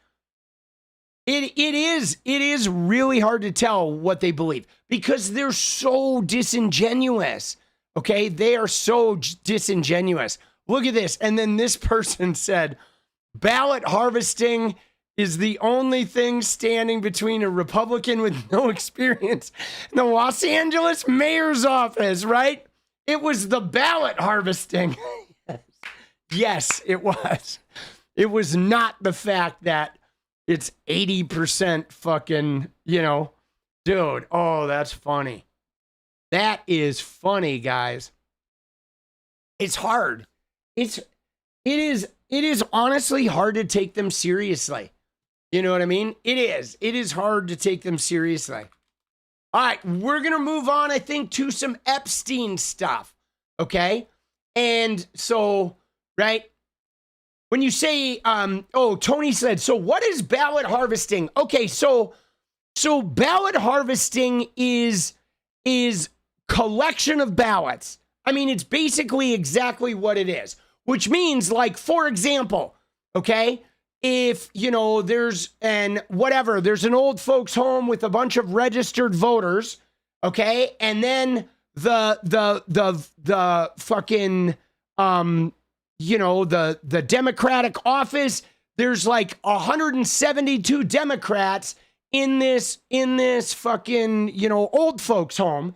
It is really hard to tell what they believe because they're so disingenuous. Okay, they are so disingenuous. Look at this. And then this person said, ballot harvesting is the only thing standing between a Republican with no experience and the Los Angeles mayor's office, right? It was the ballot harvesting. Yes, it was. It was not the fact that it's 80% fucking, you know, dude. Oh, that's funny. That is funny, guys. It's hard. It is honestly hard to take them seriously. You know what I mean? It is. It is hard to take them seriously. All right, we're going to move on, I think, to some Epstein stuff. Okay? And so, right? When you say, Tony said, so what is ballot harvesting? Okay, so ballot harvesting is collection of ballots. I mean, it's basically exactly what it is, which means, like, for example, okay, if, you know, there's an old folks home with a bunch of registered voters, okay, and then the fucking, you know, the Democratic office, there's like 172 Democrats in this fucking, you know, old folks home.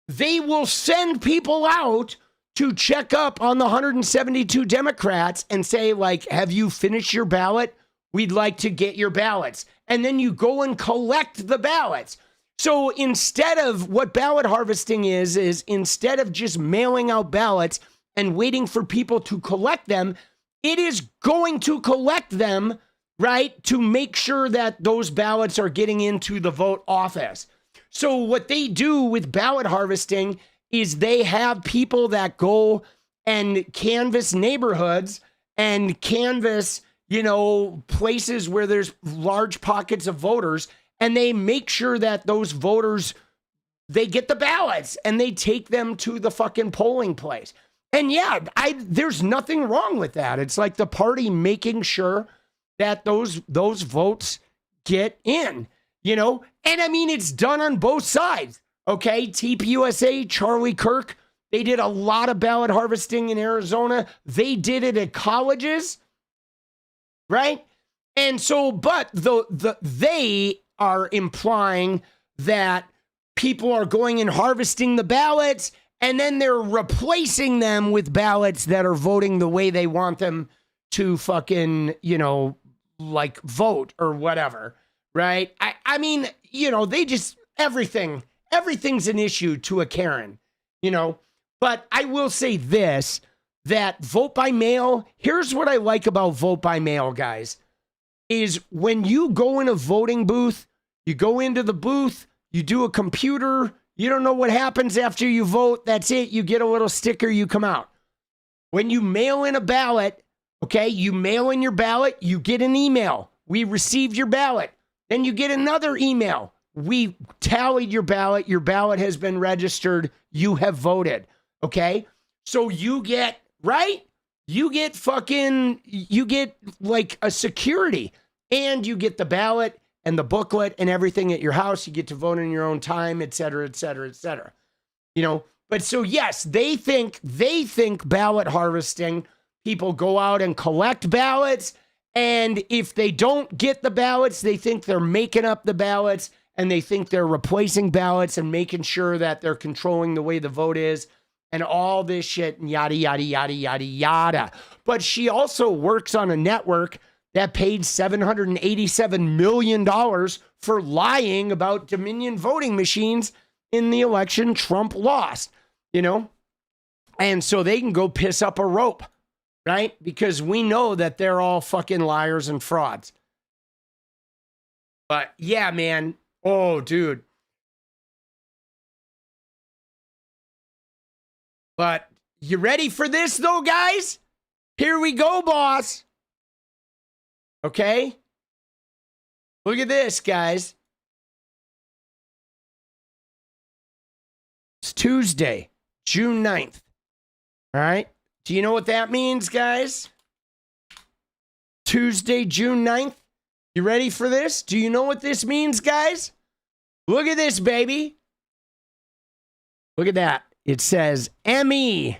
They will send people out to check up on the 172 Democrats and say, like, have you finished your ballot? We'd like to get your ballots. And then you go and collect the ballots. So instead of what ballot harvesting is instead of just mailing out ballots and waiting for people to collect them, it is going to collect them, right, to make sure that those ballots are getting into the vote office. So what they do with ballot harvesting is they have people that go and canvass neighborhoods and canvass, places where there's large pockets of voters, and they make sure that those voters, they get the ballots and they take them to the fucking polling place. And yeah, there's nothing wrong with that. It's like the party making sure that those votes get in, And I mean, it's done on both sides. Okay, TPUSA, Charlie Kirk, they did a lot of ballot harvesting in Arizona. They did it at colleges, right? And so, but they are implying that people are going and harvesting the ballots, and then they're replacing them with ballots that are voting the way they want them to fucking, vote or whatever, right? I mean, they just, everything's an issue to a Karen, But I will say this, that vote by mail, here's what I like about vote by mail, guys, is when you go in a voting booth, you go into the booth, you do a computer, you don't know what happens after you vote. That's it. You get a little sticker, you come out. When you mail in a ballot, okay, you mail in your ballot, you get an email. We received your ballot. Then you get another email. We tallied your ballot. Your ballot has been registered. You have voted. Okay? So you get, right? You get like a security, and you get the ballot and the booklet and everything at your house. You get to vote in your own time, et cetera, et cetera, et cetera. But so yes, they think ballot harvesting, people go out and collect ballots, and if they don't get the ballots, they think they're making up the ballots, and they think they're replacing ballots and making sure that they're controlling the way the vote is, and all this shit, and yada, yada, yada, yada, yada. But she also works on a network that paid $787 million for lying about Dominion voting machines in the election Trump lost, And so they can go piss up a rope, right? Because we know that they're all fucking liars and frauds. But yeah, man. Oh, dude. But you ready for this, though, guys? Here we go, boss. Okay? Look at this, guys. It's Tuesday, June 9th. All right? Do you know what that means, guys? Tuesday, June 9th. You ready for this? Do you know what this means, guys? Look at this, baby. Look at that. It says ME.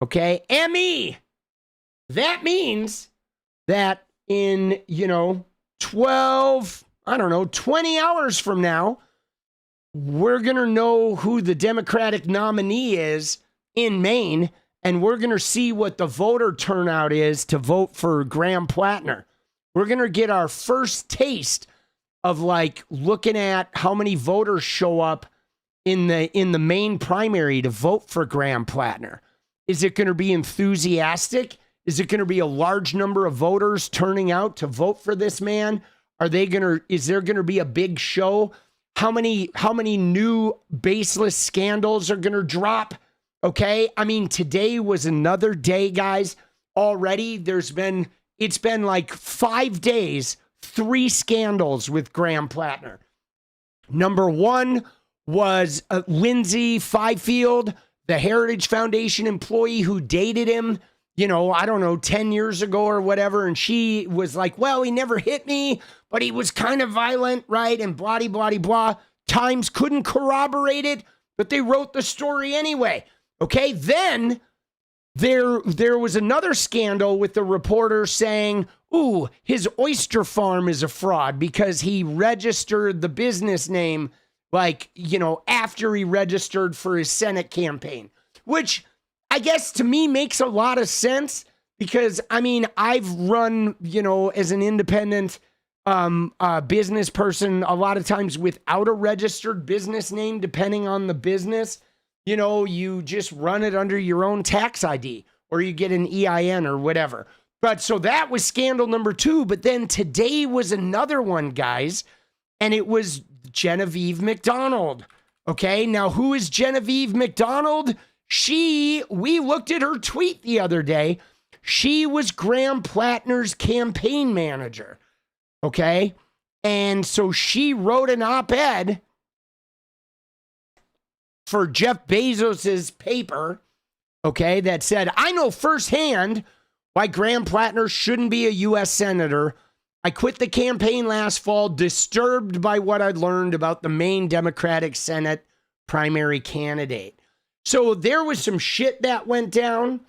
Okay? ME. That means that in, 20 hours from now, we're going to know who the Democratic nominee is in Maine, and we're going to see what the voter turnout is to vote for Graham Platner. We're going to get our first taste of looking at how many voters show up in the Maine primary to vote for Graham Platner. Is it going to be enthusiastic? Is it going to be a large number of voters turning out to vote for this man? Is there going to be a big show? How many new baseless scandals are going to drop? Okay. I mean, today was another day, guys. Already it's been like 5 days, 3 scandals with Graham Platner. Number one was Lindsay Fifield, the Heritage Foundation employee who dated him, 10 years ago or whatever. And she was like, well, he never hit me, but he was kind of violent, right? And blah, blah, blah, blah. Times couldn't corroborate it, but they wrote the story anyway. Okay. Then there was another scandal with the reporter saying, ooh, his oyster farm is a fraud because he registered the business name after he registered for his Senate campaign, which I guess to me makes a lot of sense because, I've run, as an independent business person a lot of times without a registered business name, depending on the business. You just run it under your own tax ID or you get an EIN or whatever. But so that was scandal number 2. But then today was another one, guys, and it was Genevieve McDonald. Okay, now who is Genevieve McDonald? We looked at her tweet the other day. She was Graham Platner's campaign manager. Okay? And so she wrote an op-ed for Jeff Bezos's paper, okay, that said, I know firsthand why Graham Platner shouldn't be a U.S. Senator. I quit the campaign last fall, disturbed by what I'd learned about the Maine Democratic Senate primary candidate. So there was some shit that went down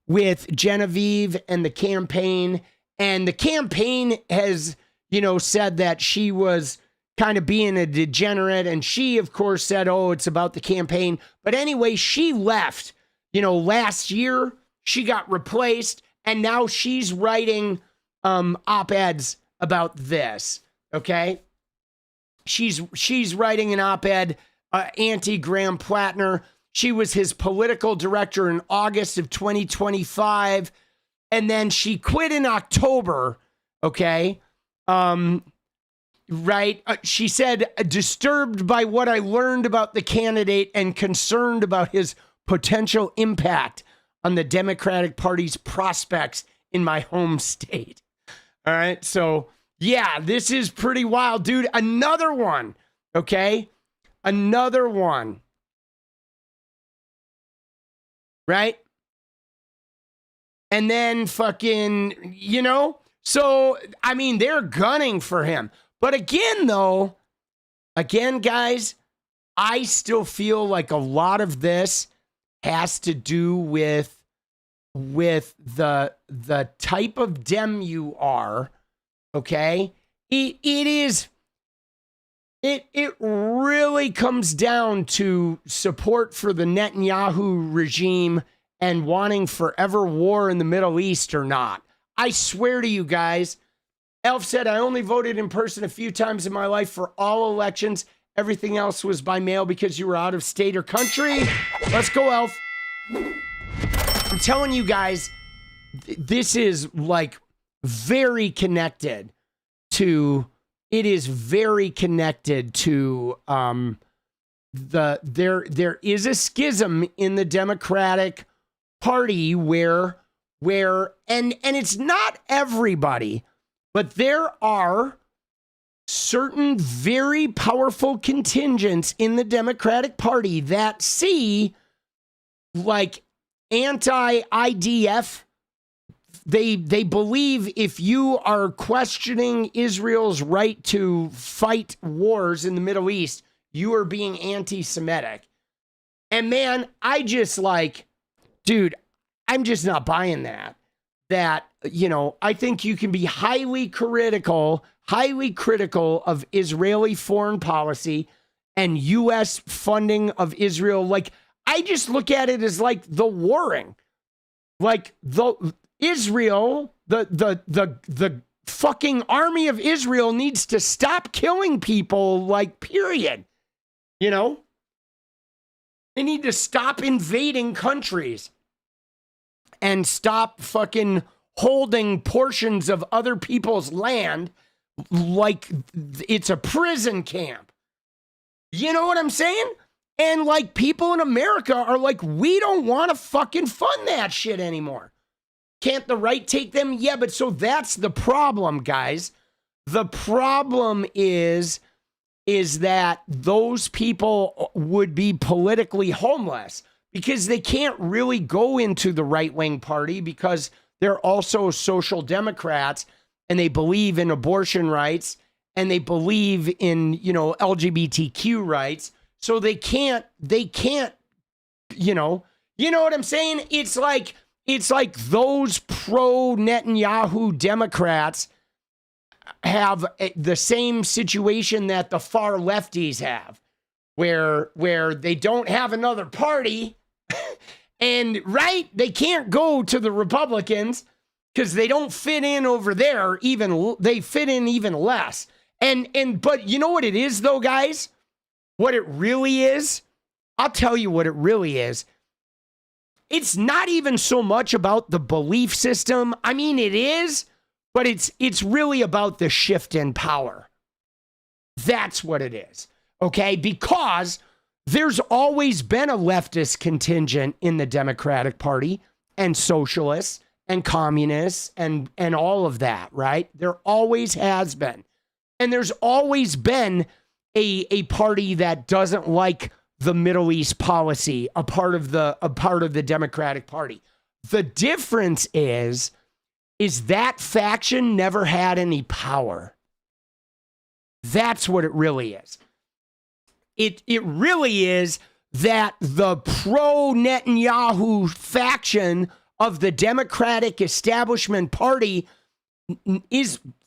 with Genevieve and the campaign. And the campaign has, said that she was kind of being a degenerate. And she, of course, said, oh, it's about the campaign. But anyway, she left, last year. She got replaced. And now she's writing op-eds about this, okay? She's writing an op-ed anti-Graham Platner. She was his political director in August of 2025, and then she quit in October, okay? She said, disturbed by what I learned about the candidate and concerned about his potential impact on the Democratic Party's prospects in my home state. All right, so yeah, this is pretty wild, dude. Another one, okay? Another one. Right? And then fucking, so, I mean, they're gunning for him. But again, guys, I still feel like a lot of this has to do with the type of Dem you are, okay? It really comes down to support for the Netanyahu regime and wanting forever war in the Middle East or not. I swear to you guys, Elf said, I only voted in person a few times in my life for all elections. Everything else was by mail because you were out of state or country. Let's go, Elf. I'm telling you guys, this is like very connected to, there is a schism in the Democratic Party where and it's not everybody, but there are certain very powerful contingents in the Democratic Party that see like anti-IDF. They believe if you are questioning Israel's right to fight wars in the Middle East, you are being anti-Semitic. And man, I'm just not buying that. I think you can be highly critical of Israeli foreign policy and U.S. funding of Israel. Like, I just look at it as like the warring. Like Israel, the fucking army of Israel needs to stop killing people, like, period. They need to stop invading countries and stop fucking holding portions of other people's land like it's a prison camp. You know what I'm saying? And like people in America are like, we don't want to fucking fund that shit anymore. Can't the right take them? Yeah, but so that's the problem, guys. The problem is that those people would be politically homeless because they can't really go into the right-wing party because they're also social democrats and they believe in abortion rights and they believe in, LGBTQ rights. So they can't, you know what I'm saying? It's like those pro-Netanyahu Democrats have the same situation that the far lefties have, where they don't have another party and they can't go to the Republicans because they don't fit in over there. They fit in even less. But you know what it is though, guys? What it really is? I'll tell you what it really is. It's not even so much about the belief system. I mean, it is, but it's really about the shift in power. That's what it is. Okay? Because there's always been a leftist contingent in the Democratic Party and socialists and communists and all of that, right? There always has been. And there's always been a party that doesn't like the Middle East policy, a part of the Democratic Party. The difference is that faction never had any power. That's what it really is. It really is that the pro-Netanyahu faction of the Democratic establishment party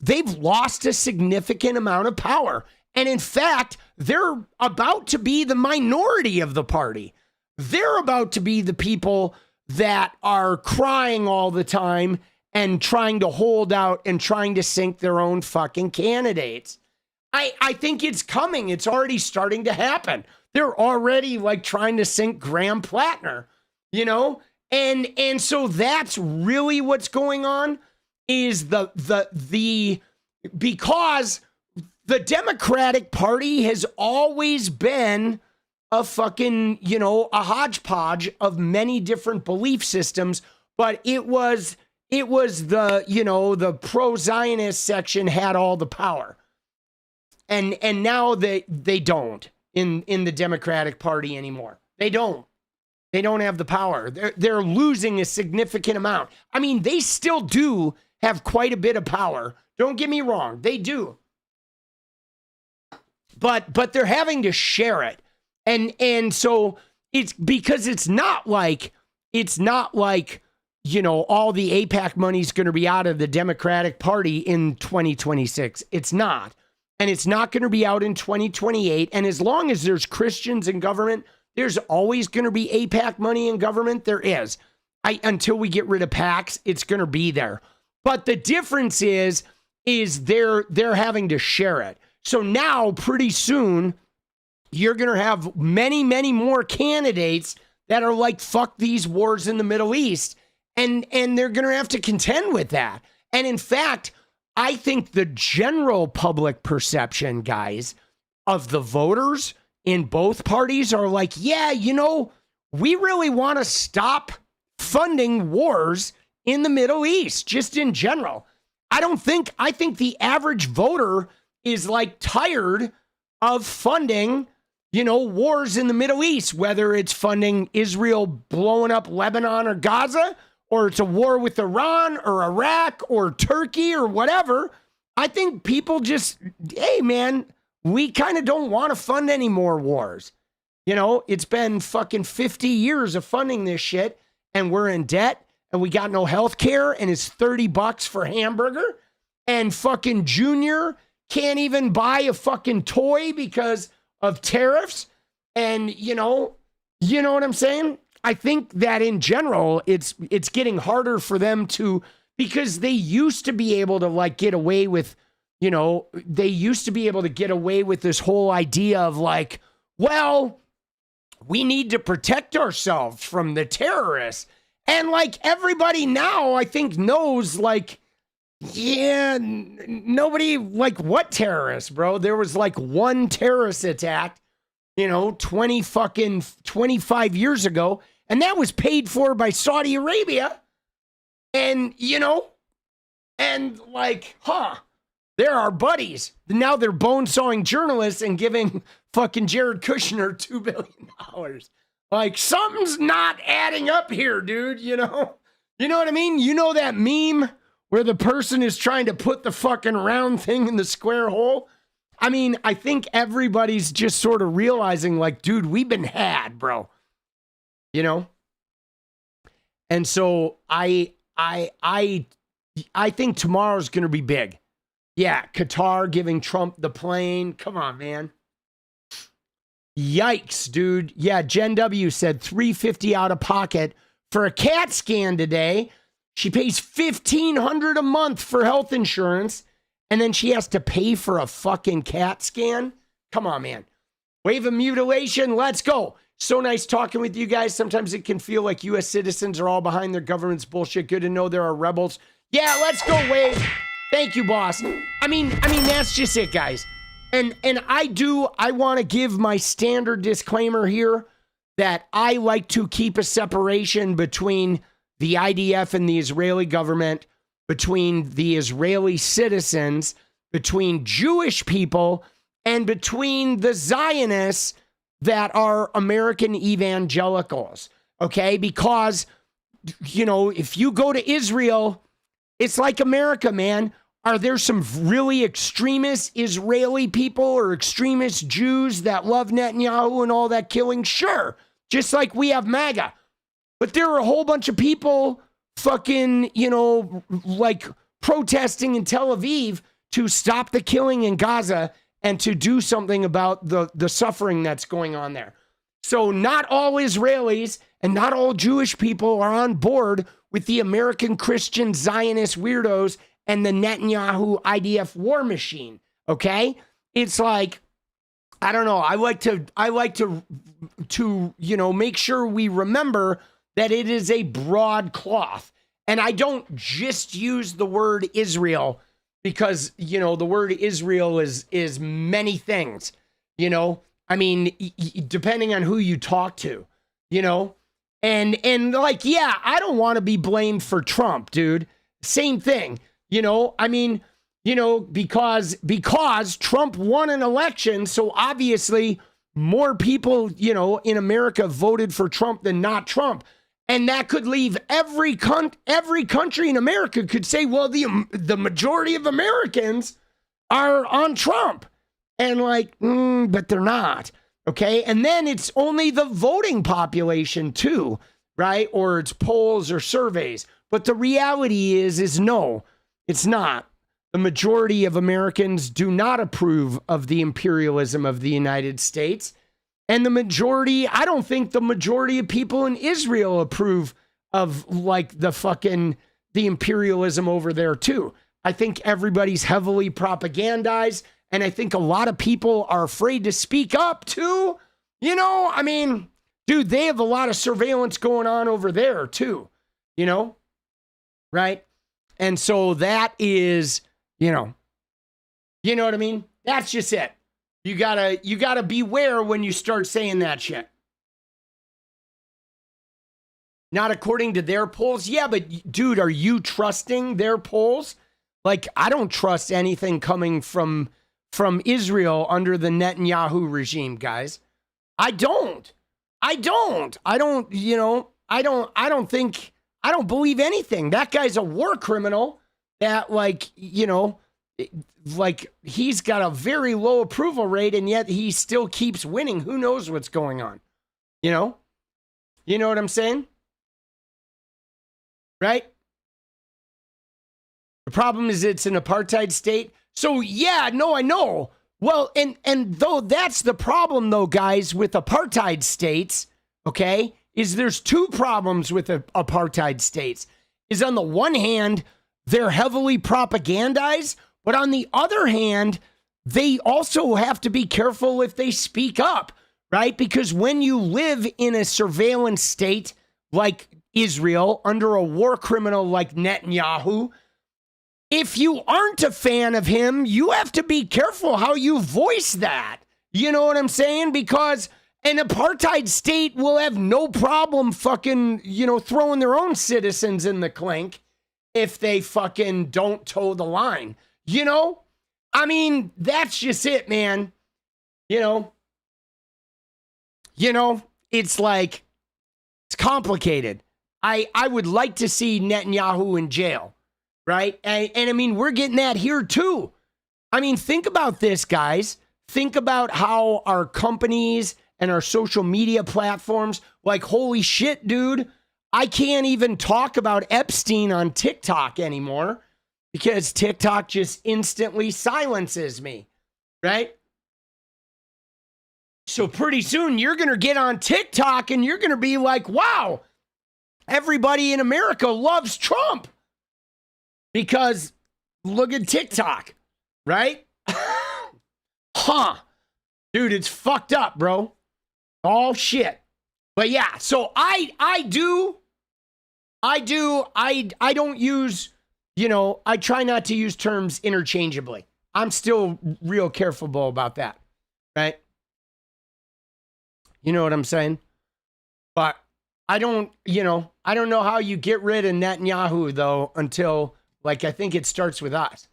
they've lost a significant amount of power. And in fact, they're about to be the minority of the party. They're about to be the people that are crying all the time and trying to hold out and trying to sink their own fucking candidates. I think it's coming. It's already starting to happen. They're already like trying to sink Graham Platner, you know? And so that's really what's going on is because the Democratic Party has always been a fucking, you know, a hodgepodge of many different belief systems, but it was the, you know, the pro-Zionist section had all the power. And now they don't in the Democratic Party anymore. They don't have the power. They're losing a significant amount. I mean, they still do have quite a bit of power. Don't get me wrong. They do. But they're having to share it. And so it's because it's not like, you know, all the AIPAC money is going to be out of the Democratic Party in 2026. It's not. And it's not going to be out in 2028. And as long as there's Christians in government, there's always going to be AIPAC money in government. There is. Until we get rid of PACs, it's going to be there. But the difference is they're having to share it. So now, pretty soon, you're going to have many, many more candidates that are like, fuck these wars in the Middle East. And they're going to have to contend with that. And in fact, I think the general public perception, guys, of the voters in both parties are like, yeah, you know, we really want to stop funding wars in the Middle East, just in general. I think the average voter is like tired of funding, you know, wars in the Middle East, whether it's funding Israel blowing up Lebanon or Gaza, or it's a war with Iran or Iraq or Turkey or whatever. I think people just, hey, man, we kind of don't want to fund any more wars. You know, it's been fucking 50 years of funding this shit, and we're in debt, and we got no health care, and it's $30 for a hamburger, and fucking Junior can't even buy a fucking toy because of tariffs. And, you know what I'm saying? I think that in general, it's getting harder for them to, because they used to be able to like get away with, you know, they used to be able to get away with this whole idea of like, well, we need to protect ourselves from the terrorists. And like everybody now, I think knows like, yeah, nobody like what terrorists, bro? There was like one terrorist attack, you know, 25 years ago. And that was paid for by Saudi Arabia. And, you know, and like, they're our buddies. Now they're bone sawing journalists and giving fucking Jared Kushner $2 billion. Like something's not adding up here, dude. You know what I mean? You know that meme where the person is trying to put the fucking round thing in the square hole? I mean, I think everybody's just sort of realizing like, dude, we've been had, bro. You know? And so I think tomorrow's going to be big. Yeah, Qatar giving Trump the plane. Come on, man. Yikes, dude. Yeah, Jen W said $350 out of pocket for a CAT scan today. She pays $1,500 a month for health insurance, and then she has to pay for a fucking CAT scan. Come on, man. Wave of mutilation. Let's go. So nice talking with you guys. Sometimes it can feel like U.S. citizens are all behind their government's bullshit. Good to know there are rebels. Yeah, let's go, Wave. Thank you, boss. I mean, that's just it, guys. And I want to give my standard disclaimer here that I like to keep a separation between the IDF and the Israeli government, between the Israeli citizens, between Jewish people, and between the Zionists that are American evangelicals, okay? Because, you know, if you go to Israel, it's like America, man. Are there some really extremist Israeli people or extremist Jews that love Netanyahu and all that killing? Sure. Just like we have MAGA. But there are a whole bunch of people fucking, you know, like protesting in Tel Aviv to stop the killing in Gaza and to do something about the suffering that's going on there. So not all Israelis and not all Jewish people are on board with the American Christian Zionist weirdos and the Netanyahu IDF war machine, okay? It's like, I don't know. I like to you know, make sure we remember that it is a broad cloth. And I don't just use the word Israel because, you know, the word Israel is many things, you know? I mean, depending on who you talk to, you know? And like, yeah, I don't want to be blamed for Trump, dude. Same thing, you know? I mean, you know, because Trump won an election, so obviously more people, you know, in America voted for Trump than not Trump. And that could leave every country in America could say, well, the majority of Americans are on Trump. And like, but they're not. Okay. And then it's only the voting population too, right? Or it's polls or surveys. But the reality is no, it's not. The majority of Americans do not approve of the imperialism of the United States. And the majority, I don't think the majority of people in Israel approve of like the imperialism over there too. I think everybody's heavily propagandized. And I think a lot of people are afraid to speak up too. You know, I mean, dude, they have a lot of surveillance going on over there too, you know, right? And so that is, you know what I mean? That's just it. You gotta beware when you start saying that shit. Not according to their polls. Yeah, but dude, are you trusting their polls? Like, I don't trust anything coming from Israel under the Netanyahu regime, guys. I don't believe anything. That guy's a war criminal that, like, you know, like he's got a very low approval rate and yet he still keeps winning. Who knows what's going on? You know what I'm saying? Right? The problem is it's an apartheid state. So yeah, no, I know. Well, and though that's the problem though, guys, with apartheid states, okay, is there's two problems with apartheid states. Is on the one hand, they're heavily propagandized, but on the other hand, they also have to be careful if they speak up, right? Because when you live in a surveillance state like Israel under a war criminal like Netanyahu, if you aren't a fan of him, you have to be careful how you voice that. You know what I'm saying? Because an apartheid state will have no problem fucking, you know, throwing their own citizens in the clink if they fucking don't toe the line. You know? I mean, that's just it, man. You know, it's like, it's complicated. I would like to see Netanyahu in jail, right? And I mean, we're getting that here too. I mean, think about this, guys. Think about how our companies and our social media platforms, like, holy shit, dude, I can't even talk about Epstein on TikTok anymore because TikTok just instantly silences me, right? So pretty soon you're going to get on TikTok and you're going to be like, wow, everybody in America loves Trump because look at TikTok, right? Huh. Dude, it's fucked up, bro. Oh, shit. But yeah, so I don't use, you know, I try not to use terms interchangeably. I'm still real careful about that, right? You know what I'm saying? But I don't know how you get rid of Netanyahu, though, until, like, I think it starts with us.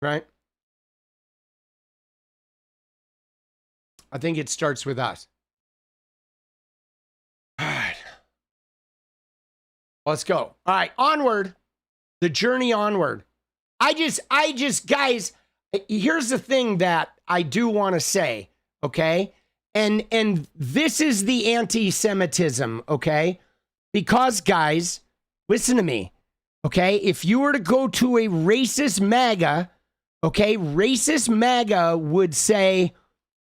Right? I think it starts with us. All right. Let's go. All right, onward. The journey onward. I just, guys, here's the thing that I do want to say, okay? And this is the anti-Semitism, okay? Because, guys, listen to me, okay? If you were to go to a racist MAGA, okay, racist MAGA would say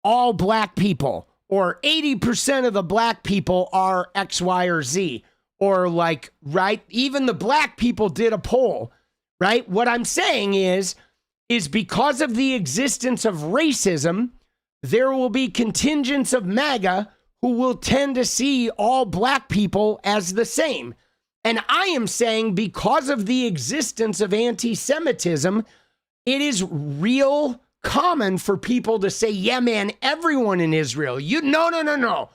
all black people, or 80% of the black people are X, Y, or Z, or like, right? Even the black people did a poll, right? What I'm saying is because of the existence of racism, there will be contingents of MAGA who will tend to see all black people as the same. And I am saying because of the existence of anti-Semitism, it is real common for people to say, yeah, man, everyone in Israel, no.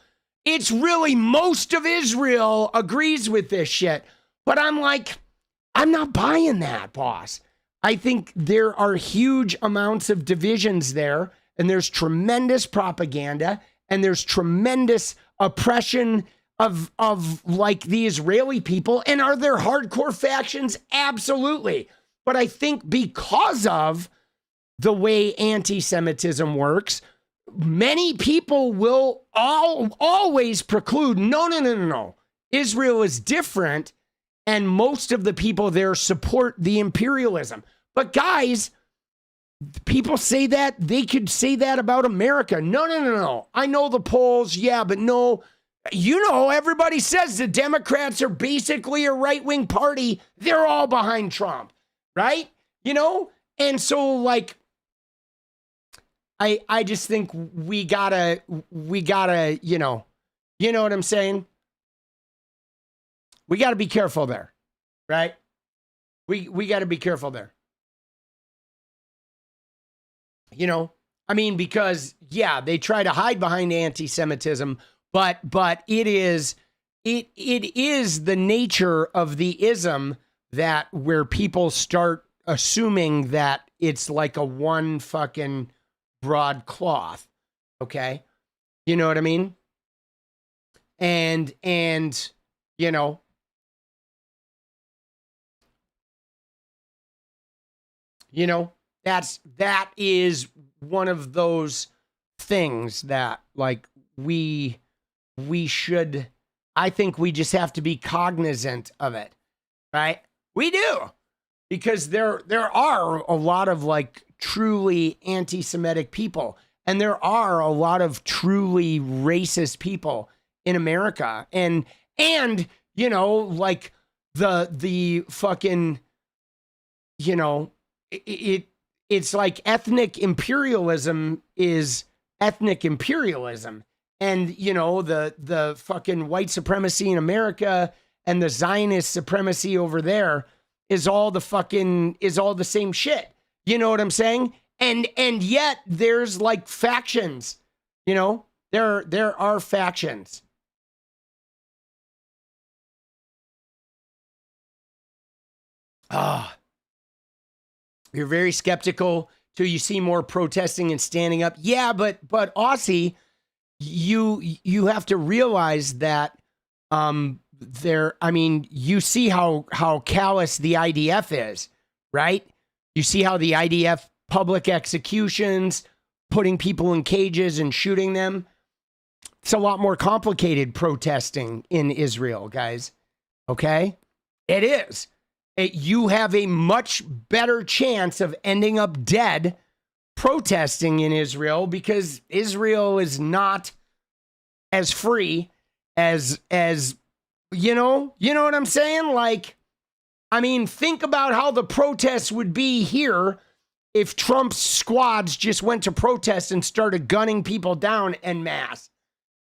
It's really most of Israel agrees with this shit. But I'm like, I'm not buying that, boss. I think there are huge amounts of divisions there, and there's tremendous propaganda, and there's tremendous oppression of like the Israeli people. And are there hardcore factions? Absolutely. But I think because of the way anti-Semitism works, many people will always preclude, no. Israel is different, and most of the people there support the imperialism. But guys, people say that, they could say that about America. No. I know the polls, yeah, but no. Everybody says the Democrats are basically a right-wing party. They're all behind Trump, right? And so, like, I just think we gotta, you know what I'm saying? We gotta be careful there, right? We gotta be careful there. Because, yeah, they try to hide behind anti-Semitism, but it is the nature of the ism that where people start assuming that it's like a one fucking broad cloth, okay? You know what I mean? And that is one of those things that, like, I think we just have to be cognizant of it, right? We do, because there are a lot of, like, truly anti-Semitic people, and there are a lot of truly racist people in America, and like the fucking, it's like ethnic imperialism is ethnic imperialism. And, the fucking white supremacy in America and the Zionist supremacy over there is all the same shit. You know what I'm saying? And yet there's like factions, there are factions. You're very skeptical till you see more protesting and standing up. Yeah, but 𝗙cie, you have to realize that you see how callous the IDF is, right? You see how the IDF public executions, putting people in cages and shooting them. It's a lot more complicated protesting in Israel, guys. Okay? It is. You have a much better chance of ending up dead protesting in Israel, because Israel is not as free as you know what I'm saying? Like, think about how the protests would be here if Trump's squads just went to protest and started gunning people down en masse.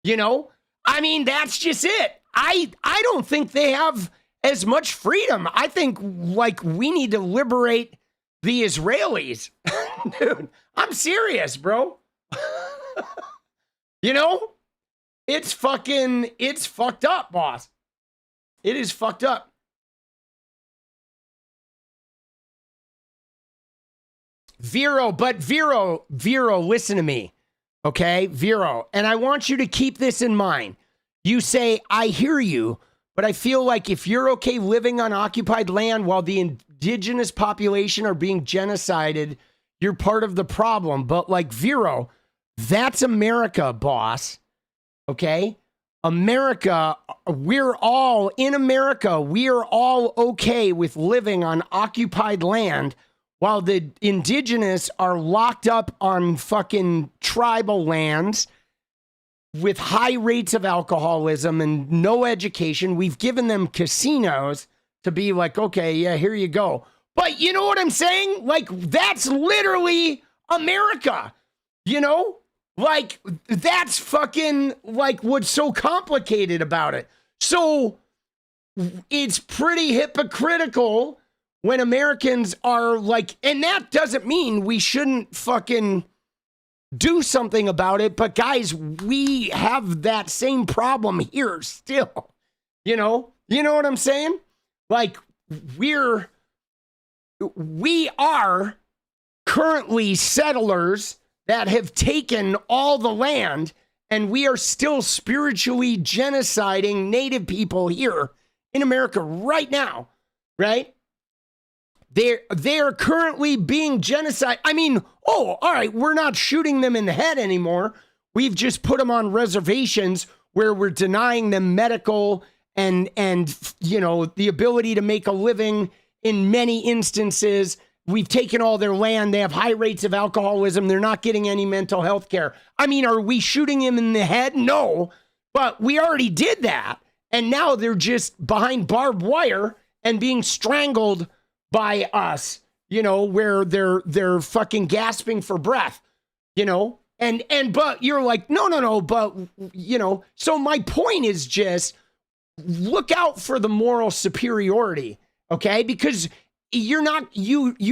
That's just it. I don't think they have as much freedom. I think, like, we need to liberate the Israelis. Dude, I'm serious, bro. It's fucked up, boss. It is fucked up. Vero, listen to me. Okay, Vero. And I want you to keep this in mind. You say, I hear you, but I feel like if you're okay living on occupied land while the indigenous population are being genocided, you're part of the problem. But like, Vero, that's America, boss. Okay? America, we're all okay with living on occupied land while the indigenous are locked up on fucking tribal lands with high rates of alcoholism and no education. We've given them casinos to be like, okay, yeah, here you go. But you know what I'm saying? Like, that's literally America, you know? Like, that's fucking, like, what's so complicated about it. So it's pretty hypocritical when Americans are like, and that doesn't mean we shouldn't fucking do something about it. But guys, we have that same problem here still, you know what I'm saying? Like, we are currently settlers that have taken all the land, and we are still spiritually genociding native people here in America right now, right? They're currently being genocided. I mean, all right, we're not shooting them in the head anymore. We've just put them on reservations where we're denying them medical and the ability to make a living in many instances. We've taken all their land. They have high rates of alcoholism. They're not getting any mental health care. I mean, are we shooting them in the head? No, but we already did that. And now they're just behind barbed wire and being strangled by us, where they're fucking gasping for breath, but you're like, no, but, so my point is just look out for the moral superiority, okay? Because you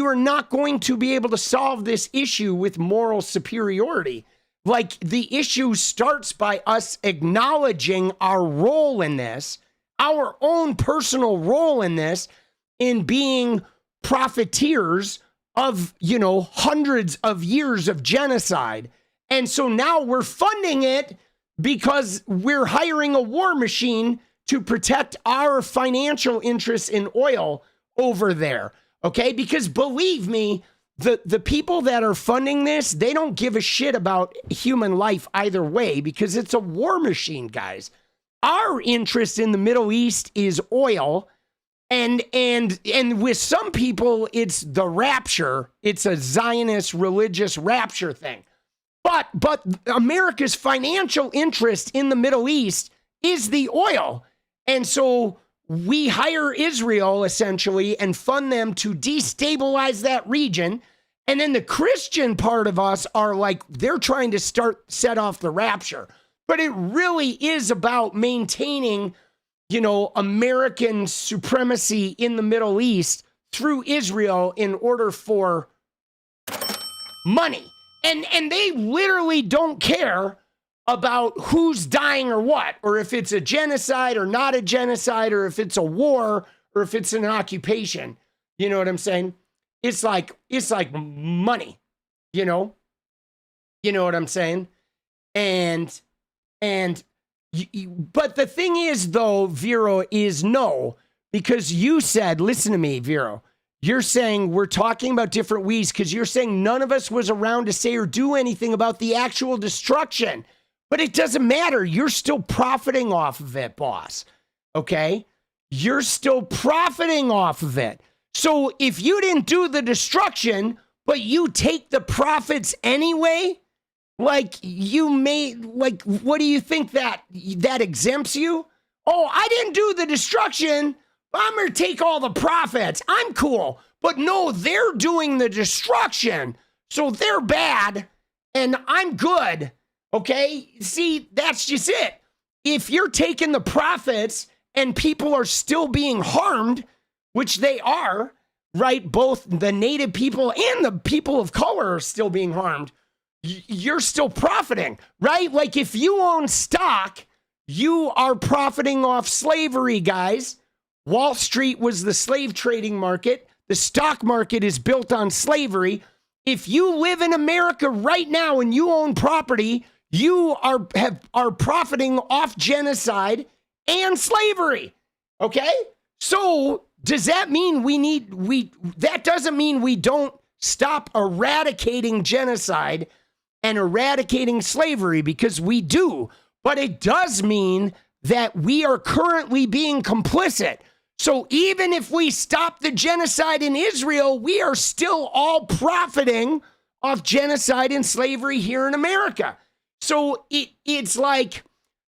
are not going to be able to solve this issue with moral superiority. Like, the issue starts by us acknowledging our role in this, our own personal role in this, in being profiteers of, hundreds of years of genocide. And so now we're funding it because we're hiring a war machine to protect our financial interests in oil over there. Okay? Because believe me, the people that are funding this, they don't give a shit about human life either way, because it's a war machine, guys. Our interest in the Middle East is oil. And with some people, it's the rapture. It's a Zionist religious rapture thing. But America's financial interest in the Middle East is the oil. And so we hire Israel, essentially, and fund them to destabilize that region. And then the Christian part of us are like, they're trying to set off the rapture. But it really is about maintaining American supremacy in the Middle East through Israel in order for money. And they literally don't care about who's dying or what, or if it's a genocide or not a genocide, or if it's a war, or if it's an occupation. You know what I'm saying? It's like money, You know what I'm saying? But the thing is, though, Vero, is no, because you said, listen to me, Vero, you're saying we're talking about different we's because you're saying none of us was around to say or do anything about the actual destruction. But it doesn't matter. You're still profiting off of it, boss. Okay? You're still profiting off of it. So if you didn't do the destruction, but you take the profits anyway, what do you think that exempts you? Oh, I didn't do the destruction. I'm going to take all the profits. I'm cool. But no, they're doing the destruction. So they're bad and I'm good. Okay? See, that's just it. If you're taking the profits and people are still being harmed, which they are, right? Both the native people and the people of color are still being harmed. you're still profiting, right? Like if you own stock, you are profiting off slavery, guys. Wall Street was the slave trading market. The stock market is built on slavery. If you live in America right now and you own property, you are profiting off genocide and slavery. Okay? So does that mean that doesn't mean we don't stop eradicating genocide and eradicating slavery, because we do, but it does mean that we are currently being complicit. So even if we stop the genocide in Israel, we are still all profiting off genocide and slavery here in America. So it's like,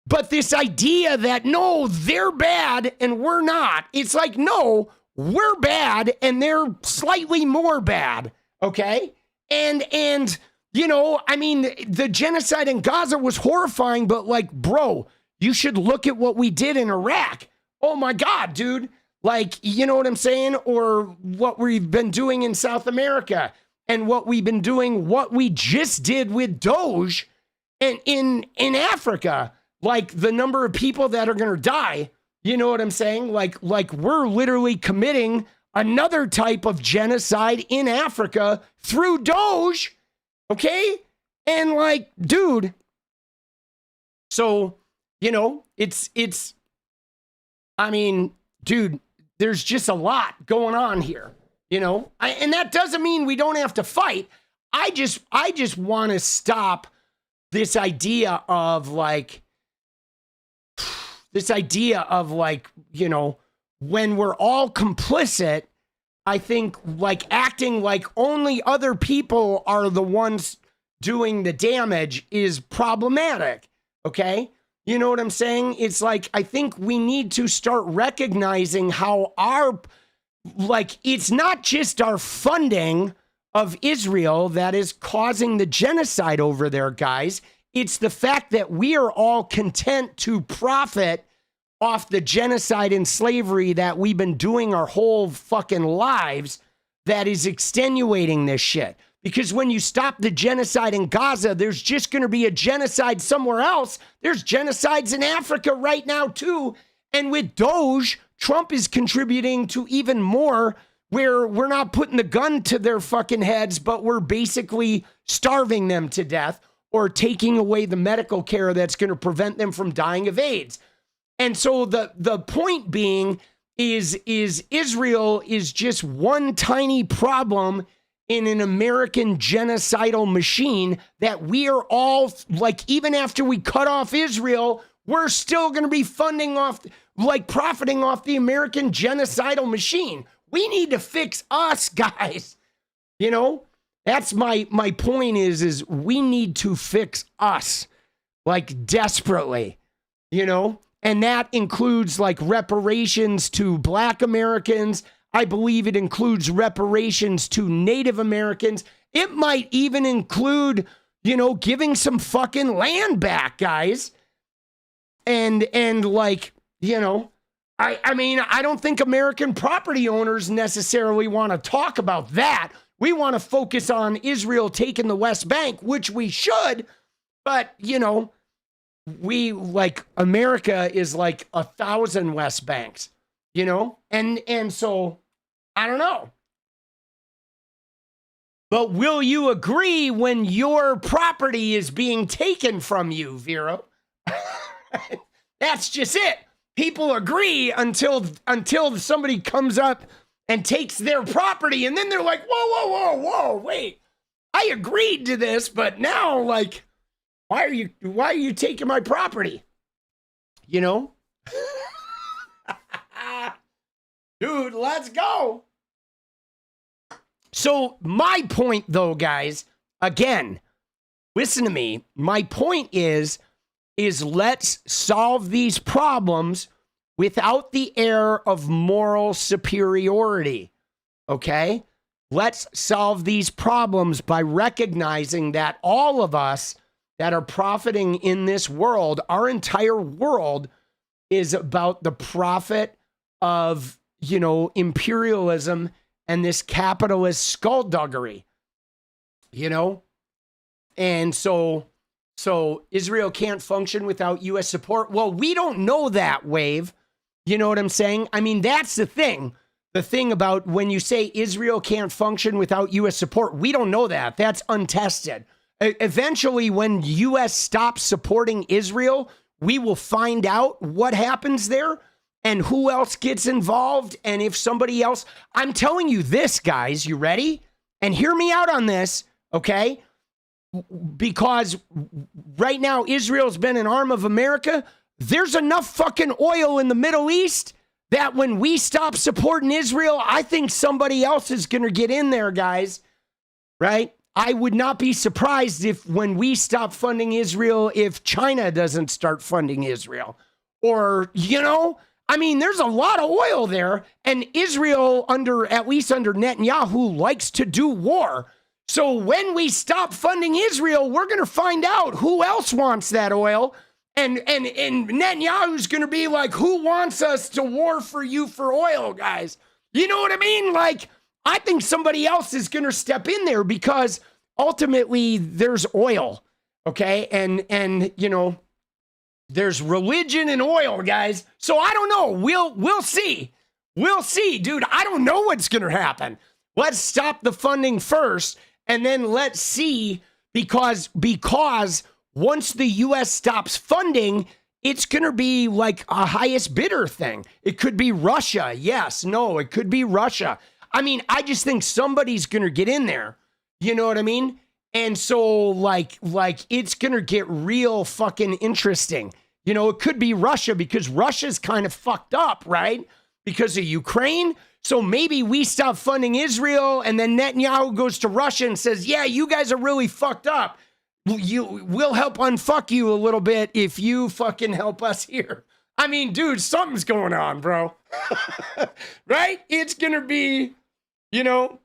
but this idea that no, they're bad and we're not, it's like, no, we're bad and they're slightly more bad, okay? And you know, I mean, the genocide in Gaza was horrifying, but like, bro, you should look at what we did in Iraq. Oh my God, dude. Like, you know what I'm saying? Or what we've been doing in South America and what we've been doing, what we just did with Doge and in Africa, like the number of people that are going to die. You know what I'm saying? Like we're literally committing another type of genocide in Africa through Doge. Okay? And like, dude, so, you know, I mean, dude, there's just a lot going on here, you know? And that doesn't mean we don't have to fight. I just want to stop this idea of like, you know, when we're all complicit, I think like acting like only other people are the ones doing the damage is problematic. Okay? You know what I'm saying? It's like, I think we need to start recognizing how it's not just our funding of Israel that is causing the genocide over there, guys. It's the fact that we are all content to profit off the genocide and slavery that we've been doing our whole fucking lives that is extenuating this shit. Because when you stop the genocide in Gaza, there's just going to be a genocide somewhere else. There's genocides in Africa right now too. And with Doge, Trump is contributing to even more, where we're not putting the gun to their fucking heads, but we're basically starving them to death or taking away the medical care that's going to prevent them from dying of AIDS. And so the point being is Israel is just one tiny problem in an American genocidal machine that we are all, like, even after we cut off Israel, we're still going to be funding off, like, profiting off the American genocidal machine. We need to fix us, guys. You know, that's my point is we need to fix us, like, desperately, you know? And that includes like reparations to Black Americans. I believe it includes reparations to Native Americans. It might even include, you know, giving some fucking land back, guys. And like, you know, I mean, I don't think American property owners necessarily want to talk about that. We want to focus on Israel taking the West Bank, which we should, but, you know, we, like, America is like 1,000 West Banks, you know? And so, I don't know. But will you agree when your property is being taken from you, Vero? That's just it. People agree until somebody comes up and takes their property, and then they're like, whoa, wait. I agreed to this, but now, like, why are you taking my property? You know? Dude, let's go. So my point though, guys, again, listen to me. My point is let's solve these problems without the air of moral superiority. Okay? Let's solve these problems by recognizing that all of us that are profiting in this world, our entire world is about the profit of, you know, imperialism and this capitalist skullduggery, you know? And so Israel can't function without U.S. support. Well, we don't know that, Wave. You know what I'm saying? I mean, that's the thing. The thing about when you say Israel can't function without U.S. support, we don't know that. That's untested. Eventually, when U.S. stops supporting Israel, we will find out what happens there and who else gets involved. And if somebody else, I'm telling you this, guys, you ready? And hear me out on this, okay? Because right now, Israel's been an arm of America. There's enough fucking oil in the Middle East that when we stop supporting Israel, I think somebody else is going to get in there, guys, right? I would not be surprised if when we stop funding Israel, if China doesn't start funding Israel. Or, you know, I mean, there's a lot of oil there, and Israel, at least under Netanyahu, likes to do war. So when we stop funding Israel, we're going to find out who else wants that oil. And Netanyahu's going to be like, who wants us to war for you for oil, guys? You know what I mean? Like, I think somebody else is going to step in there because ultimately there's oil, okay? And you know, there's religion and oil, guys. So I don't know. We'll see. We'll see, dude. I don't know what's going to happen. Let's stop the funding first, and then let's see, because once the U.S. stops funding, it's going to be like a highest bidder thing. It could be Russia. Yes, no, it could be Russia. I mean, I just think somebody's going to get in there. You know what I mean? And so like it's going to get real fucking interesting. You know, it could be Russia because Russia's kind of fucked up, right? Because of Ukraine. So maybe we stop funding Israel and then Netanyahu goes to Russia and says, yeah, you guys are really fucked up. We'll help unfuck you a little bit if you fucking help us here. I mean, dude, something's going on, bro. Right? It's going to be, you know,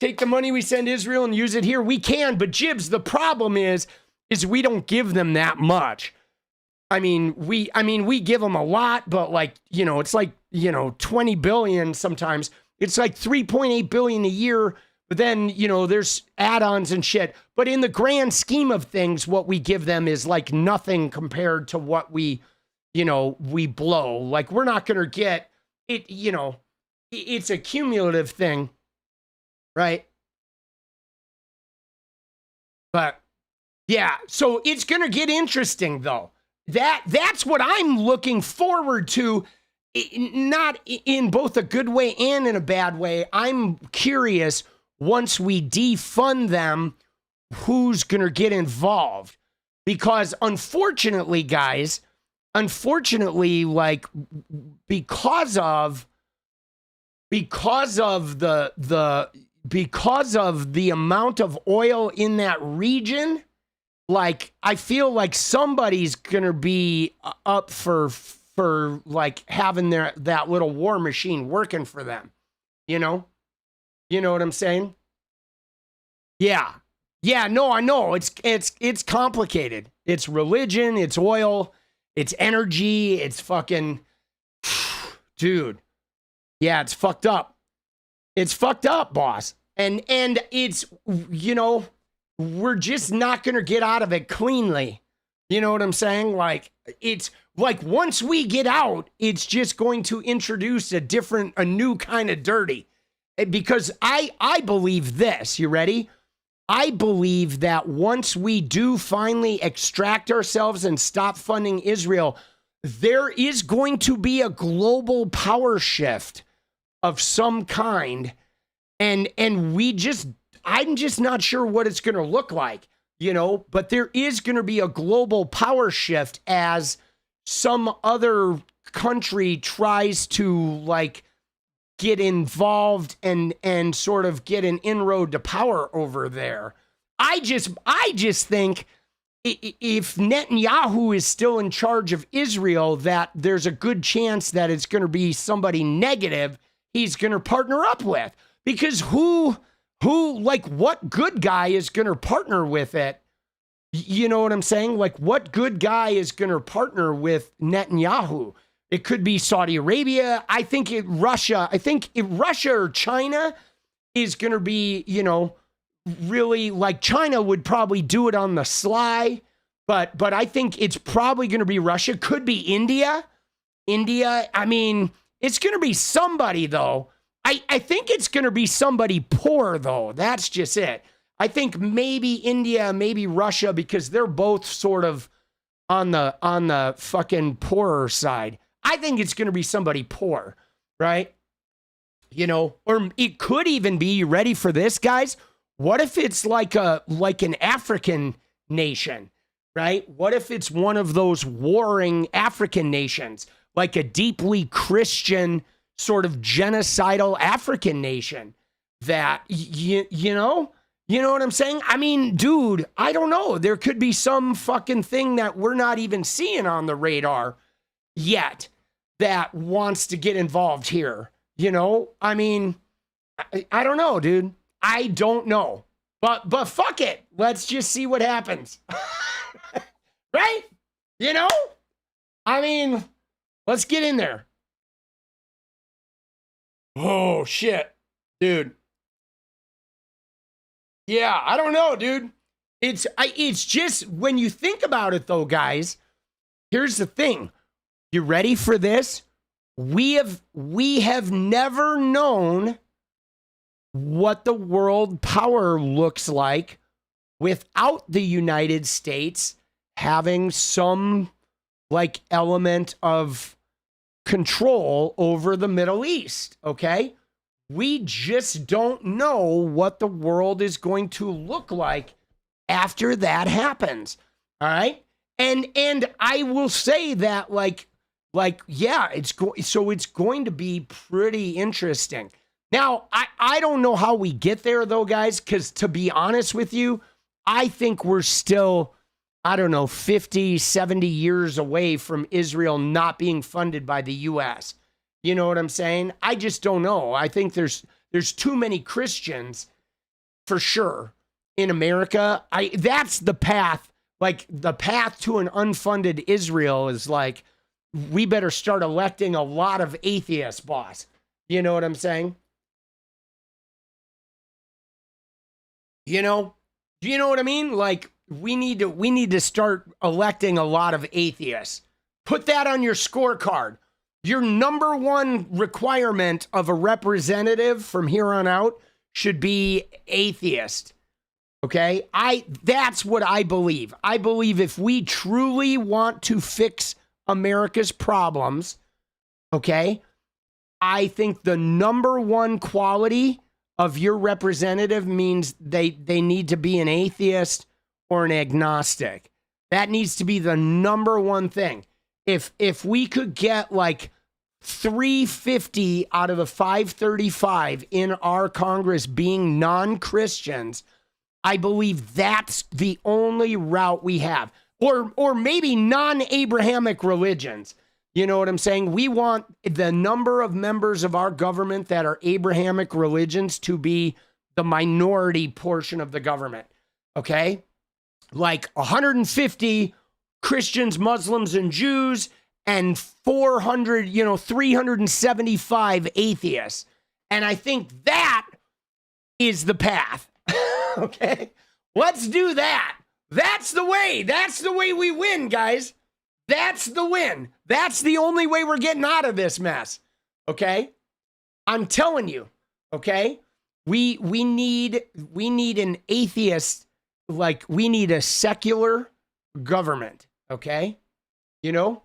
take the money we send Israel and use it here. We can, but Jibs, the problem is we don't give them that much. I mean, we give them a lot, but like, you know, it's like, you know, 20 billion sometimes. It's like 3.8 billion a year. But then, you know, there's add-ons and shit. But in the grand scheme of things, what we give them is like nothing compared to what we blow. Like, we're not going to get it, you know, it's a cumulative thing, right? But yeah, so it's going to get interesting though. That's what I'm looking forward to, not in both a good way and in a bad way. I'm curious, once we defund them, who's going to get involved? Because unfortunately, guys, like because of the amount of oil in that region, like I feel like somebody's going to be up for like having that little war machine working for them, you know? You know what I'm saying? Yeah. Yeah, no, I know. It's complicated. It's religion, it's oil, it's energy, it's fucking dude. Yeah, it's fucked up. It's fucked up, boss. And it's, you know, we're just not going to get out of it cleanly. You know what I'm saying? Like, it's like once we get out, it's just going to introduce a new kind of dirty. Because I believe this, you ready? I believe that once we do finally extract ourselves and stop funding Israel, there is going to be a global power shift of some kind. And I'm just not sure what it's going to look like, you know, but there is going to be a global power shift as some other country tries to like get involved and sort of get an inroad to power over there. I just think if Netanyahu is still in charge of Israel, that there's a good chance that it's going to be somebody negative he's going to partner up with. Because who, like, what good guy is going to partner with it? You know what I'm saying? Like, what good guy is going to partner with Netanyahu? It could be Saudi Arabia. I think Russia or China is going to be, you know, really, like China would probably do it on the sly, but I think it's probably going to be Russia. Could be India. I mean, it's going to be somebody, though. I think it's going to be somebody poor, though. That's just it. I think maybe India, maybe Russia, because they're both sort of on the fucking poorer side. I think it's going to be somebody poor, right? You know, or it could even be, you ready for this, guys? What if it's like an African nation, right? What if it's one of those warring African nations, like a deeply Christian sort of genocidal African nation that, you know what I'm saying? I mean, dude, I don't know. There could be some fucking thing that we're not even seeing on the radar yet that wants to get involved here. You know, I mean, I don't know, dude. I don't know. But fuck it. Let's just see what happens. Right? You know? I mean, let's get in there. Oh, shit. Dude. Yeah, I don't know, dude. It's just, when you think about it, though, guys, here's the thing. You ready for this? We have never known what the world power looks like without the United States having some like element of control over the Middle East, okay? We just don't know what the world is going to look like after that happens, all right? And I will say that like yeah, it's going to be pretty interesting. Now, I don't know how we get there, though, guys, because to be honest with you, I think we're still, I don't know, 50, 70 years away from Israel not being funded by the U.S. You know what I'm saying? I just don't know. I think there's too many Christians, for sure, in America. That's the path. Like, the path to an unfunded Israel is like, we better start electing a lot of atheists, boss. You know what I'm saying? You know? Do you know what I mean? Like, we need to start electing a lot of atheists. Put that on your scorecard. Your number one requirement of a representative from here on out should be atheist. Okay? That's what I believe. I believe if we truly want to fix America's problems, okay, I think the number one quality of your representative means they need to be an atheist or an agnostic. That needs to be the number one thing. If we could get like 350 out of the 535 in our Congress being non-Christians, I believe that's the only route we have. Or maybe non-Abrahamic religions. You know what I'm saying? We want the number of members of our government that are Abrahamic religions to be the minority portion of the government. Okay? Like 150 Christians, Muslims, and Jews, and 375 atheists. And I think that is the path. Okay? Let's do that. That's the way. That's the way we win, guys. That's the win. That's the only way we're getting out of this mess. Okay? I'm telling you. Okay? We need an atheist, like we need a secular government. Okay? You know?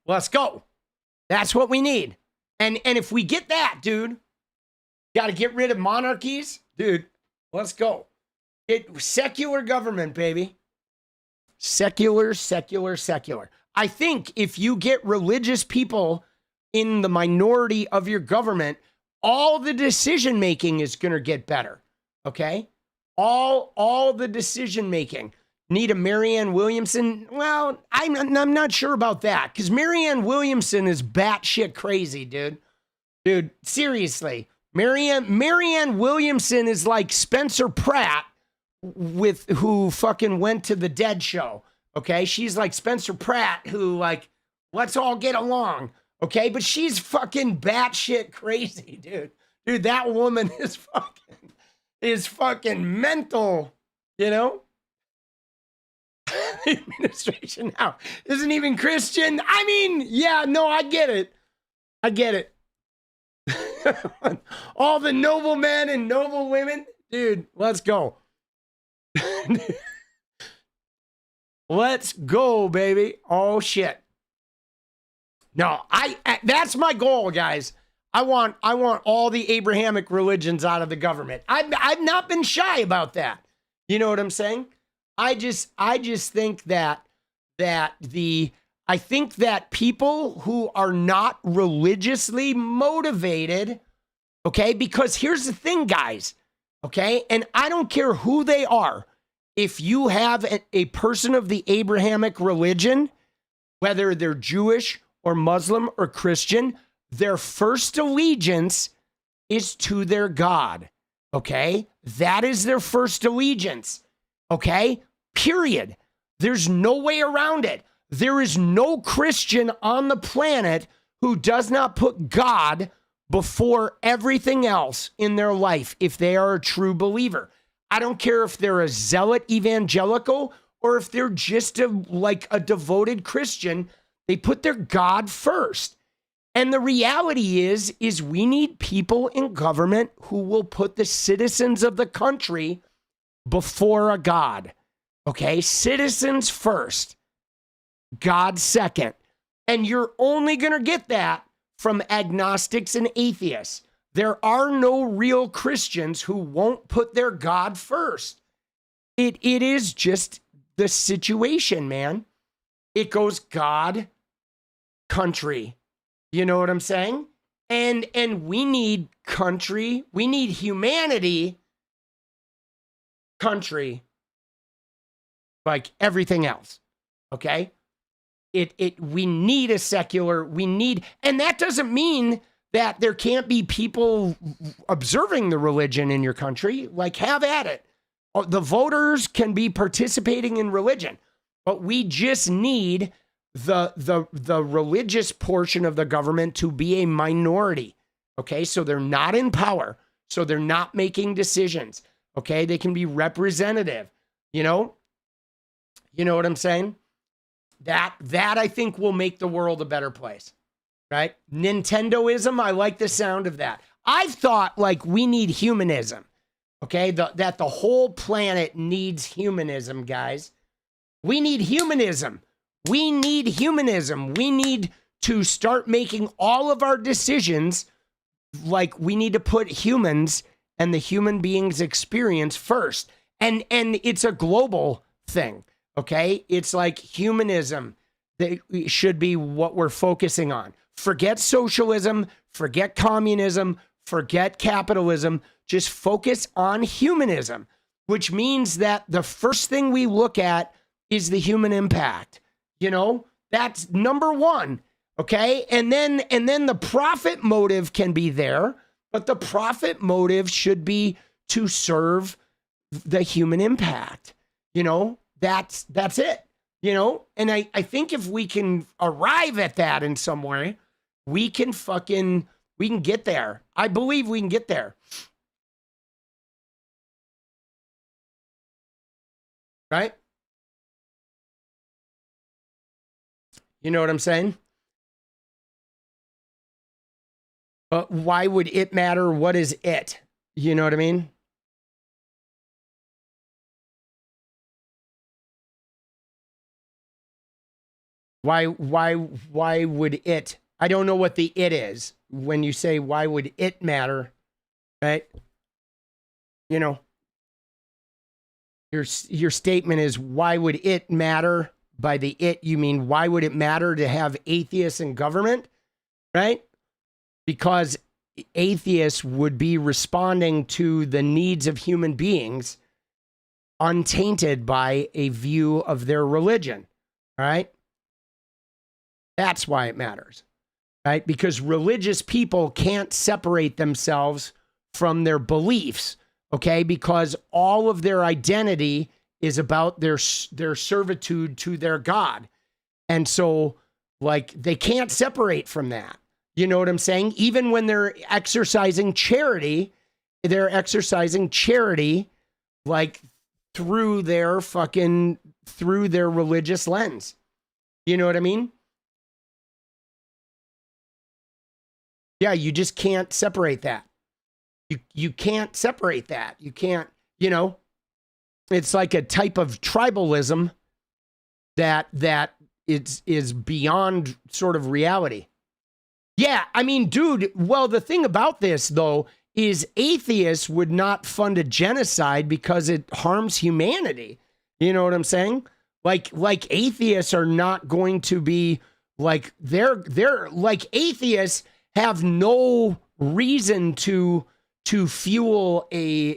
Let's go. That's what we need. And if we get that, dude, got to get rid of monarchies. Dude, let's go. Secular government, baby. Secular. I think if you get religious people in the minority of your government, all the decision making is going to get better. Okay? All the decision making. Need a Marianne Williamson? Well, I'm not sure about that, because Marianne Williamson is batshit crazy, dude. Dude, seriously. Marianne Williamson is like Spencer Pratt who fucking went to the Dead show. Okay? She's like Spencer Pratt who like, let's all get along. Okay? But she's fucking batshit crazy, dude. Dude, that woman is fucking, is fucking mental, you know? The administration now isn't even Christian. I mean, yeah, no, I get it. I get it. All the noble men and noble women, dude, let's go. Let's go, baby. Oh, shit. No, that's my goal, guys. I want all the Abrahamic religions out of the government. I've not been shy about that. You know what I'm saying? I just think that I think that people who are not religiously motivated, okay, because here's the thing, guys, okay, and I don't care who they are. If you have a person of the Abrahamic religion, whether they're Jewish or Muslim or Christian, their first allegiance is to their God, okay? That is their first allegiance, okay? Period. There's no way around it. There is no Christian on the planet who does not put God before everything else in their life if they are a true believer. I don't care if they're a zealot evangelical or if they're just a devoted Christian. They put their God first. And the reality is we need people in government who will put the citizens of the country before a God. Okay? Citizens first, God second. And you're only going to get that from agnostics and atheists. There are no real Christians who won't put their God first. It is just the situation, man. It goes God, country. You know what I'm saying? And we need country. We need humanity, country, like everything else. Okay? We need a secular, and that doesn't mean that there can't be people observing the religion in your country. Like, have at it. The voters can be participating in religion, but we just need the religious portion of the government to be a minority. Okay, so they're not in power, so they're not making decisions. Okay, they can be representative. You know what I'm saying? That I think will make the world a better place. Right? Nintendoism, I like the sound of that. I've thought we need humanism. Okay? That the whole planet needs humanism, guys. We need humanism. We need humanism. We need to start making all of our decisions we need to put humans and the human being's experience first. And it's a global thing. Okay? It's like humanism that should be what we're focusing on. Forget socialism, forget communism, forget capitalism. Just focus on humanism, which means that the first thing we look at is the human impact. You know, that's number one. Okay. And then the profit motive can be there, but the profit motive should be to serve the human impact. You know, that's it. You know, and I think if we can arrive at that in some way, we can get there. I believe we can get there. Right? You know what I'm saying? But why would it matter? What is it? You know what I mean? Why would it? I don't know what the it is when you say, why would it matter? Right? You know, your statement is, why would it matter? By the it, you mean, why would it matter to have atheists in government? Right? Because atheists would be responding to the needs of human beings untainted by a view of their religion. All right? That's why it matters, right? Because religious people can't separate themselves from their beliefs, okay? Because all of their identity is about their servitude to their God. And so, they can't separate from that. You know what I'm saying? Even when they're exercising charity they're exercising charity, like through their religious lens. You know what I mean? Yeah, you just can't separate that. You can't separate that. You can't, it's like a type of tribalism that is beyond sort of reality. Yeah, I mean, dude, well, the thing about this, though, is atheists would not fund a genocide because it harms humanity. You know what I'm saying? Like atheists are not going to be like, they're like, atheists have no reason to fuel a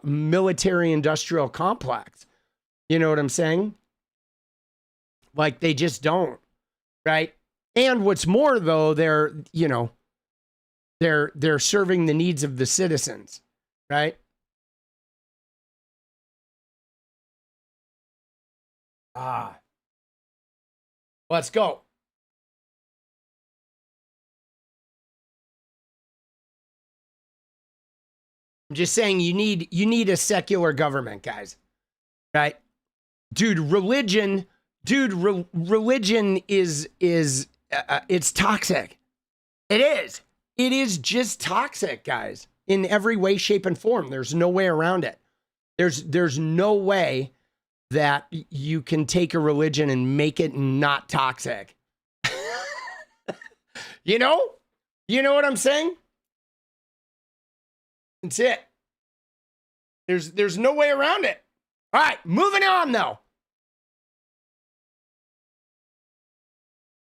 military industrial complex. You know what I'm saying? Like, they just don't, right? And what's more, though, they're serving the needs of the citizens, right? Let's go. I'm just saying you need a secular government, guys. Right? Dude, religion is it's toxic. It is. It is just toxic, guys, in every way, shape, and form. There's no way around it. There's no way that you can take a religion and make it not toxic. You know what I'm saying? That's it. There's no way around it. All right, moving on, though.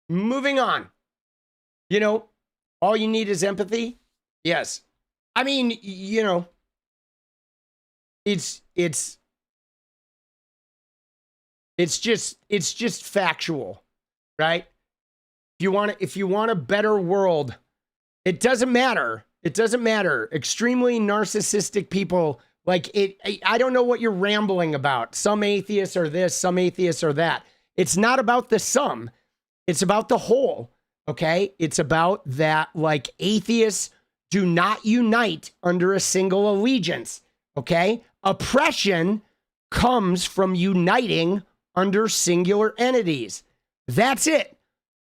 Moving on. All you need is empathy? Yes. I mean, it's just factual, right? If you want a better world, it doesn't matter. It doesn't matter. Extremely narcissistic people, I don't know what you're rambling about. Some atheists are this, some atheists are that. It's not about the sum. It's about the whole, okay? It's about that, atheists do not unite under a single allegiance, okay? Oppression comes from uniting under singular entities. That's it,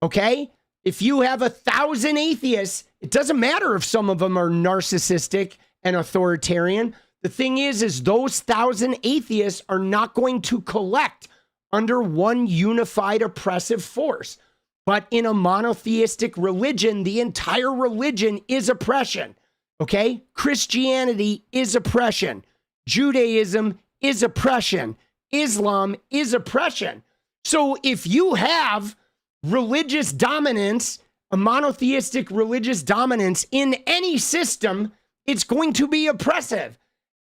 okay? If you have 1,000 atheists, it doesn't matter if some of them are narcissistic and authoritarian. The thing is those 1,000 atheists are not going to collect under one unified oppressive force. But in a monotheistic religion, the entire religion is oppression, okay? Christianity is oppression. Judaism is oppression. Islam is oppression. So if you have religious dominance, a monotheistic religious dominance in any system, it's going to be oppressive.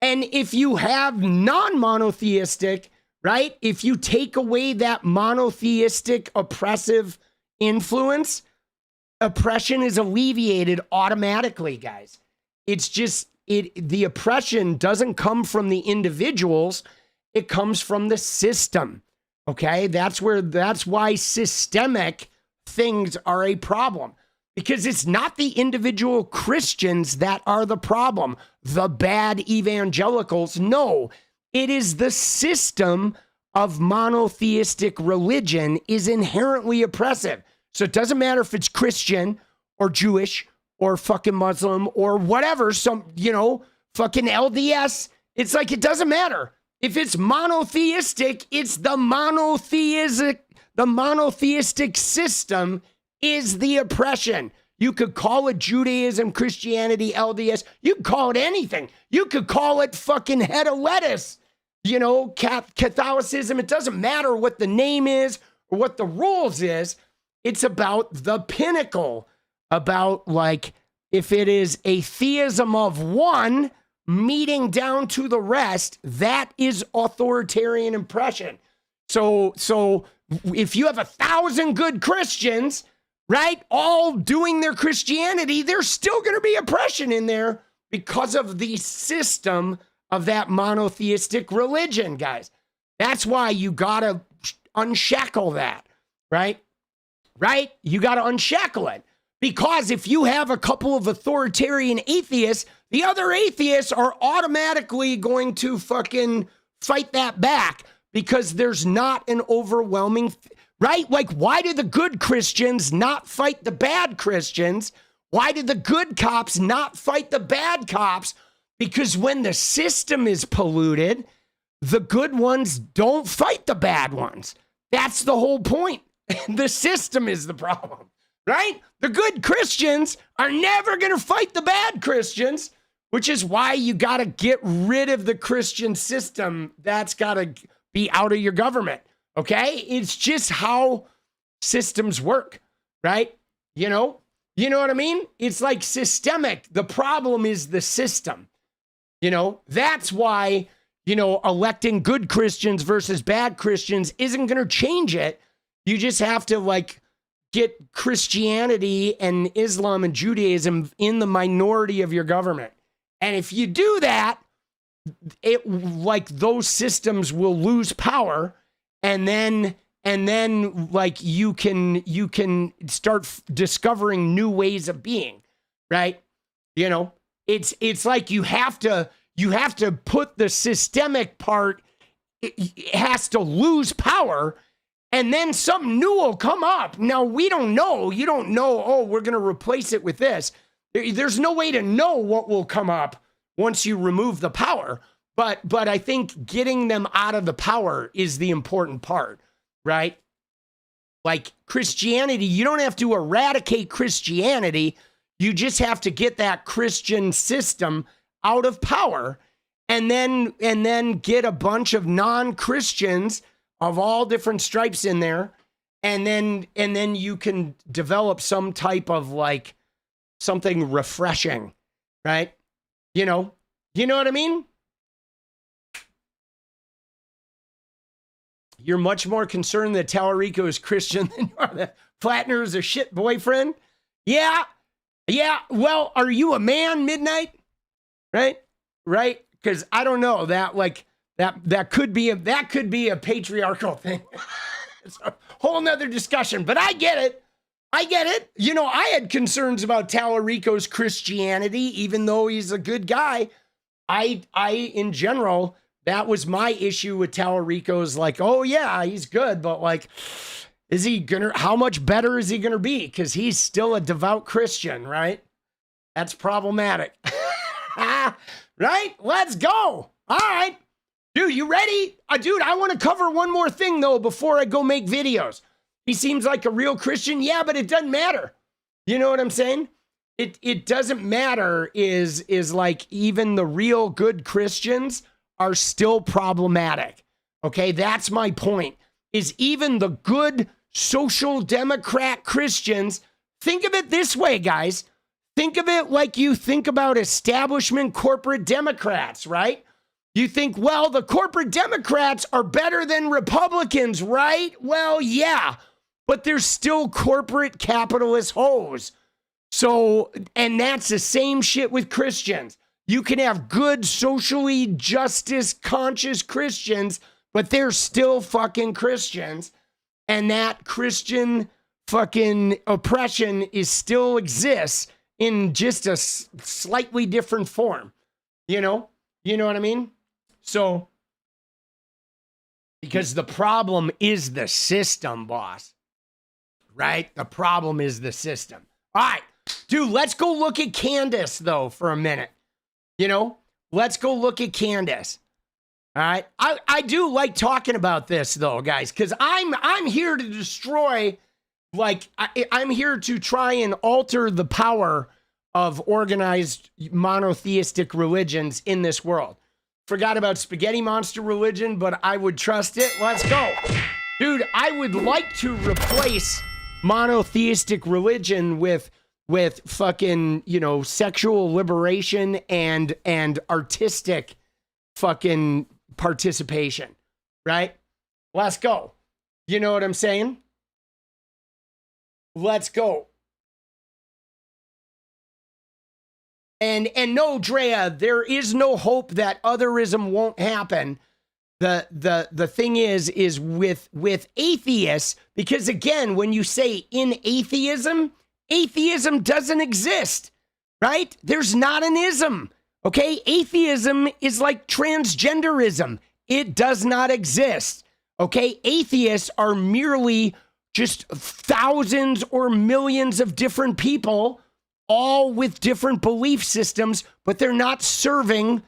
And if you have non-monotheistic, right? If you take away that monotheistic oppressive influence, oppression is alleviated automatically, guys. It's just, the oppression doesn't come from the individuals. It comes from the system. Okay, that's why systemic things are a problem, because it's not the individual Christians that are the problem, the bad evangelicals. No, it is the system of monotheistic religion is inherently oppressive. So it doesn't matter if it's Christian or Jewish or fucking Muslim or whatever, fucking LDS. It's it doesn't matter. If it's monotheistic, it's the monotheistic system is the oppression. You could call it Judaism, Christianity, LDS. You could call it anything. You could call it fucking head of lettuce, Catholicism. It doesn't matter what the name is or what the rules is. It's about the pinnacle, about if it is a theism of one meeting down to the rest, that is authoritarian oppression. So if you have 1,000 good Christians, right, all doing their Christianity, there's still going to be oppression in there because of the system of that monotheistic religion, guys. That's why you got to unshackle that, right? Right? You got to unshackle it. Because if you have a couple of authoritarian atheists, the other atheists are automatically going to fucking fight that back because there's not an overwhelming, right? Like, why do the good Christians not fight the bad Christians? Why do the good cops not fight the bad cops? Because when the system is polluted, the good ones don't fight the bad ones. That's the whole point. The system is the problem, right? The good Christians are never going to fight the bad Christians, which is why you got to get rid of the Christian system. That's got to be out of your government, okay? It's just how systems work, right? You know what I mean? It's like systemic. The problem is the system. You know, that's why, electing good Christians versus bad Christians isn't going to change it. You just have to like get Christianity and Islam and Judaism in the minority of your government. And if you do that, those systems will lose power, and then like you can start discovering new ways of being, right? It's like you have to put the systemic part, it has to lose power, and then something new will come up. Now, we don't know. You don't know, oh, we're going to replace it with this. There's no way to know what will come up once you remove the power. But I think getting them out of the power is the important part, right? Like Christianity, you don't have to eradicate Christianity. You just have to get that Christian system out of power, and then get a bunch of non-Christians of all different stripes in there, and then you can develop some type of like something refreshing, right? You know what I mean? You're much more concerned that Talarico is Christian than you are that Platner is a shit boyfriend. Yeah. Well, are you a man, Midnight? Right? Because I don't know that could be a patriarchal thing. It's a whole nother discussion, but I get it. I had concerns about Talarico's Christianity, even though he's a good guy. I in general, that was my issue with Talarico's like, oh yeah, he's good, but like, how much better is he gonna be? Because he's still a devout Christian, right? That's problematic. Right? Let's go. All right. Dude, you ready? Dude, I want to cover one more thing, though, before I go make videos. He seems like a real Christian. Yeah, but it doesn't matter. You know what I'm saying? It doesn't matter is like even the real good Christians are still problematic. Okay? That's my point. Is even the good social democrat Christians, think of it this way, guys. Think of it like you think about establishment corporate Democrats, right? You think, well, the corporate Democrats are better than Republicans, right? Well, yeah, but they're still corporate capitalist hoes. So, and that's the same shit with Christians. You can have good, socially justice conscious Christians, but they're still fucking Christians. And that Christian fucking oppression still exists in just a slightly different form. You know what I mean? So, because the problem is the system, boss. Right? The problem is the system. All right. Dude, let's go look at Candace, though, for a minute. Let's go look at Candace. All right? I do like talking about this, though, guys, because I'm here to destroy, I'm here to try and alter the power of organized monotheistic religions in this world. Forgot about spaghetti monster religion, but I would trust it. Let's go. Dude, I would like to replace monotheistic religion with fucking, sexual liberation and artistic fucking participation, right? Let's go. You know what I'm saying? Let's go. And no, Drea, there is no hope that otherism won't happen. The thing is with atheists, because again, when you say in atheism, Atheism doesn't exist, right? There's not an ism, okay? Atheism is like transgenderism. It does not exist, okay? Atheists are merely just thousands or millions of different people, all with different belief systems, but they're not serving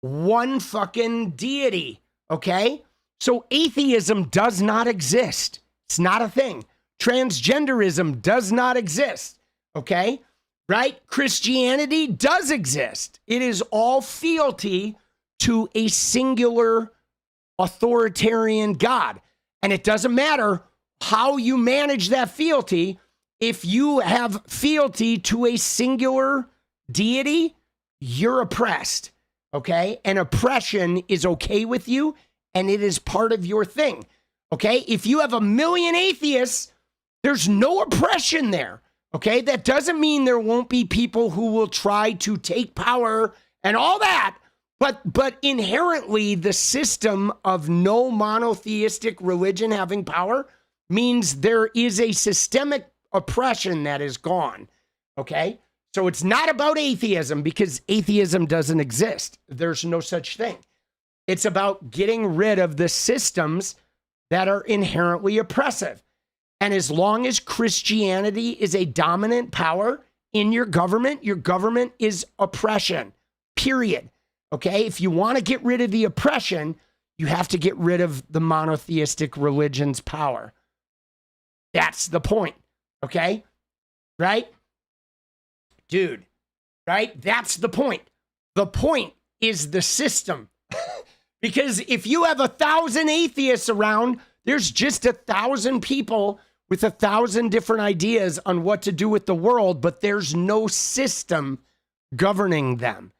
one fucking deity, okay? So atheism does not exist. It's not a thing. Transgenderism does not exist, okay? Right? Christianity does exist. It is all fealty to a singular authoritarian God. And it doesn't matter how you manage that fealty. If you have fealty to a singular deity, you're oppressed, okay? And oppression is okay with you, and it is part of your thing, okay? If you have a million atheists, there's no oppression there, okay? That doesn't mean there won't be people who will try to take power and all that, but inherently the system of no monotheistic religion having power means there is a systemic oppression that is gone, okay? So it's not about atheism because atheism doesn't exist. There's no such thing. It's about getting rid of the systems that are inherently oppressive. And as long as Christianity is a dominant power in your government is oppression, period. Okay? If you want to get rid of the oppression, you have to get rid of the monotheistic religion's power. That's the point. Okay? Right? Dude, right? That's the point. The point is the system. Because if you have 1,000 atheists around, there's just 1,000 people with 1,000 different ideas on what to do with the world, but there's no system governing them.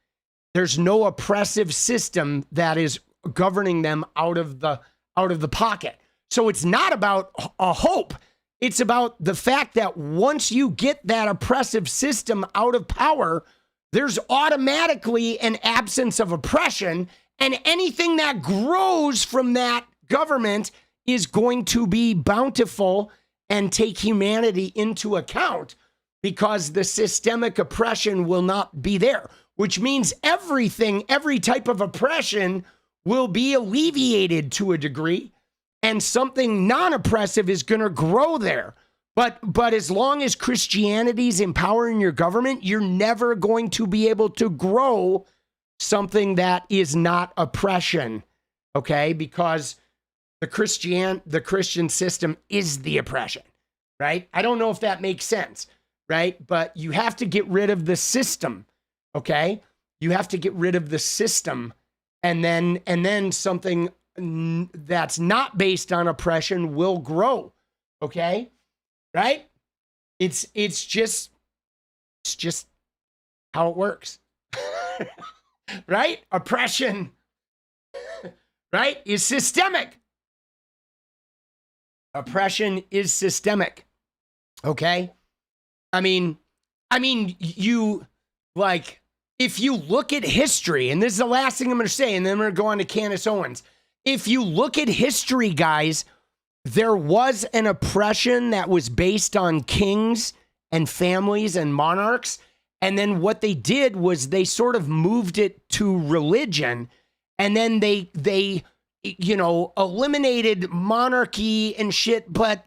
There's no oppressive system that is governing them out of the pocket. So it's not about a hope. It's about the fact that once you get that oppressive system out of power, there's automatically an absence of oppression, and anything that grows from that government is going to be bountiful and take humanity into account because the systemic oppression will not be there, which means everything, every type of oppression will be alleviated to a degree, and something non-oppressive is going to grow there. But as long as Christianity's empowering your government, you're never going to be able to grow something that is not oppression, okay? Because the Christian system is the oppression, right? I don't know if that makes sense, right? But you have to get rid of the system, okay? You have to get rid of the system, and then something that's not based on oppression will grow, okay? Right? It's just how it works. Right? Oppression, right, is systemic. Oppression is systemic. Okay? I mean, you, like, if you look at history, and this is the last thing I'm going to say, and then I'm going to go on to Candace Owens. If you look at history, guys, there was an oppression that was based on kings and families and monarchs. And then what they did was they sort of moved it to religion. And then they eliminated monarchy and shit, but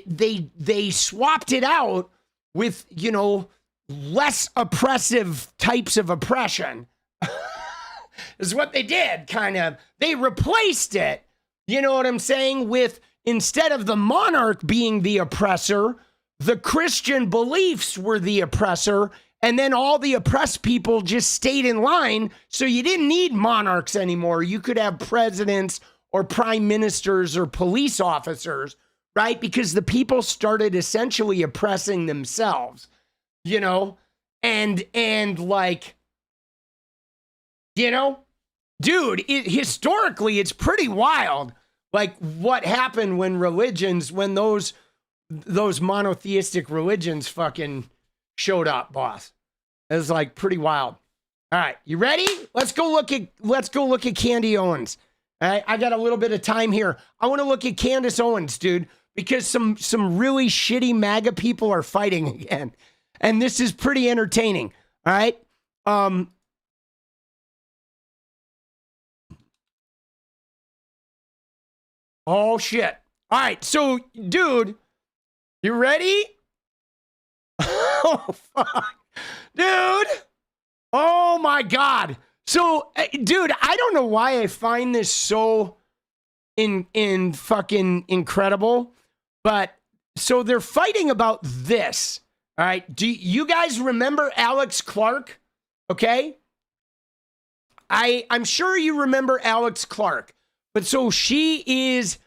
they swapped it out with, less oppressive types of oppression. Is what they did, kind of. They replaced it, you know what I'm saying, with, instead of the monarch being the oppressor, the Christian beliefs were the oppressor, and then all the oppressed people just stayed in line, so you didn't need monarchs anymore. You could have presidents or prime ministers or police officers, right? Because the people started essentially oppressing themselves, and like, dude, historically, it's pretty wild, like, what happened when those monotheistic religions fucking showed up, boss. It was, like, pretty wild. All right, you ready? Let's go look at Candy Owens. All right, I got a little bit of time here. I want to look at Candace Owens, dude, because some really shitty MAGA people are fighting again. And this is pretty entertaining. All right. Oh, shit. All right. So, dude, you ready? Oh, fuck. Dude. Oh, my God. So, dude, I don't know why I find this so in fucking incredible. But, so they're fighting about this. All right. Do you guys remember Alex Clark? Okay. I'm sure you remember Alex Clark. But so she's,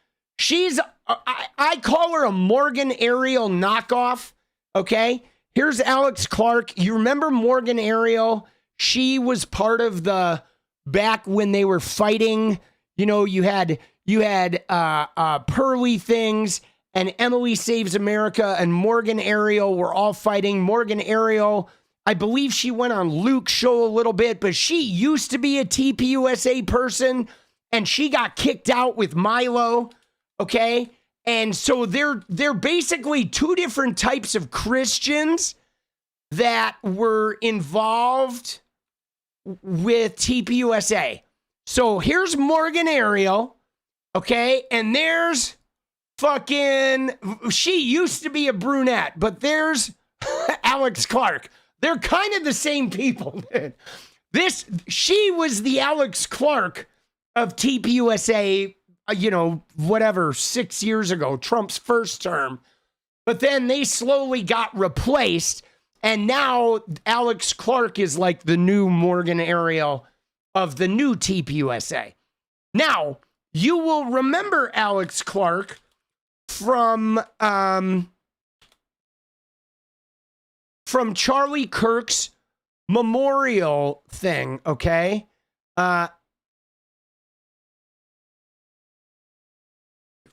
I call her a Morgan Ariel knockoff. Okay. Here's Alex Clark. You remember Morgan Ariel? She was part of the, back when they were fighting, you know, you had Pearly things and 𝗙𝗎𝗄𝗎𝗍𝒻𝗎𝗄 and Morgan Ariel were all fighting. Morgan Ariel, I believe she went on Luke's show a little bit, but she used to be a TPUSA person and she got kicked out with Milo. Okay. And so they're basically two different types of Christians that were involved with TPUSA. So here's Morgan Ariel. Okay. And there's fucking, she used to be a brunette, but there's Alex Clark. They're kind of the same people. She was the Alex Clark of TPUSA, you know, whatever, 6 years ago, Trump's first term. But then they slowly got replaced. And now Alex Clark is like the new Morgan Ariel of the new TPUSA. Now, you will remember Alex Clark from Charlie Kirk's memorial thing, okay?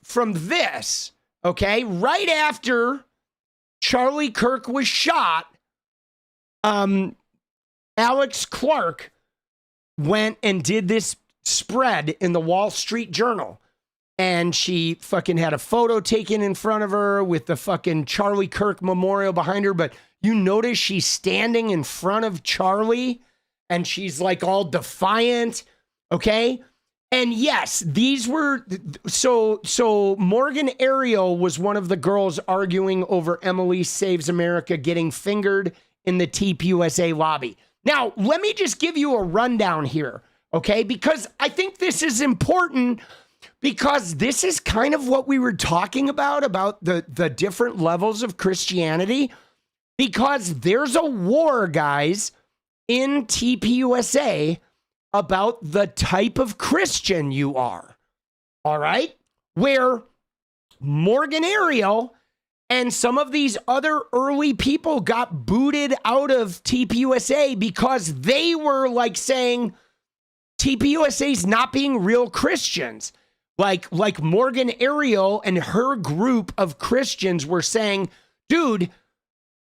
From this, okay? Right after Charlie Kirk was shot, Alex Clark went and did this spread in the Wall Street Journal. And she fucking had a photo taken in front of her with the fucking Charlie Kirk memorial behind her. But you notice she's standing in front of Charlie and she's like all defiant. Okay. And yes, these were, so Morgan Ariel was one of the girls arguing over 𝗙𝗎𝗄𝗎𝗍𝒻𝗎𝗄 getting fingered in the TPUSA lobby. Now, let me just give you a rundown here. Okay. Because I think this is important. Because this is kind of what we were talking about the different levels of Christianity. Because there's a war, guys, in TPUSA about the type of Christian you are. All right? Where Morgan Ariel and some of these other early people got booted out of TPUSA because they were like saying TPUSA's not being real Christians. Like Morgan Ariel and her group of Christians were saying, dude,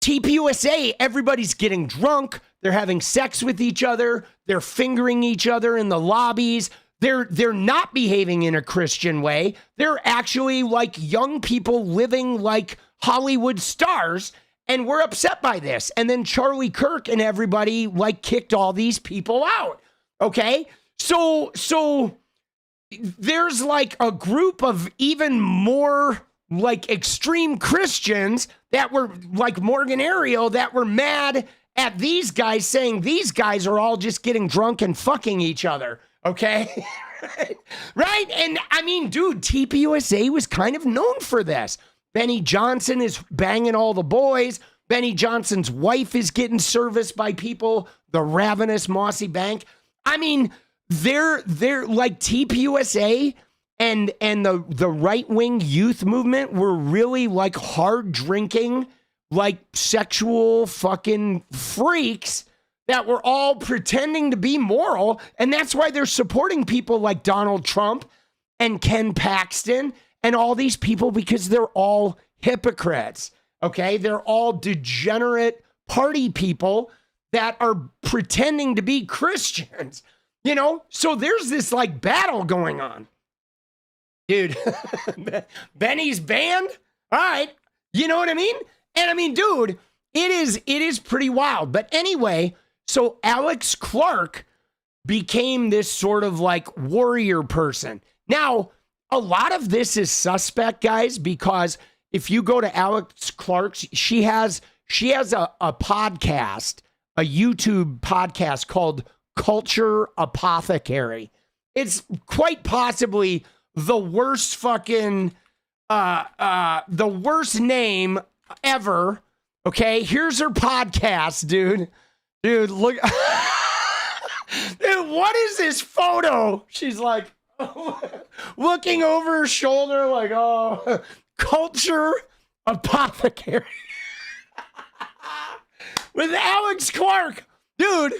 TPUSA, everybody's getting drunk. They're having sex with each other. They're fingering each other in the lobbies. They're not behaving in a Christian way. They're actually like young people living like Hollywood stars. And we're upset by this. And then Charlie Kirk and everybody like kicked all these people out. Okay. So there's like a group of even more like extreme Christians that were like Morgan Ariel that were mad at these guys saying these guys are all just getting drunk and fucking each other. Okay. Right. And I mean, dude, TPUSA was kind of known for this. Benny Johnson is banging all the boys. Benny Johnson's wife is getting serviced by people. The ravenous Mossy Bank. I mean, they're like TPUSA and the right-wing youth movement were really like hard drinking, like sexual fucking freaks that were all pretending to be moral. And that's why they're supporting people like Donald Trump and Ken Paxton and all these people, because they're all hypocrites. Okay. They're all degenerate party people that are pretending to be Christians. You know, so there's this like battle going on. Dude, Benny's banned? All right. You know what I mean? And I mean, dude, it is pretty wild. But anyway, so Alex Clark became this sort of like warrior person. Now, a lot of this is suspect, guys, because if you go to Alex Clark's, she has a podcast, a YouTube podcast called 𝗙𝗆𝗆𝗏𝗙𝗅𝗍𝒑𝒠𝗅𝗍𝒑. It's quite possibly the worst fucking, the worst name ever. Okay, here's her podcast, dude. Dude, look. Dude, what is this photo? She's like looking over her shoulder like, oh, 𝗙𝗆𝗆𝗆𝗏𝗍𝒑𝒠𝗅𝗍𝒑. With Alex Clark. Dude,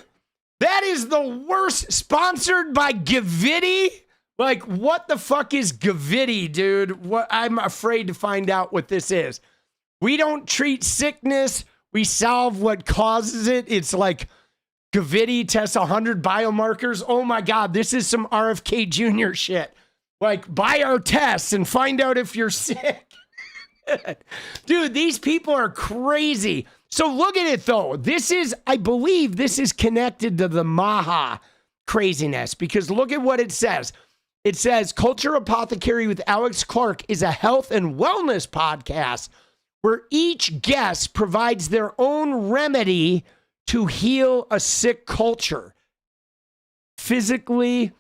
that is the worst. Sponsored by 𝗍𝗽𝗽. Like, what the fuck is 𝗍𝗽𝗽, dude? What? I'm afraid to find out what this is. We don't treat sickness. We solve what causes it. It's like 𝗍𝗽𝗽 tests 100 biomarkers. Oh my God, this is some RFK Jr. shit. Like, buy our tests and find out if you're sick. Dude, these people are crazy. So look at it though. This is, I believe this is connected to the Maga craziness, because look at what it says. It says 𝗙𝗆𝗆𝗆𝗆𝗅𝗍𝒑 with Alex Clark is a health and wellness podcast where each guest provides their own remedy to heal a sick culture, physically,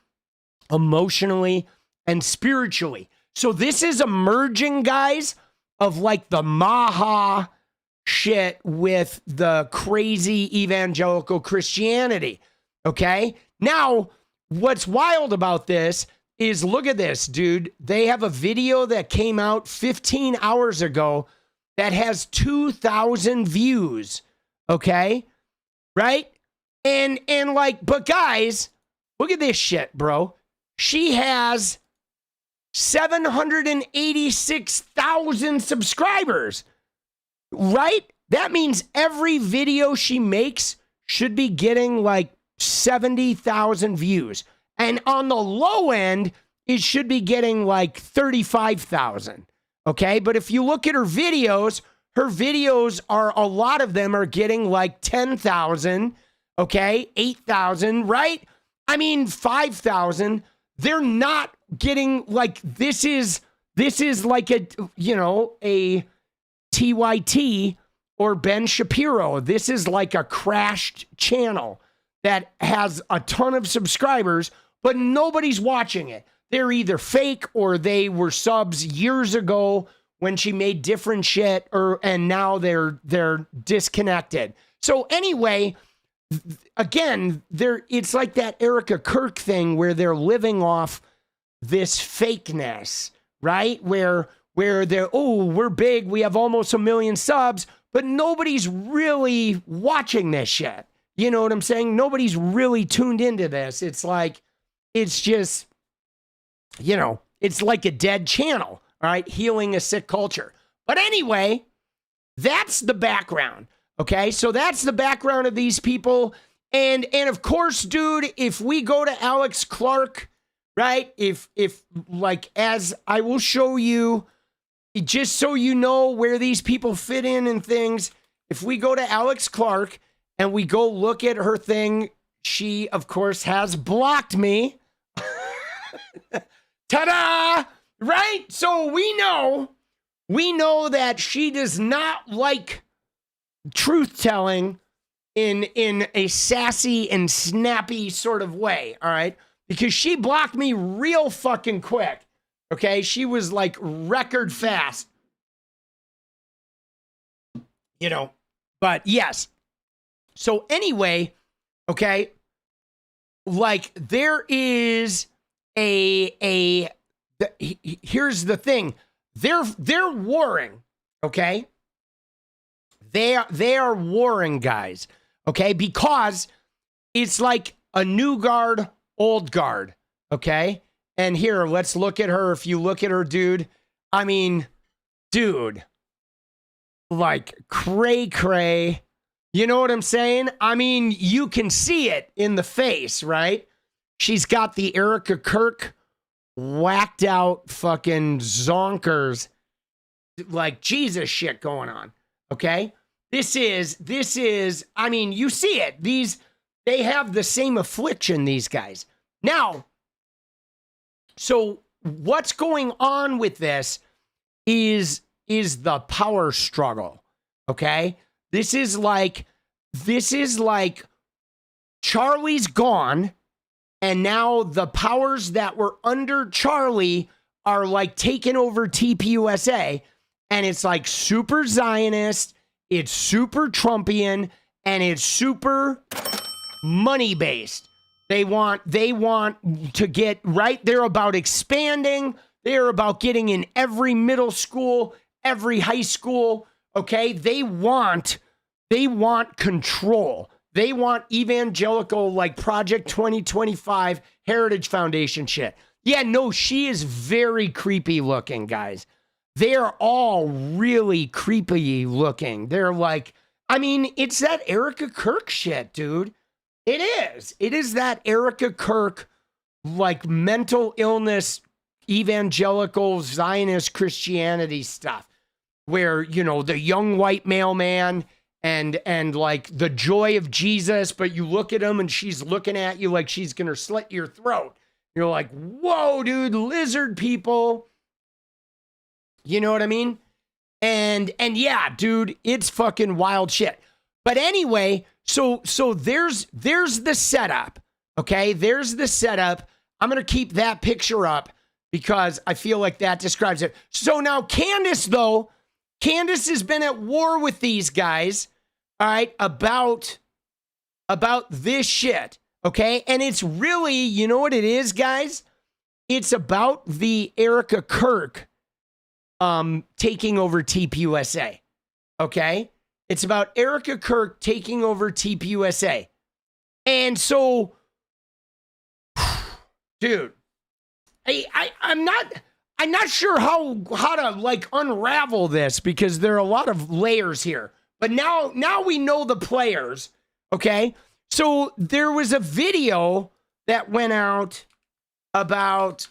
emotionally, and spiritually. So this is emerging, guys, of like the Maga shit with the crazy evangelical Christianity. Okay? Now, what's wild about this is, look at this, dude. They have a video that came out 15 hours ago that has 2,000 views. Okay? Right? And like, but guys, look at this shit, bro. She has 786,000 subscribers. Right? That means every video she makes should be getting like 70,000 views. And on the low end, it should be getting like 35,000. Okay? But if you look at her videos are, a lot of them are getting like 10,000, okay? 8,000, right? I mean, 5,000. They're not getting like, this is like a, you know, a TYT or Ben Shapiro. This is like a crashed channel that has a ton of subscribers, but nobody's watching it. They're either fake or they were subs years ago when she made different shit, and now they're disconnected. So anyway, again, it's like that Erika Kirk thing where they're living off this fakeness, right? Where they're, oh, we're big, we have almost 1 million subs, but nobody's really watching this shit. You know what I'm saying? Nobody's really tuned into this. It's like, it's just, you know, it's like a dead channel. All right, healing a sick culture. But anyway, that's the background. Okay, so that's the background of these people. And of course, dude, if we go to Alex Clark, right? If like, as I will show you, just so you know where these people fit in and things. If we go to Alex Clark and we go look at her thing, she of course has blocked me. Ta-da! Right? So we know that she does not like truth telling in a sassy and snappy sort of way, all right? Because she blocked me real fucking quick. Okay? She was like record fast. You know, but yes. So anyway, okay, like there is here's the thing. They're warring, okay? They are warring, guys, okay? Because it's like a new guard, old guard, okay? And here, let's look at her. If you look at her, dude, I mean, dude, like cray. You know what I'm saying? I mean, you can see it in the face, right? She's got the Erika Kirk whacked out fucking zonkers like Jesus shit going on. Okay? This is, I mean, you see it. They have the same affliction, these guys. Now, so what's going on with this is the power struggle. Okay? This is like Charlie's gone, and now the powers that were under Charlie are like taking over TPUSA, and it's like super Zionist, it's super Trumpian, and it's super money-based. They want to get right. They're about expanding. They're about getting in every middle school, every high school. Okay, they want control. They want evangelical, like Project 2025 Heritage Foundation shit. Yeah, no, she is very creepy looking, guys. They're all really creepy looking. They're like, I mean, it's that Erika Kirk shit, dude. It is. It is that Erika Kirk, like mental illness, evangelical, Zionist Christianity stuff, where, you know, the young white mailman and like the joy of Jesus, but you look at him and she's looking at you like she's gonna slit your throat. You're like, whoa, dude, lizard people. You know what I mean? And yeah, dude, it's fucking wild shit. But anyway, so there's the setup. Okay, there's the setup. I'm gonna keep that picture up because I feel like that describes it. So now Candace, though, Candace has been at war with these guys, all right, about this shit, okay? And it's really, you know what it is, guys? It's about the Erika Kirk taking over TPUSA, okay? It's about Erika Kirk taking over TPUSA. And so, dude, I'm not sure how to like unravel this because there are a lot of layers here. But now we know the players, okay? So there was a video that went out about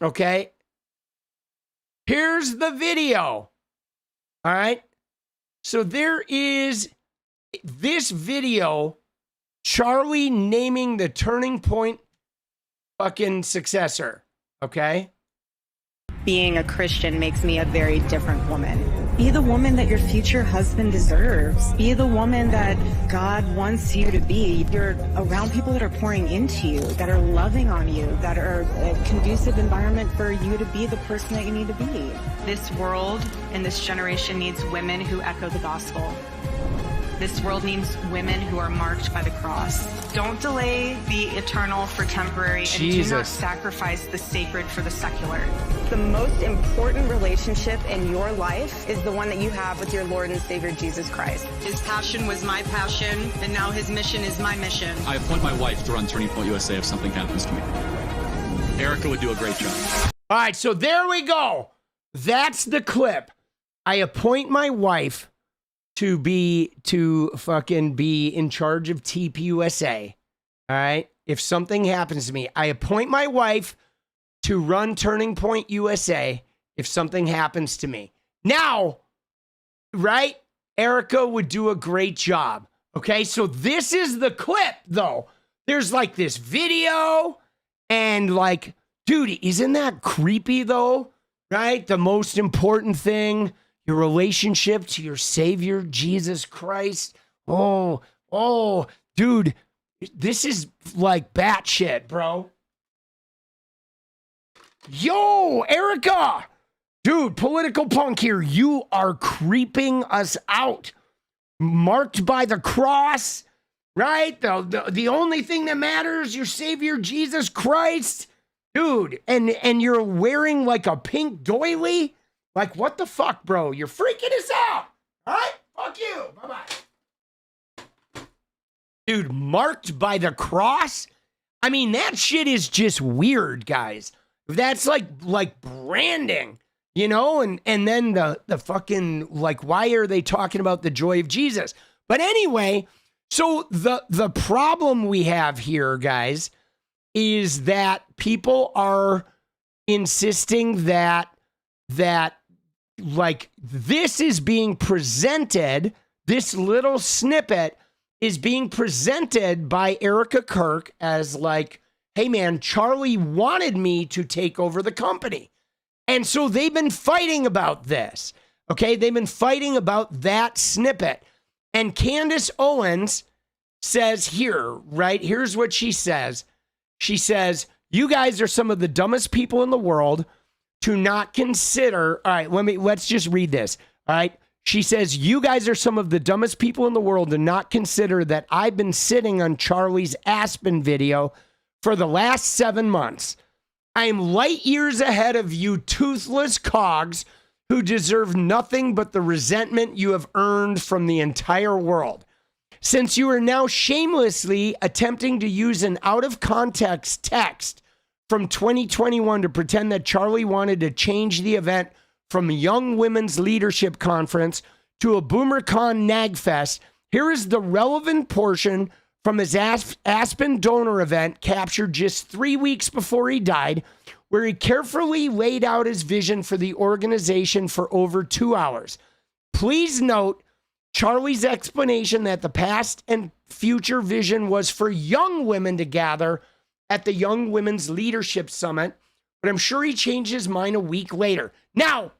okay. Here's the video. All right? So there is this video, Charlie naming the Turning Point fucking successor. Okay? Being a Christian makes me a very different woman. Be the woman that your future husband deserves. Be the woman that God wants you to be. You're around people that are pouring into you, that are loving on you, that are a conducive environment for you to be the person that you need to be. This world and this generation needs women who echo the gospel. This world needs women who are marked by the cross. Don't delay the eternal for temporary, and do not sacrifice the sacred for the secular. The most important relationship in your life is the one that you have with your Lord and Savior, Jesus Christ. His passion was my passion, and now his mission is my mission. I appoint my wife to run Turning Point USA if something happens to me. Erika would do a great job. All right, so there we go. That's the clip. I appoint my wife to fucking be in charge of TPUSA. All right. If something happens to me, I appoint my wife to run Turning Point USA if something happens to me. Now, right? Erika would do a great job. Okay. So this is the clip though. There's like this video and like, dude, isn't that creepy though? Right? The most important thing, your relationship to your Savior, Jesus Christ. Oh, dude, this is like batshit, bro. Yo, Erika. Dude, political punk here. You are creeping us out. Marked by the cross, right? The only thing that matters, your Savior, Jesus Christ. Dude, and you're wearing like a pink doily? Like, what the fuck, bro? You're freaking us out. All right? Fuck you. Bye-bye. Dude, marked by the cross? I mean, that shit is just weird, guys. That's like branding, you know? And then the fucking, like, why are they talking about the joy of Jesus? But anyway, So the problem we have here, guys, is that people are insisting that like this is being presented, this little snippet is being presented by Erika Kirk as like, hey man, Charlie wanted me to take over the company. And so they've been fighting about this. Okay, they've been fighting about that snippet. And Candace Owens says here, right? Here's what she says. She says, you guys are some of the dumbest people in the world to not consider. All right, let's just read this. All right. She says, you guys are some of the dumbest people in the world to not consider that I've been sitting on Charlie's Aspen video for the last 7 months. I am light years ahead of you toothless cogs who deserve nothing but the resentment you have earned from the entire world. Since you are now shamelessly attempting to use an out-of-context text from 2021 to pretend that Charlie wanted to change the event from a Young Women's Leadership Conference to a BoomerCon Nagfest, here is the relevant portion from his Aspen donor event captured just 3 weeks before he died, where he carefully laid out his vision for the organization for over 2 hours. Please note Charlie's explanation that the past and future vision was for young women to gather at the Young Women's Leadership Summit, but I'm sure he changed his mind a week later. Now,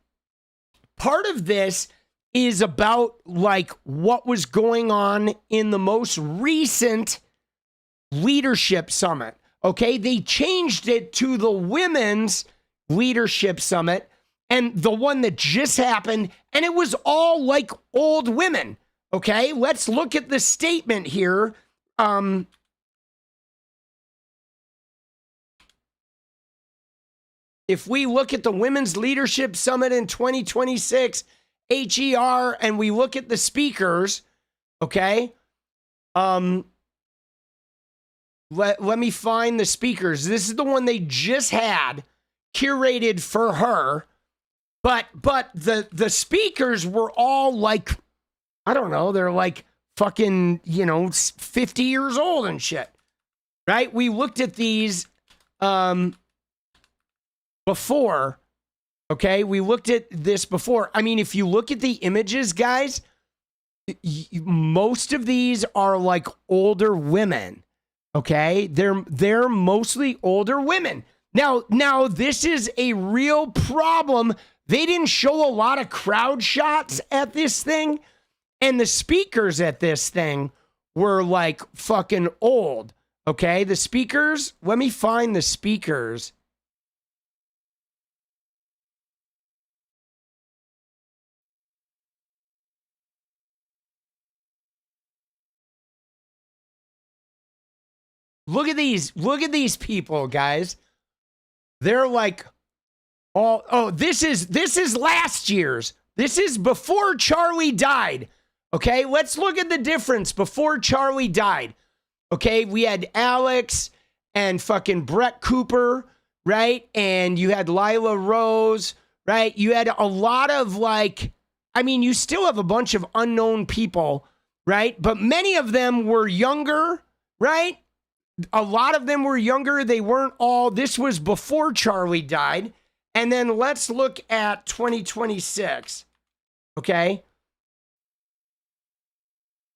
part of this is about like what was going on in the most recent leadership summit. Okay, they changed it to the Women's Leadership Summit and the one that just happened, and it was all like old women. Okay, let's look at the statement here. If we look at the Women's Leadership Summit in 2026, HER, and we look at the speakers, okay? Let me find the speakers. This is the one they just had curated for her. But the speakers were all like, I don't know, they're like fucking, 50 years old and shit. Right? We looked at these before. Okay, we looked at this before. I mean, if you look at the images, guys, most of these are like older women. Okay, they're mostly older women. Now this is a real problem. They didn't show a lot of crowd shots at this thing, and the speakers at this thing were like fucking old. Okay, the speakers. Let me find the speakers. Look at these people, guys. They're like this is last year's. This is before Charlie died. Okay, let's look at the difference before Charlie died. Okay, we had Alex and fucking Brett Cooper, right? And you had Lila Rose, right? You had a lot of you still have a bunch of unknown people, right? But many of them were younger, right? A lot of them were younger. They weren't all. This was before Charlie died. And then let's look at 2026. Okay.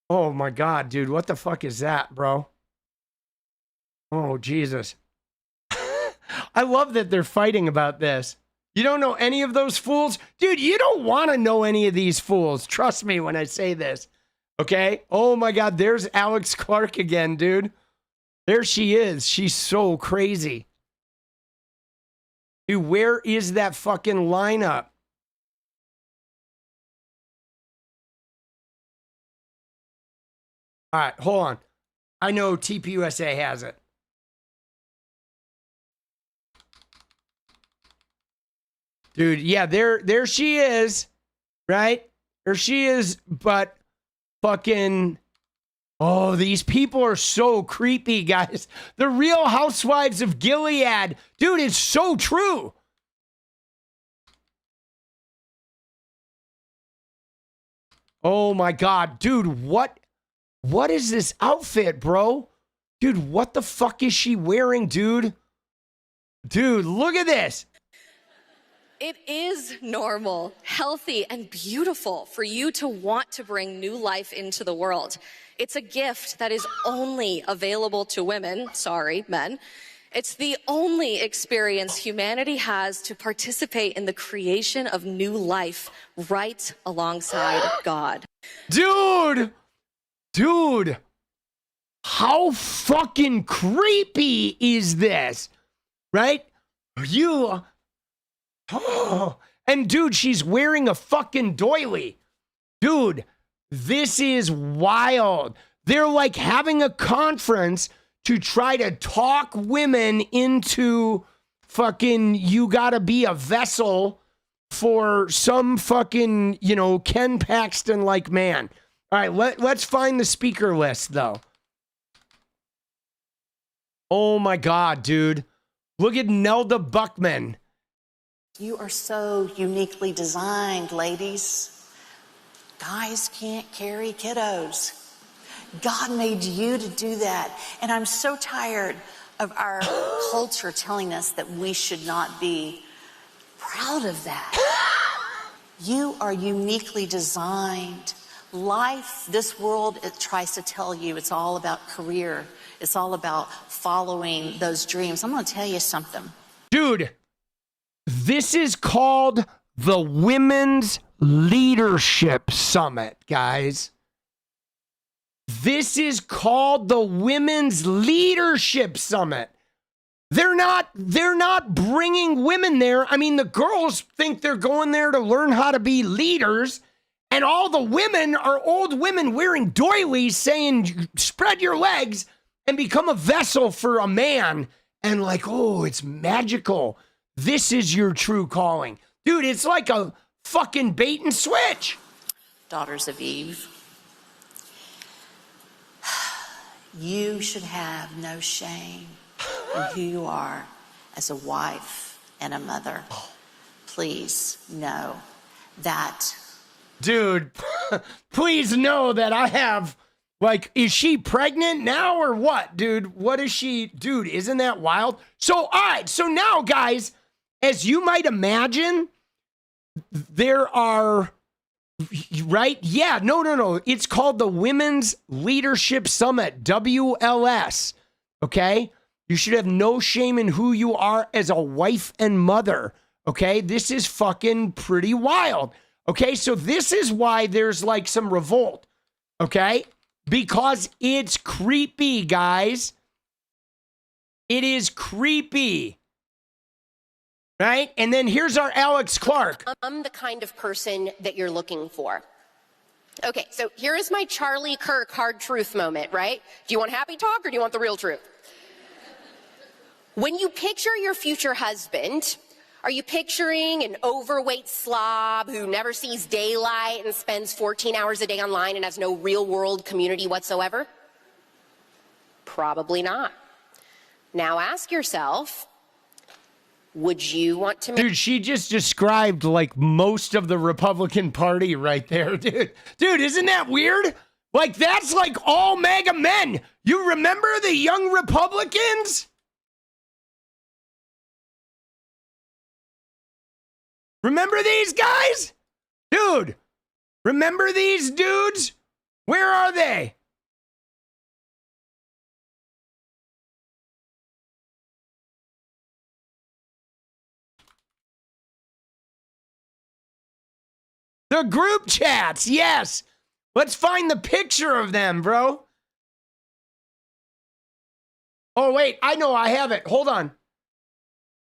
Oh my God, dude. What the fuck is that, bro? Oh, Jesus. I love that they're fighting about this. You don't know any of those fools? Dude, you don't want to know any of these fools. Trust me when I say this. Okay. Oh my God. There's Alex Clark again, dude. There she is. She's so crazy. Dude, where is that fucking lineup? All right, hold on. I know TPUSA has it. Dude, yeah, there she is, right? There she is, but fucking... Oh, these people are so creepy, guys. The Real Housewives of Gilead. Dude, it's so true. Oh my God, dude, what What is this outfit, bro? Dude, what the fuck is she wearing, dude? Dude, look at this. It is normal, healthy, and beautiful for you to want to bring new life into the world. It's a gift that is only available to women, sorry, men. It's the only experience humanity has to participate in the creation of new life right alongside God. Dude, how fucking creepy is this? Right? And dude, she's wearing a fucking doily. Dude, this is wild. They're like having a conference to try to talk women into fucking, you gotta be a vessel for some fucking, Ken Paxton-like man. All right, let's find the speaker list, though. Oh my God, dude. Look at Nelda Buckman. You are so uniquely designed, ladies. Guys can't carry kiddos. God made you to do that. And I'm so tired of our culture telling us that we should not be proud of that. You are uniquely designed. Life, this world, it tries to tell you it's all about career. It's all about following those dreams. I'm going to tell you something. Dude, this is called the Women's Leadership Summit, guys. This is called the Women's Leadership Summit. They're not bringing women there. I mean, the girls think they're going there to learn how to be leaders, and all the women are old women wearing doilies saying, spread your legs and become a vessel for a man. And like, oh, it's magical. This is your true calling. Dude, it's like a fucking bait and switch. Daughters of Eve, you should have no shame in who you are as a wife and a mother. Please know that. Dude, please know that I have, like, is she pregnant now or what, dude? What is she? Dude, isn't that wild? So, all right. So now, guys, as you might imagine, there are, right? Yeah, no. It's called the Women's Leadership Summit, WLS. Okay? You should have no shame in who you are as a wife and mother. Okay? This is fucking pretty wild. Okay? So this is why there's like some revolt. Okay? Because it's creepy, guys. It is creepy. Right? And then here's our Alex Clark. I'm the kind of person that you're looking for. Okay, so here is my Charlie Kirk hard truth moment, right? Do you want happy talk or do you want the real truth? When you picture your future husband, are you picturing an overweight slob who never sees daylight and spends 14 hours a day online and has no real world community whatsoever? Probably not. Now ask yourself, would you want to... Dude, she just described like most of the Republican Party right there, dude. Dude, isn't that weird? Like, that's like all MAGA men. You remember the young Republicans? Remember these guys? Dude, remember these dudes? Where are they? The group chats, yes. Let's find the picture of them, bro. Oh, wait, I know I have it. Hold on.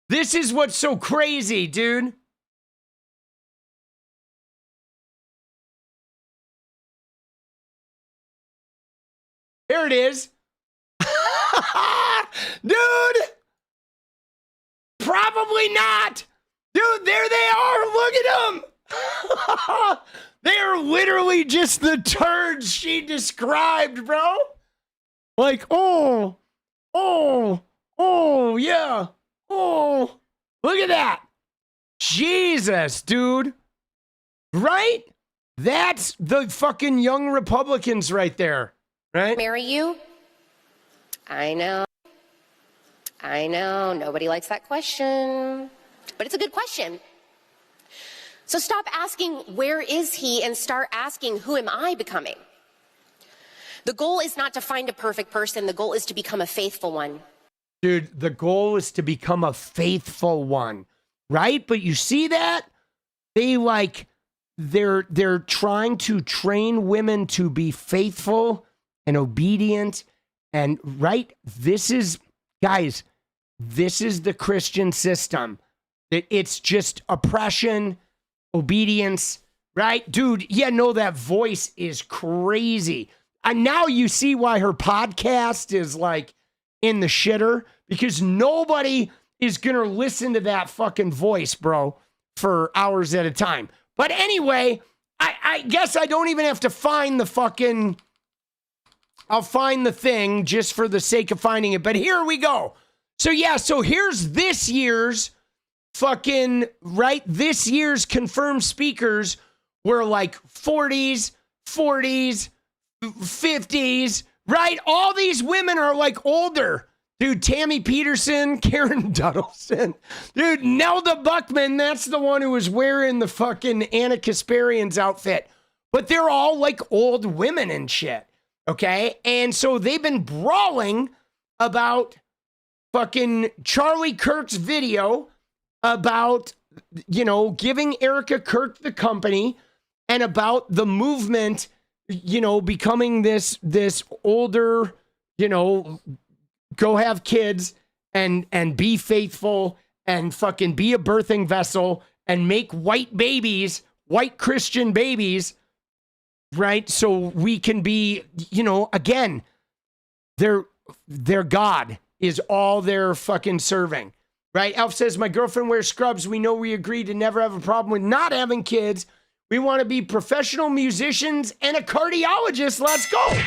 This is what's so crazy, dude. Here it is. Dude! Probably not. Dude, there they are. Look at them. They are literally just the turds she described, bro. Like, oh, yeah. Oh, look at that. Jesus, dude. Right? That's the fucking young Republicans right there. right? Marry you? I know. Nobody likes that question. But it's a good question. So stop asking, where is he? And start asking, who am I becoming? The goal is not to find a perfect person. The goal is to become a faithful one. Dude, the goal is to become a faithful one, right? But you see that? They're trying to train women to be faithful and obedient. And right, guys, this is the Christian system. It's just oppression, obedience, right? Dude, that voice is crazy. And now you see why her podcast is like in the shitter, because nobody is going to listen to that fucking voice, bro, for hours at a time. But anyway, I guess I don't even have to find the fucking... I'll find the thing just for the sake of finding it. But here we go. So here's this year's fucking, right? This year's confirmed speakers were like 40s, 50s, right? All these women are like older. Dude, Tammy Peterson, Karen Duddleson. Dude, Nelda Buckman, that's the one who was wearing the fucking 𝗙ecie𝗶𝗹𝗀 outfit. But they're all like old women and shit. Okay? And so they've been brawling about fucking Charlie Kirk's video about, giving Erika Kirk the company, and about the movement, becoming this older, go have kids and be faithful and fucking be a birthing vessel and make white babies, white Christian babies, right? So we can be, again, their God is all they're fucking serving, right? Elf says, my girlfriend wears scrubs. We know we agreed to never have a problem with not having kids. We want to be professional musicians and a cardiologist. Let's go.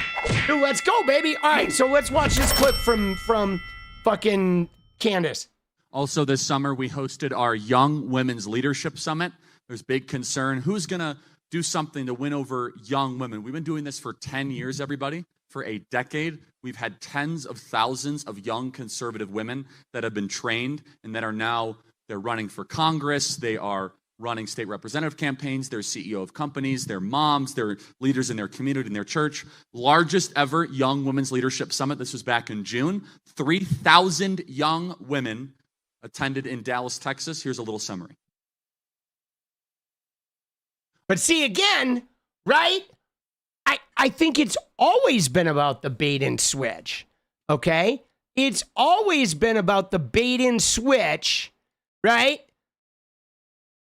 Dude, let's go, baby. All right, so let's watch this clip from fucking Candace. Also this summer, we hosted our Young Women's Leadership Summit. There's big concern. Who's going to do something to win over young women? We've been doing this for 10 years, everybody. For a decade, we've had tens of thousands of young conservative women that have been trained and that are now, they're running for Congress. They are running state representative campaigns. They're CEO of companies. They're moms. They're leaders in their community, in their church. Largest ever Young Women's Leadership Summit. This was back in June. 3,000 young women attended in Dallas, Texas. Here's a little summary. But see, again, right? I think it's always been about the bait and switch, okay? It's always been about the bait and switch, right?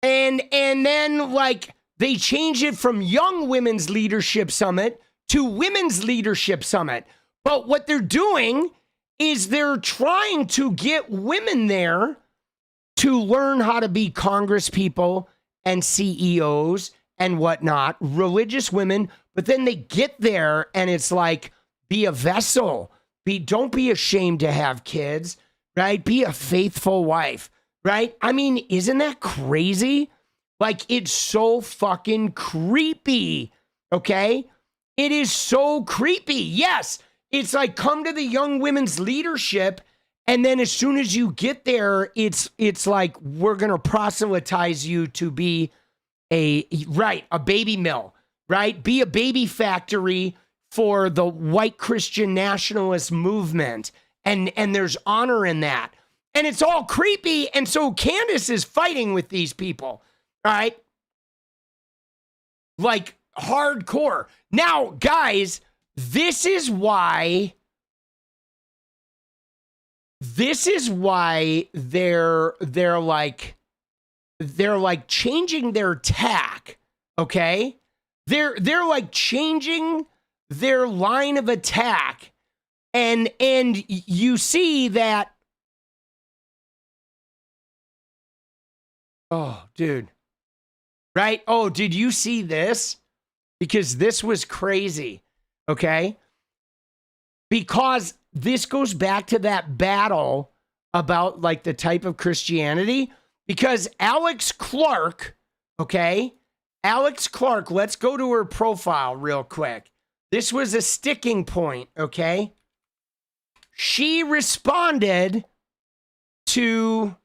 And then, like, they changed it from Young Women's Leadership Summit to Women's Leadership Summit. But what they're doing is they're trying to get women there to learn how to be Congress people and CEOs and whatnot, religious women. But then they get there and it's like, be a vessel. Don't be ashamed to have kids, right? Be a faithful wife, right? I mean, isn't that crazy? Like, it's so fucking creepy, okay? It is so creepy. Yes, it's like, come to the Young Women's Leadership, and then as soon as you get there, it's like, we're going to proselytize you to be a baby mill, right? Be a baby factory for the white Christian nationalist movement. And there's honor in that. And it's all creepy. And so Candace is fighting with these people, all right? Like, hardcore. Now, guys, this is why they're like changing their tack, okay? They're like changing their line of attack. And you see that, oh, dude, right? Oh, did you see this? Because this was crazy, okay? Because this goes back to that battle about like the type of Christianity. Because Alex Clark, okay? Alex Clark, let's go to her profile real quick. This was a sticking point, okay? She responded to...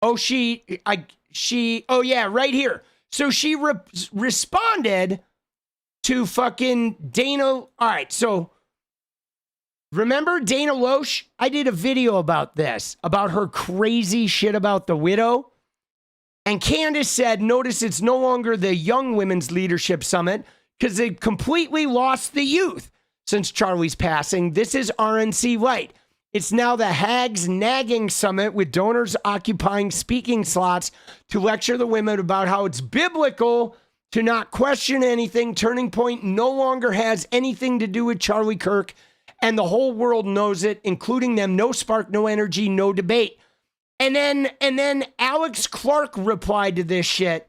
Oh, yeah, right here. So she responded to fucking Dana. All right, so remember Dana Loesch? I did a video about this, about her crazy shit about the widow. And Candace said, notice it's no longer the Young Women's Leadership Summit because they completely lost the youth since Charlie's passing. This is RNC Light. It's now the Hags Nagging Summit with donors occupying speaking slots to lecture the women about how it's biblical to not question anything. Turning Point no longer has anything to do with Charlie Kirk, and the whole world knows it, including them. No spark, no energy, no debate. And then Alex Clark replied to this shit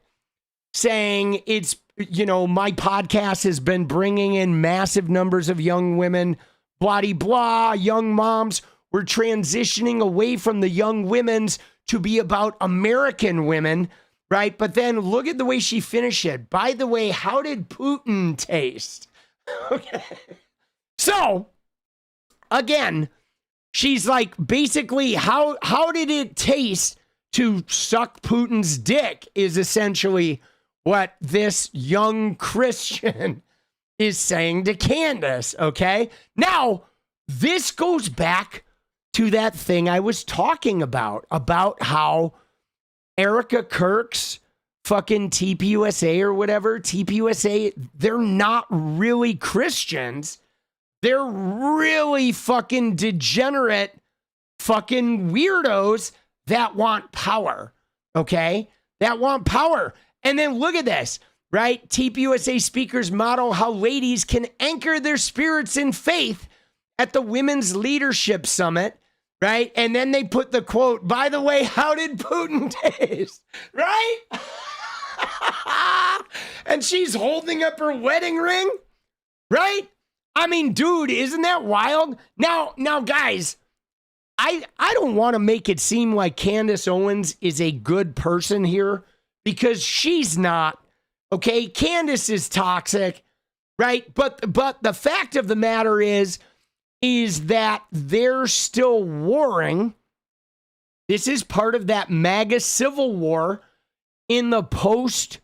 saying it's, my podcast has been bringing in massive numbers of young women, blah, blah, young moms. We're transitioning away from the young women's to be about American women, right? But then look at the way she finished it. By the way, how did Putin taste? Okay. So, again, she's like, basically, how did it taste to suck Putin's dick is essentially what this young Christian is saying to Candace, okay? Now, this goes back to that thing I was talking about how Erika Kirk's fucking TPUSA or whatever, TPUSA, they're not really Christians. They're really fucking degenerate fucking weirdos that want power, okay? That want power. And then look at this, right? TPUSA speakers model how ladies can anchor their spirits in faith at the Women's Leadership Summit, right? And then they put the quote, by the way, how did Putin taste? Right? And she's holding up her wedding ring, right? I mean, dude, isn't that wild? Now, guys, I don't want to make it seem like Candace Owens is a good person here because she's not, okay? Candace is toxic, right? But the fact of the matter is that they're still warring. This is part of that MAGA civil war in the post-Charlie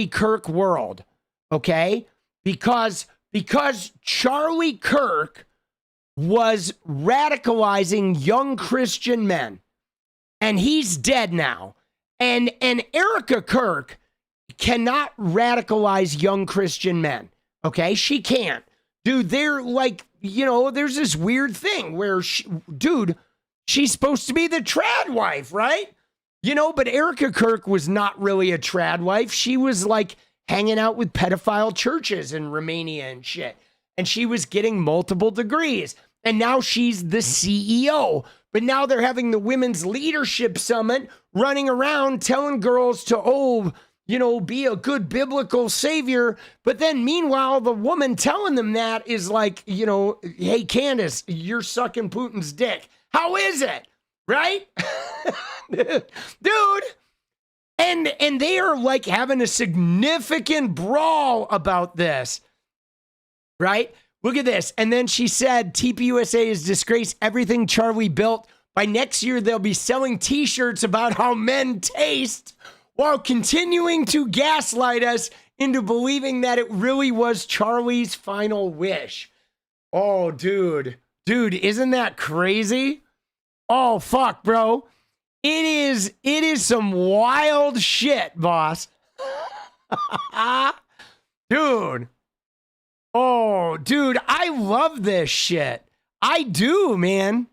Kirk world, okay? Because Charlie Kirk was radicalizing young Christian men, and he's dead now. And Erika Kirk cannot radicalize young Christian men, okay? She can't. Dude, they're like, there's this weird thing where, she's supposed to be the trad wife, right? But Erika Kirk was not really a trad wife. She was like hanging out with pedophile churches in Romania and shit. And she was getting multiple degrees. And now she's the CEO. But now they're having the Women's Leadership Summit running around telling girls to, be a good biblical savior. But then meanwhile, the woman telling them that is like, hey, Candace, you're sucking Putin's dick. How is it? Right? Dude. And they are like having a significant brawl about this. Right? Look at this. And then she said, TPUSA has disgraced everything Charlie built. By next year, they'll be selling t-shirts about how men taste while continuing to gaslight us into believing that it really was Charlie's final wish. Oh, dude. Dude, isn't that crazy? Oh, fuck, bro. It is some wild shit, boss. Dude. Oh, dude, I love this shit. I do, man.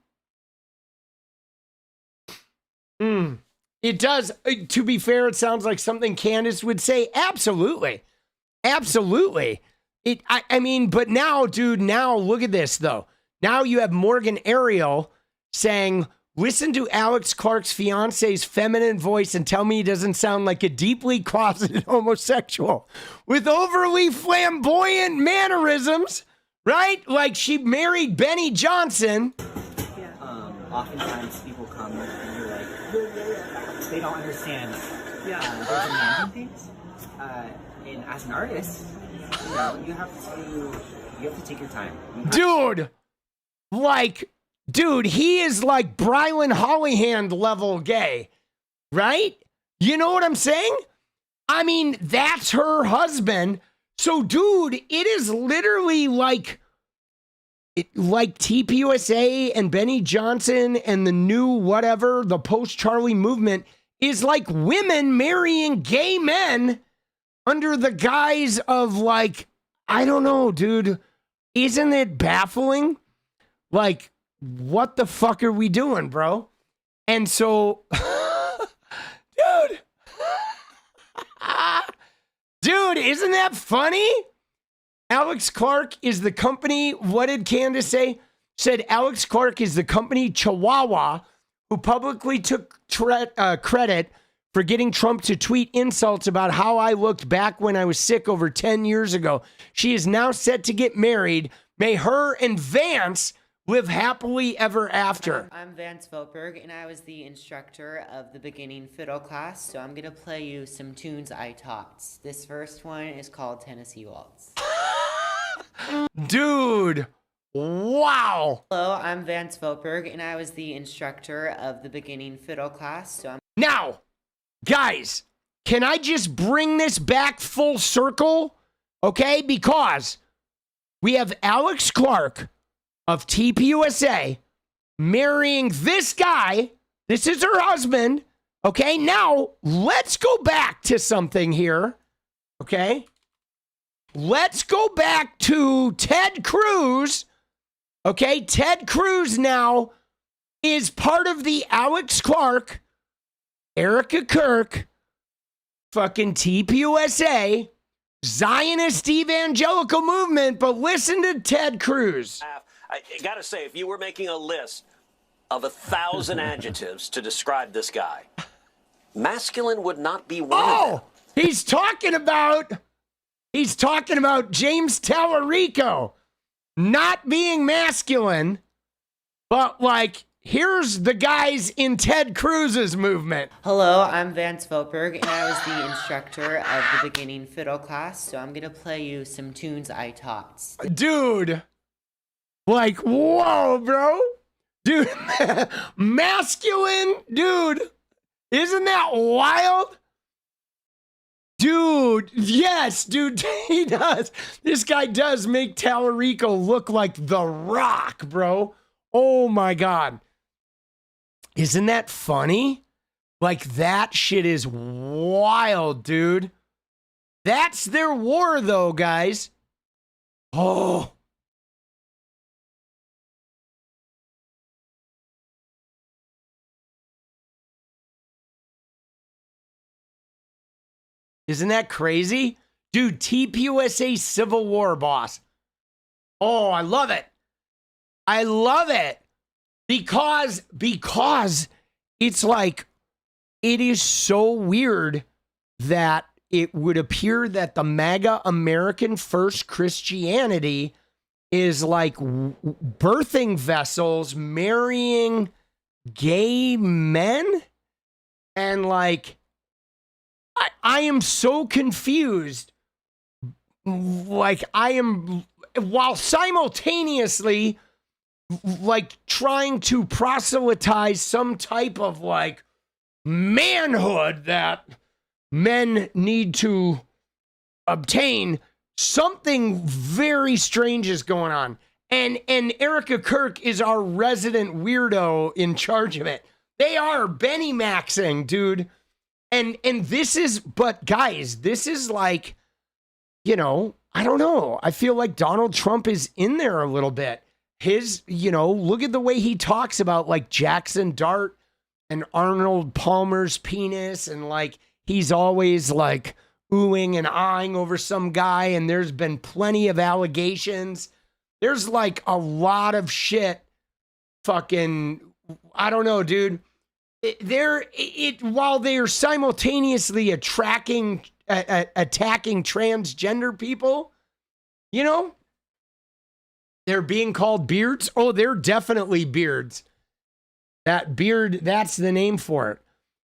It does. To be fair, it sounds like something Candace would say. Absolutely. Absolutely. But now, dude, now look at this, though. Now you have Morgan Ariel saying, listen to Alex Clark's fiance's feminine voice and tell me he doesn't sound like a deeply closeted homosexual with overly flamboyant mannerisms, right? Like she married Benny Johnson. Oftentimes people come and you're like, they don't understand. They're demanding things. And as an artist, you have to take your time. Dude, he is like Brylan Hollyhand level gay, right? You know what I'm saying? I mean, that's her husband. So, dude, it is literally like TPUSA and Benny Johnson and the new whatever, the post-Charlie movement is like women marrying gay men under the guise of like, I don't know, dude. Isn't it baffling? Like, what the fuck are we doing, bro? And so, dude, isn't that funny? Alex Clark is the company. What did Candace say? Said Alex Clark is the company Chihuahua who publicly took credit for getting Trump to tweet insults about how I looked back when I was sick over 10 years ago. She is now set to get married. May her and Vance live happily ever after. I'm Vance Veltberg, and I was the instructor of the beginning fiddle class, so I'm going to play you some tunes I taught. This first one is called Tennessee Waltz. Dude, wow. Hello, I'm Vance Veltberg, and I was the instructor of the beginning fiddle class, so I'm... Now, guys, can I just bring this back full circle? Okay, because we have Alex Clark of TPUSA marrying this guy. This is her husband. Okay, now let's go back to something here. Okay, let's go back to Ted Cruz. Okay, Ted Cruz now is part of the Alex Clark, Erika Kirk, fucking TPUSA, Zionist evangelical movement. But listen to Ted Cruz. I gotta say, if you were making a list of 1,000 adjectives to describe this guy, masculine would not be one of them. He's talking about James Talarico not being masculine, but like, here's the guys in Ted Cruz's movement. Hello, I'm Vance Veltberg, and I was the instructor of the beginning fiddle class, so I'm going to play you some tunes I taught. Dude. Like, whoa, bro. Dude, masculine, dude. Isn't that wild? Dude, yes, dude, he does. This guy does make Talarico look like The Rock, bro. Oh, my God. Isn't that funny? Like, that shit is wild, dude. That's their war, though, guys. Oh. Isn't that crazy? Dude, TPUSA Civil War boss. Oh, I love it. I love it. Because it's like, it is so weird that it would appear that the Maga American First Christianity is like birthing vessels marrying gay men. And like, I am so confused. Like, I am, while simultaneously, like, trying to proselytize some type of, like, manhood that men need to obtain, something very strange is going on. And Erika Kirk is our resident weirdo in charge of it. They are Benny Maxing, dude. And this is, but guys, this is like, you know, I don't know. I feel like Donald Trump is in there a little bit. His, you know, look at the way he talks about like Jackson Dart and Arnold Palmer's penis. And like, he's always like oohing and ahhing over some guy. And there's been plenty of allegations. There's like a lot of shit fucking, I don't know, dude. While they are simultaneously attacking transgender people, you know, they're being called beards. Oh, they're definitely beards. That beard, that's the name for it.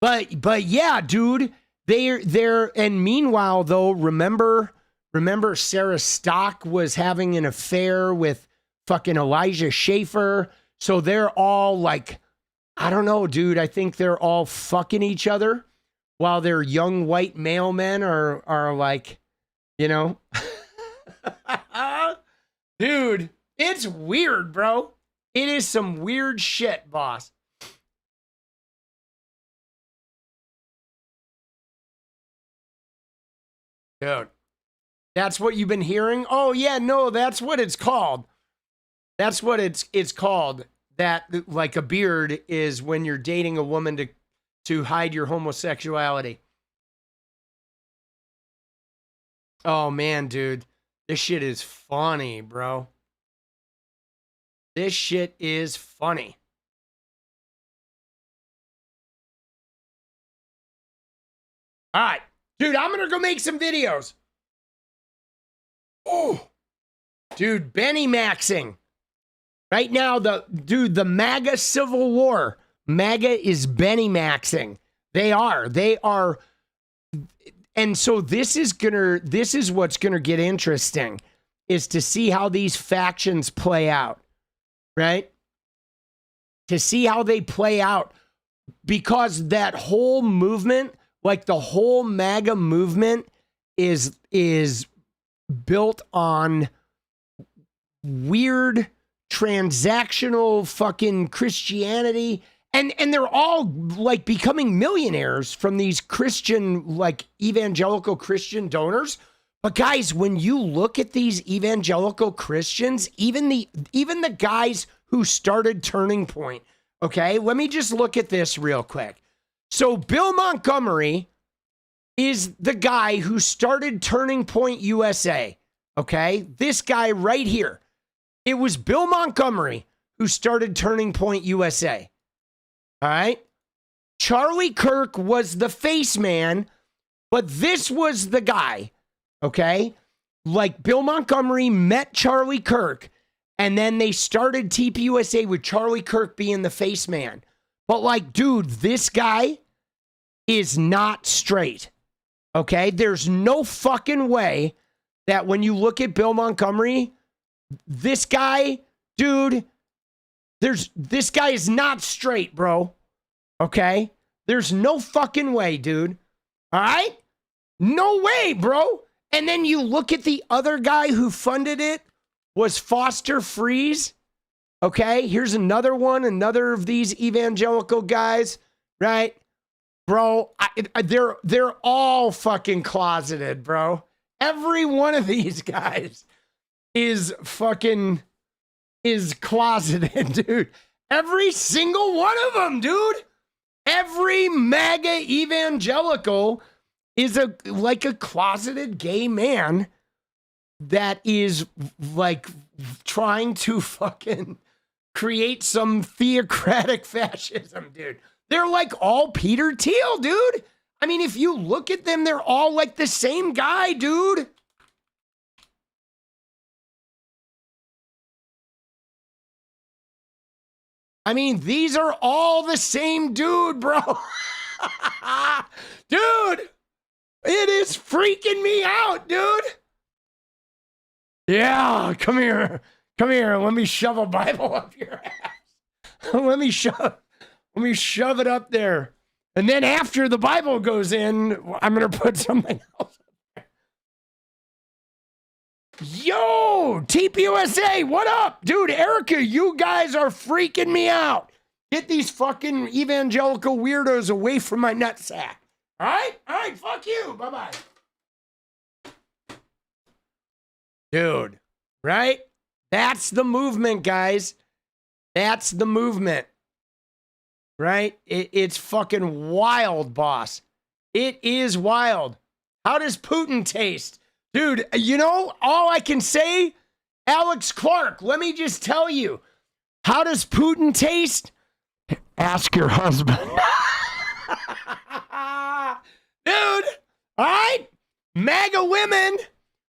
But yeah, dude, And meanwhile, though, remember Sarah Stock was having an affair with fucking Elijah Schaffer. So they're all like, I don't know, dude. I think they're all fucking each other while their young white male men are like, you know. Dude, it's weird, bro. It is some weird shit, boss. Dude, that's what you've been hearing? Oh, yeah, no, that's what it's called. That's what it's called. That, like, a beard is when you're dating a woman to hide your homosexuality. Oh, man, dude. This shit is funny, bro. This shit is funny. All right. Dude, I'm going to go make some videos. Oh. Dude, Benny Maxing. Right now, the MAGA Civil War. MAGA is Benny Maxing. They are. And so this is what's gonna get interesting, is to see how these factions play out, right? To see how they play out, because that whole movement, like the whole MAGA movement, is built on weird transactional fucking Christianity. And they're all like becoming millionaires from these Christian, like evangelical Christian donors. But guys, when you look at these evangelical Christians, even the guys who started Turning Point, okay, let me just look at this real quick. So Bill Montgomery is the guy who started Turning Point USA, okay? This guy right here. It was Bill Montgomery who started Turning Point USA. All right. Charlie Kirk was the face man, but this was the guy. Okay. Like Bill Montgomery met Charlie Kirk, and then they started TPUSA with Charlie Kirk being the face man. But like, dude, this guy is not straight. Okay. There's no fucking way that when you look at Bill Montgomery, this guy, dude, this guy is not straight, bro. Okay? There's no fucking way, dude. All right? No way, bro. And then you look at the other guy who funded it was Foster Friess. Okay? Here's another one, another of these evangelical guys, right? Bro, they're all fucking closeted, bro. Every one of these guys is closeted, dude. Every single one of them, dude. Every MAGA evangelical is like a closeted gay man that is like trying to fucking create some theocratic fascism, dude. They're like all Peter Thiel, dude. I mean, if you look at them, they're all like the same guy, dude. I mean, these are all the same dude, bro. Dude, it is freaking me out, dude. Yeah, come here. Come here. Let me shove a Bible up your ass. Let me shove it up there. And then after the Bible goes in, I'm going to put something else. Yo, TPUSA, what up? Dude, Erika, you guys are freaking me out. Get these fucking evangelical weirdos away from my nutsack. All right, fuck you. Bye-bye. Dude, right? That's the movement, guys. That's the movement. Right? It's fucking wild, boss. It is wild. How does Putin taste? Dude, you know, all I can say, Alex Clark, let me just tell you, how does Putin taste? Ask your husband. Dude, all right? MAGA women,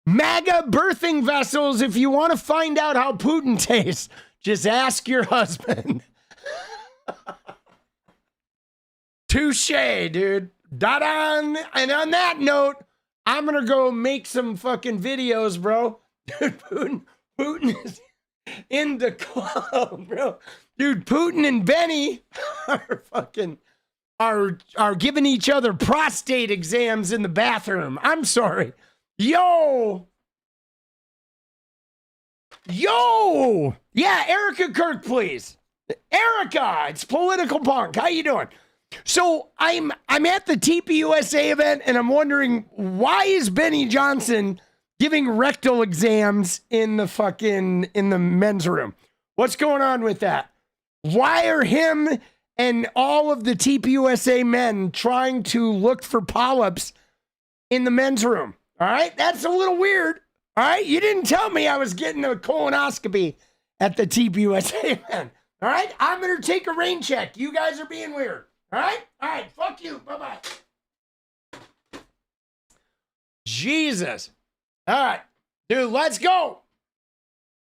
MAGA birthing vessels, if you want to find out how Putin tastes, just ask your husband. Touche, dude. Da-da! And on that note, I'm going to go make some fucking videos, bro. Dude, Putin is in the club, bro. Dude, Putin and Benny are fucking... are giving each other prostate exams in the bathroom. I'm sorry. Yo! Yeah, Erika Kirk, please. Erika, it's Political Punk. How you doing? So I'm at the TPUSA event, and I'm wondering, why is Benny Johnson giving rectal exams in the men's room? What's going on with that? Why are him and all of the TPUSA men trying to look for polyps in the men's room? All right, that's a little weird. All right, you didn't tell me I was getting a colonoscopy at the TPUSA event. All right, I'm going to take a rain check. You guys are being weird. All right, fuck you. Bye-bye. Jesus. All right, dude, let's go.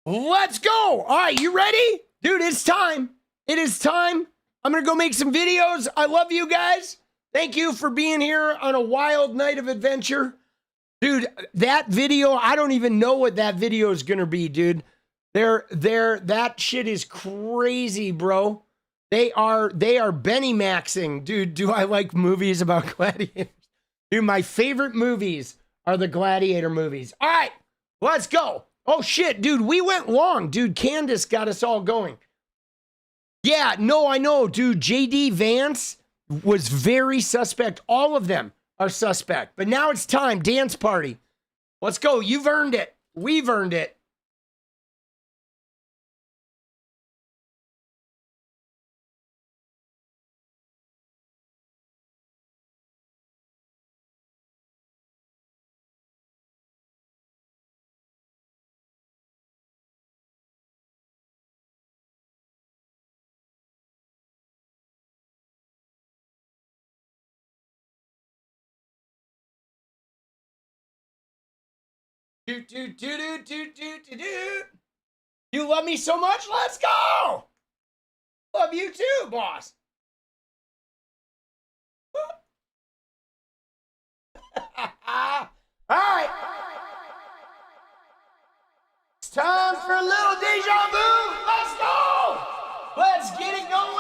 Let's go. All right, you ready? Dude, it's time. It is time. I'm going to go make some videos. I love you guys. Thank you for being here on a wild night of adventure. Dude, that video, I don't even know what that video is going to be, dude. That shit is crazy, bro. They are Benny Maxing. Dude, do I like movies about gladiators? Dude, my favorite movies are the gladiator movies. All right, let's go. Oh, shit, dude, we went long. Dude, Candace got us all going. Yeah, no, I know, dude. JD Vance was very suspect. All of them are suspect. But now it's time. Dance party. Let's go. You've earned it. We've earned it. You love me so much? Let's go. Love you too, boss. All right. It's time for a little deja vu. Let's go. Let's get it going.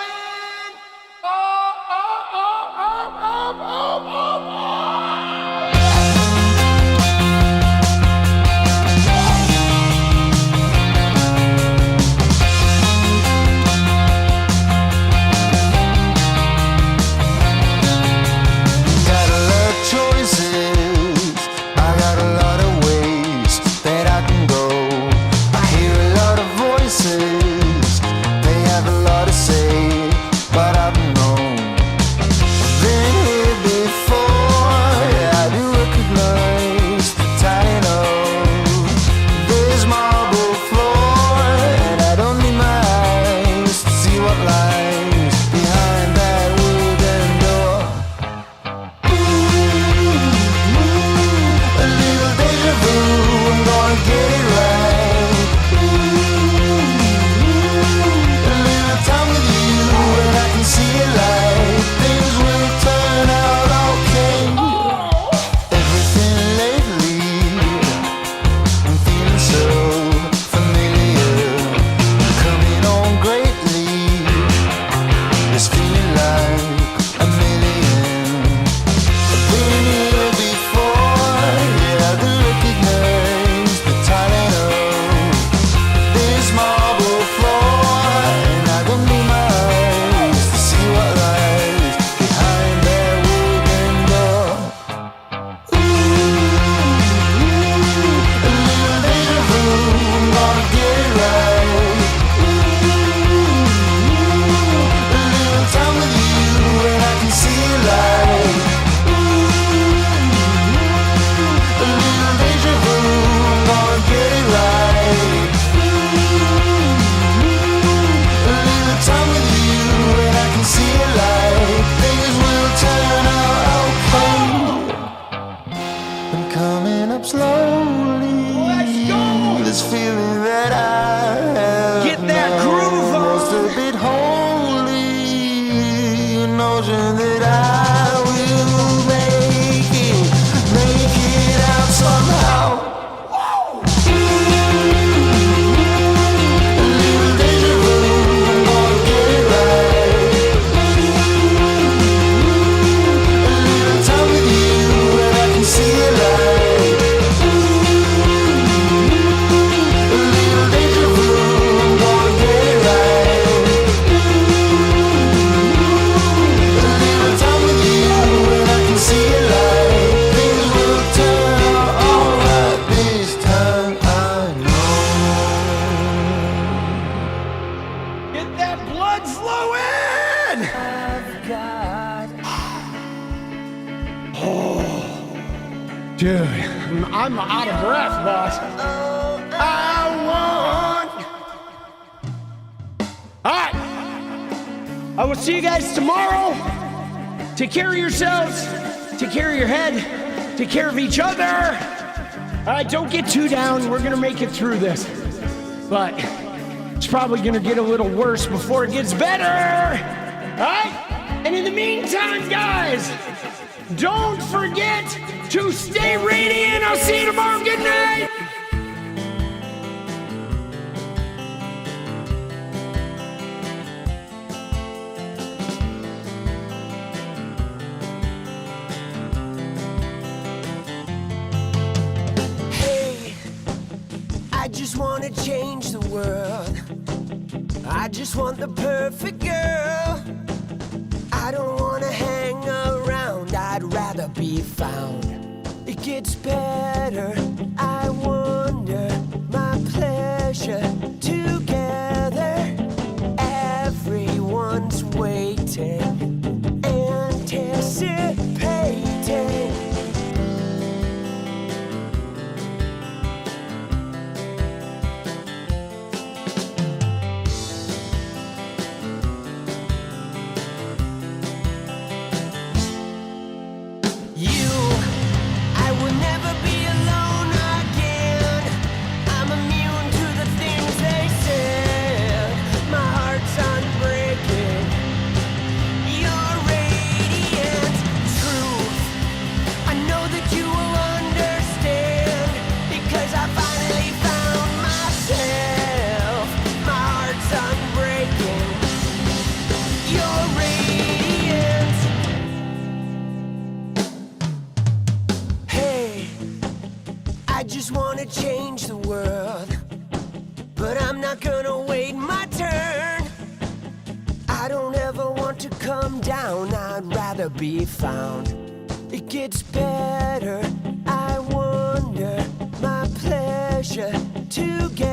notion that I will Dude, I'm out of breath, boss. All right. I will see you guys tomorrow. Take care of yourselves. Take care of your head. Take care of each other. All right, don't get too down. We're going to make it through this. But it's probably going to get a little worse before it gets better. All right? And in the meantime, guys, don't forget to stay radiant. I'll see you tomorrow. Good night. Hey, I just want to change the world. I just want the perfect girl. I don't want to hang around, I'd rather be found. It gets better, I wonder, my pleasure together. Everyone's waiting, anticipating. Change the world, but I'm not gonna wait my turn. I don't ever want to come down, I'd rather be found. It gets better, I wonder, my pleasure together.